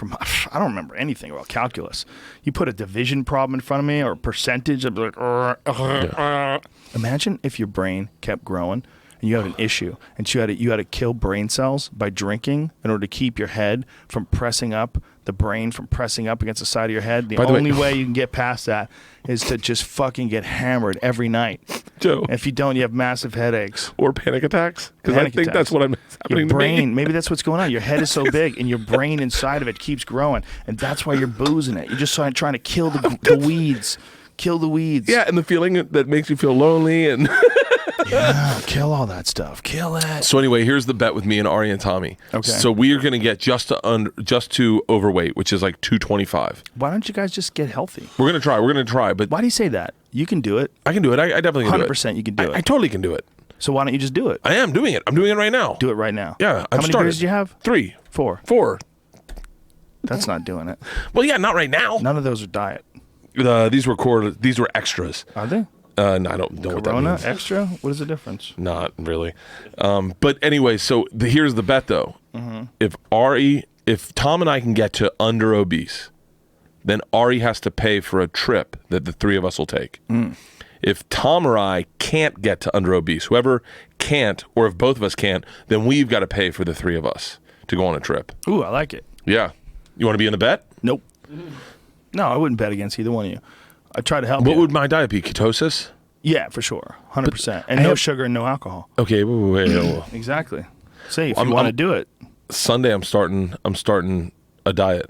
A: I don't remember anything about calculus. You put a division problem in front of me or a percentage, I'd be like, Imagine if your brain kept growing and you have an issue and you had to kill brain cells by drinking in order to keep your head from pressing up, the brain from pressing up against the side of your head. The only way you can get past that is to just fucking get hammered every night.
B: Joe.
A: If you don't, you have massive headaches.
B: Or panic attacks? Because I
A: Panic
B: think that's
A: attacks.
B: what happening
A: Your
B: to
A: brain,
B: me.
A: maybe that's what's going on. Your head is so big, and your brain inside of it keeps growing, and that's why you're boozing it. You're just trying to kill the weeds. Kill the weeds.
B: Yeah, and the feeling that makes you feel lonely and.
A: Yeah, kill all that stuff. Kill it.
B: So anyway, here's the bet with me and Ari and Tommy.
A: Okay.
B: So we are going to get just to overweight, which is like 225.
A: Why don't you guys just get healthy?
B: We're going to try. But
A: Why do you say that? You can do it.
B: I can do it. I definitely can do it.
A: 100% you can do it.
B: I totally can do it.
A: So why don't you just do it?
B: I am doing it. I'm doing it right now.
A: Do it right now.
B: Yeah,
A: How
B: I've
A: many
B: started.
A: beers do you have?
B: 3.
A: 4.
B: 4.
A: That's not doing it.
B: Well, yeah, not right now.
A: None of those are diet.
B: These were extras.
A: Are they?
B: No, I don't know what that
A: Corona
B: means.
A: extra? What is the difference?
B: Not really. But anyway, so here's the bet though.
A: Mm-hmm.
B: If Tom and I can get to under obese, then Ari has to pay for a trip that the three of us will take. If Tom or I can't get to under obese, whoever can't, or if both of us can't, then we've got to pay for the three of us to go on a trip.
A: Ooh, I like it.
B: Yeah. You want to be in the bet?
A: Nope. No, I wouldn't bet against either one of you. I try to help
B: What
A: you.
B: would my diet be? Ketosis?
A: Yeah, for sure. 100%. And no sugar and no alcohol.
B: Okay, wait.
A: Exactly. Say if
B: I'm-
A: you want to
B: I'm-
A: do it.
B: Sunday I'm starting a diet.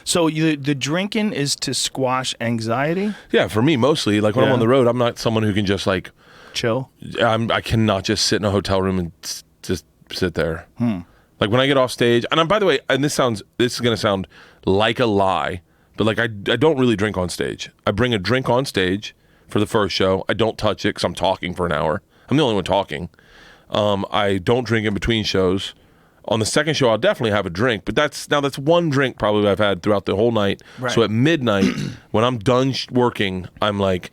A: So the drinking is to squash anxiety?
B: Yeah, for me mostly. Like when I'm
A: Yeah.
B: on the road, I'm not someone who can just like
A: Chill?
B: I cannot just sit in a hotel room and just sit there. Like when I get off stage, and by the way, and this is going to sound like a lie, but like I don't really drink on stage. I bring a drink on stage for the first show. I don't touch it because I'm talking for an hour. I'm the only one talking. I don't drink in between shows. On the second show, I'll definitely have a drink, but that's one drink probably I've had throughout the whole night.
A: Right.
B: So at midnight, when I'm done working, I'm like,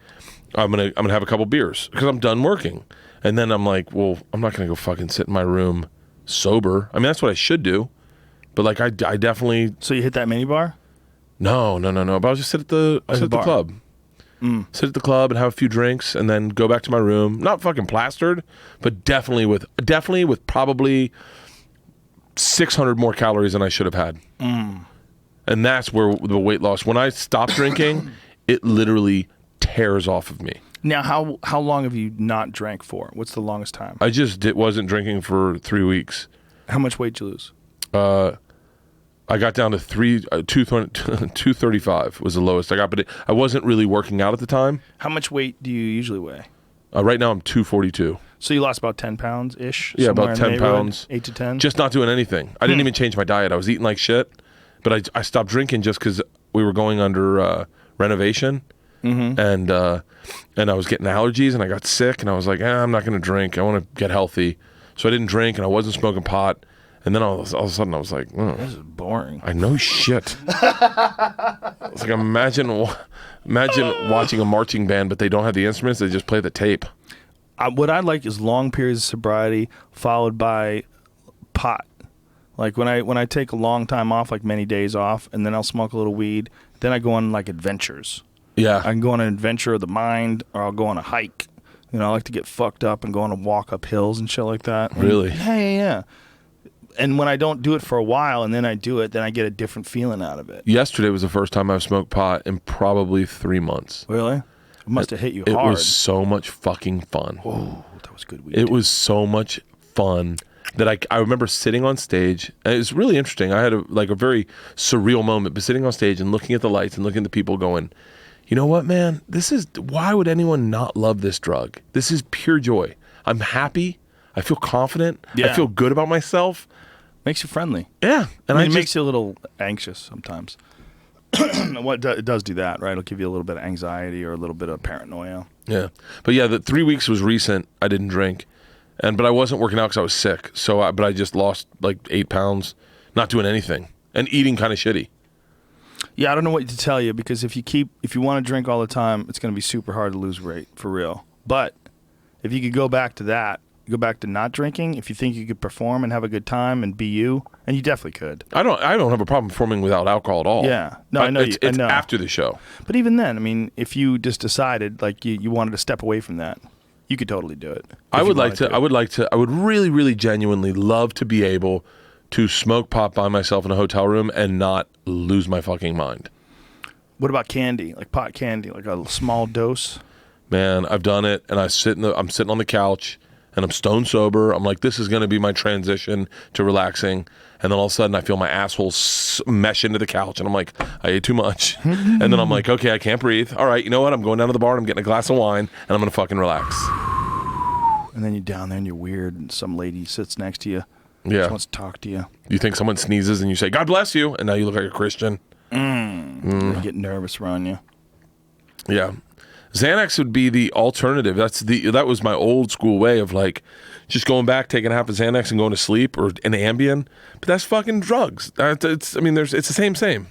B: I'm gonna have a couple beers because I'm done working, and then I'm like, well, I'm not gonna go fucking sit in my room sober. I mean, that's what I should do, but like I definitely
A: So you hit that mini bar?
B: no. But I'll just sit at the
A: bar.
B: club. Sit at the club and have a few drinks, and then go back to my room. Not fucking plastered, but definitely with probably 600 more calories than I should have had. And that's where the weight loss. When I stop drinking, it literally tears off of me.
A: Now, how long have you not drank for? What's the longest time?
B: I just wasn't drinking for 3 weeks.
A: How much weight did you lose?
B: I got down to 235 was the lowest I got, but I wasn't really working out at the time.
A: How much weight do you usually weigh?
B: Right now I'm 242.
A: So you lost about 10 pounds-ish?
B: Yeah,
A: somewhere
B: about
A: in
B: 10
A: the neighborhood?
B: pounds.
A: 8 to 10?
B: Just not doing anything. I didn't even change my diet. I was eating like shit, but I stopped drinking just because we were going under renovation, and I was getting allergies, and I got sick, and I was like, I'm not going to drink. I want to get healthy. So I didn't drink, and I wasn't smoking pot. And then all of a sudden I was like,
A: This is boring.
B: I know shit. It's like imagine watching a marching band, but they don't have the instruments; they just play the tape.
A: What I like is long periods of sobriety followed by pot. Like when I take a long time off, like many days off, and then I'll smoke a little weed. Then I go on like adventures.
B: Yeah.
A: I can go on an adventure of the mind, or I'll go on a hike. You know, I like to get fucked up and go on a walk up hills and shit like that.
B: Really?
A: Yeah. And when I don't do it for a while and then I do it, then I get a different feeling out of it.
B: Yesterday was the first time I've smoked pot in probably 3 months.
A: Really? It must have hit you
B: It
A: hard.
B: was so much fucking fun.
A: Oh, that was good weed.
B: It was so much fun that I remember sitting on stage. And it was really interesting. I had a very surreal moment, but sitting on stage and looking at the lights and looking at the people going, you know what, man? Why would anyone not love this drug? This is pure joy. I'm happy. I feel confident.
A: Yeah.
B: I feel good about myself.
A: Makes you friendly.
B: Yeah. And
A: I mean, it makes you a little anxious sometimes. It does do that, right? It'll give you a little bit of anxiety or a little bit of paranoia.
B: Yeah. But yeah, the 3 weeks was recent. I didn't drink. But I wasn't working out because I was sick. But I just lost like 8 pounds, not doing anything and eating kind of shitty.
A: Yeah, I don't know what to tell you, because if you want to drink all the time, it's going to be super hard to lose weight, for real. But if you could go back to that, go back to not drinking, if you think you could perform and have a good time and be you, and you definitely could.
B: I don't have a problem performing without alcohol at all.
A: Yeah. No, I know
B: It's
A: I know.
B: after the show.
A: But even then, I mean, if you just decided like you wanted to step away from that, you could totally do it.
B: I would really, really genuinely love to be able to smoke pot by myself in a hotel room and not lose my fucking mind.
A: What about candy? Like pot candy, like a small dose?
B: Man, I've done it, and I'm sitting on the couch, and I'm stone sober. I'm like, this is going to be my transition to relaxing. And then all of a sudden, I feel my asshole mesh into the couch, and I'm like, I ate too much. And then I'm like, okay, I can't breathe. All right, you know what? I'm going down to the bar, and I'm getting a glass of wine, and I'm going to fucking relax.
A: And then you're down there and you're weird, and some lady sits next to you.
B: Yeah.
A: She wants to talk to you.
B: You think someone sneezes, and you say, God bless you, and now you look like a Christian.
A: They get nervous around you.
B: Yeah. Xanax would be the alternative. That was my old school way of like just going back, taking half a Xanax and going to sleep, or an Ambien. But that's fucking drugs. It's the same.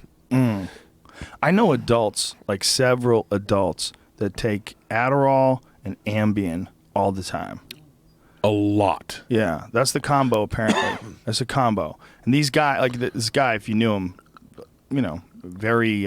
A: I know adults, like several adults, that take Adderall and Ambien all the time.
B: A lot.
A: Yeah, that's the combo, apparently. That's a combo. And these guys, like this guy, if you knew him, you know, very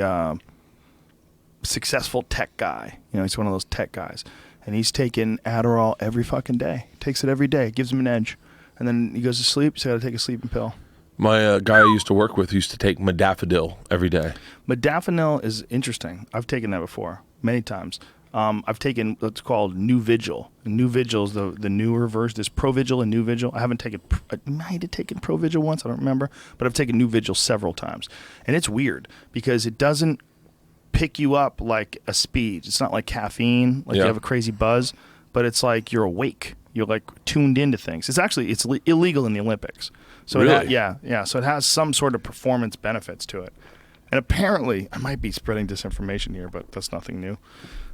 A: successful tech guy. You know, he's one of those tech guys. And he's taking Adderall every fucking day. Takes it every day. Gives him an edge. And then he goes to sleep. He's got to take a sleeping pill.
B: My guy I used to work with used to take modafinil every day.
A: Modafinil is interesting. I've taken that before, many times. I've taken what's called New Vigil. And New Vigil is the newer version. There's Provigil and New Vigil. I haven't taken. I might have taken Provigil once. I don't remember, but I've taken New Vigil several times, and it's weird because it doesn't pick you up like a speed. It's not like caffeine, like you have a crazy buzz, but it's like you're awake. You're like tuned into things. It's illegal in the Olympics. So
B: really?
A: So it has some sort of performance benefits to it. And apparently, I might be spreading disinformation here, but that's nothing new.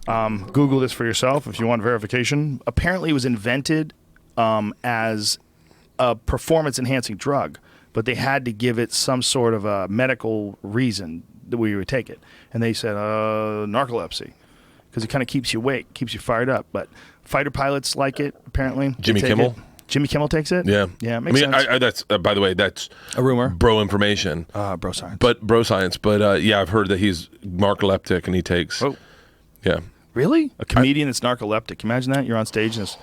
A: Google this for yourself if you want verification. Apparently, it was invented as a performance-enhancing drug, but they had to give it some sort of a medical reason that we would take it. And they said narcolepsy, because it kind of keeps you awake, keeps you fired up. But fighter pilots like it, apparently.
B: Jimmy Kimmel?
A: Jimmy Kimmel takes it?
B: Yeah.
A: Yeah, it makes sense.
B: That's by the way, that's
A: a rumor.
B: Bro information.
A: Bro science.
B: Bro science. But yeah, I've heard that he's narcoleptic and he takes.
A: Oh.
B: Yeah.
A: Really? A comedian that's narcoleptic. Imagine that. You're on stage and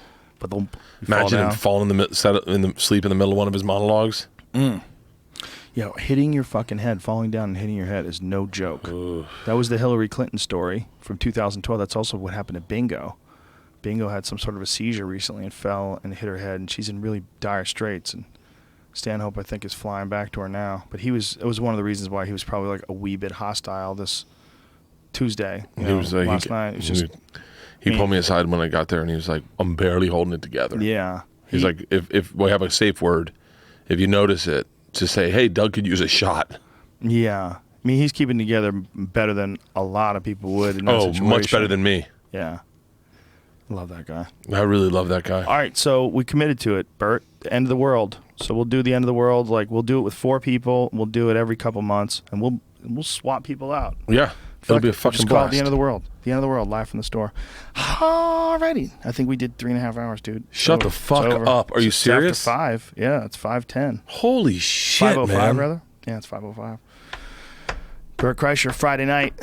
B: imagine him falling sleep in the middle of one of his monologues.
A: Yeah, hitting your fucking head, falling down and hitting your head is no joke.
B: Ugh.
A: That was the Hillary Clinton story from 2012. That's also what happened to Bingo. Bingo had some sort of a seizure recently and fell and hit her head, and she's in really dire straits. And Stanhope, I think, is flying back to her now. But it was one of the reasons why he was probably like a wee bit hostile this Tuesday. Last night.
B: He pulled me aside when I got there, and he was like, "I'm barely holding it together."
A: Yeah.
B: He's like, "If we have a safe word, if you notice it, just say, hey, Doug could use a shot."
A: Yeah. I mean, he's keeping together better than a lot of people would in that situation.
B: Much better than me.
A: Yeah. Love that guy.
B: I really love that guy.
A: All right, so we committed to it, Bert. The end of the world. So we'll do the end of the world. Like, we'll do it with 4 people. We'll do it every couple months, and we'll swap people out.
B: Yeah. It'll be a fucking
A: just call it
B: blast.
A: the end of the world. The end of the world, live from the store. Alrighty. I think we did 3.5 hours, dude.
B: Shut the fuck up. Are you serious?
A: It's after 5. Yeah, it's 5:10.
B: Holy shit,
A: 5:05,
B: man.
A: rather. Yeah, it's 5:05. Bert Kreischer, Friday night.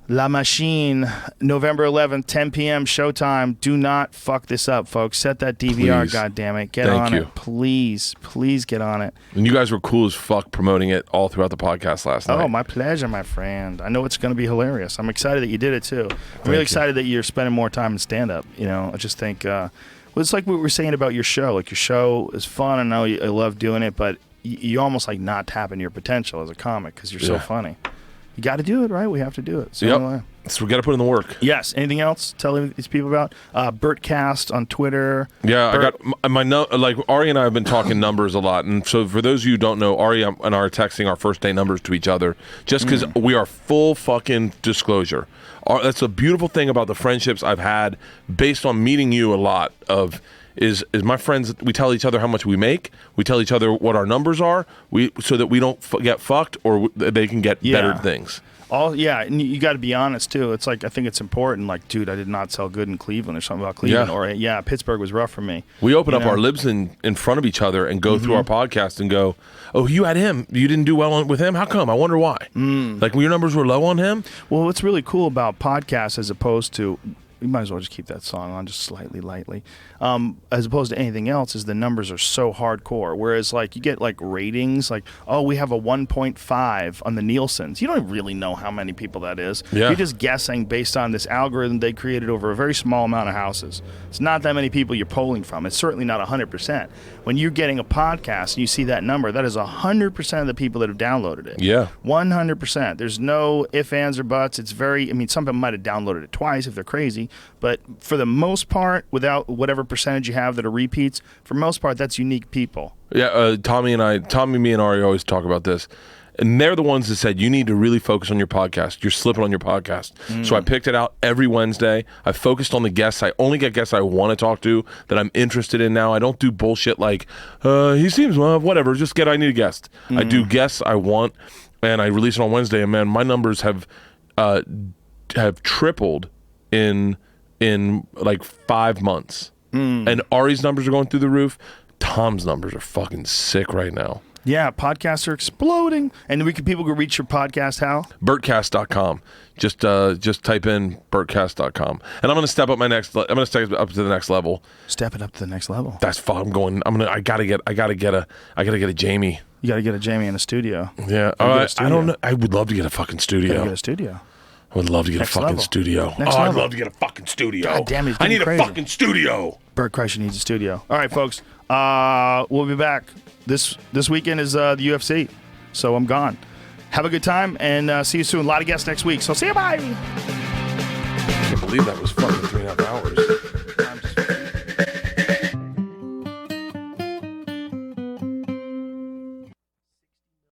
A: La Machine, November 11th, 10 p.m. showtime. Do not fuck this up, folks. Set that DVR,
B: Please.
A: goddammit. Get
B: Thank
A: on
B: you.
A: it. Please get on it.
B: And you guys were cool as fuck promoting it all throughout the podcast last night.
A: Oh, my pleasure, my friend. I know it's going to be hilarious. I'm excited that you did it, too. I'm really excited that you're spending more time in stand-up. You know, I just think, well, it's like what we were saying about your show. Like, your show is fun. I know I love doing it, but you almost, like, not tapping your potential as a comic because you're so funny. You got to do it, right? We have to do it.
B: Yep. So we got to put in the work.
A: Yes. Anything else? Tell these people about Bertcast on Twitter.
B: Yeah, I got my like Ari and I have been talking numbers a lot, and so for those of you who don't know, Ari and I are texting our first day numbers to each other just because we are full fucking disclosure. That's a beautiful thing about the friendships I've had based on meeting you a lot of. Is my friends, we tell each other how much we make, we tell each other what our numbers are, so that we don't get fucked or they can get better things.
A: And you got to be honest too. It's like I think it's important. Like, dude, I did not sell good in Cleveland, or something about Cleveland, or Pittsburgh was rough for me.
B: We open up our libs in front of each other and go through our podcast and go, oh, you had him, you didn't do well with him. How come? I wonder why. Like, your numbers were low on him.
A: Well, what's really cool about podcasts as opposed to, you might as well just keep that song on just slightly lightly, as opposed to anything else, is the numbers are so hardcore. Whereas, like, you get, like, ratings, like, oh, we have a 1.5 on the Nielsen's. You don't really know how many people that is.
B: Yeah.
A: You're just guessing based on this algorithm they created over a very small amount of houses. It's not that many people you're polling from. It's certainly not 100%. When you're getting a podcast and you see that number, that is 100% of the people that have downloaded it.
B: Yeah.
A: 100%. There's no ifs, ands, or buts. It's very, I mean, some people might have downloaded it twice if they're crazy, but for the most part, without whatever percentage you have that are repeats, for most part, that's unique people.
B: Yeah, Tommy, me, and Ari always talk about this. And they're the ones that said, you need to really focus on your podcast. You're slipping on your podcast. So I picked it out every Wednesday. I focused on the guests. I only get guests I want to talk to, that I'm interested in now. I don't do bullshit like, he seems, whatever, I need a guest. I do guests I want, and I release it on Wednesday. And man, my numbers have tripled in like 5 months. And Ari's numbers are going through the roof. Tom's numbers are fucking sick right now.
A: Yeah, podcasts are exploding. And people can reach your podcast how?
B: Bertcast.com. Just type in Bertcast.com. And I'm gonna step up to the next level.
A: Step it up to the next level.
B: That's fun. I gotta get a Jamie.
A: You got to get a Jamie in a studio.
B: Yeah. I don't know. I would love to get a fucking studio.
A: You got to get a studio.
B: I would love to get a fucking studio. I'd love to get a fucking studio.
A: God damn it,
B: I need
A: crazy.
B: a fucking studio.
A: Bert Kreischer needs a studio. All right, folks. We'll be back. This weekend is the UFC, so I'm gone. Have a good time, and see you soon. A lot of guests next week, so see you. Bye.
B: I can't believe that was fucking 3.5 hours.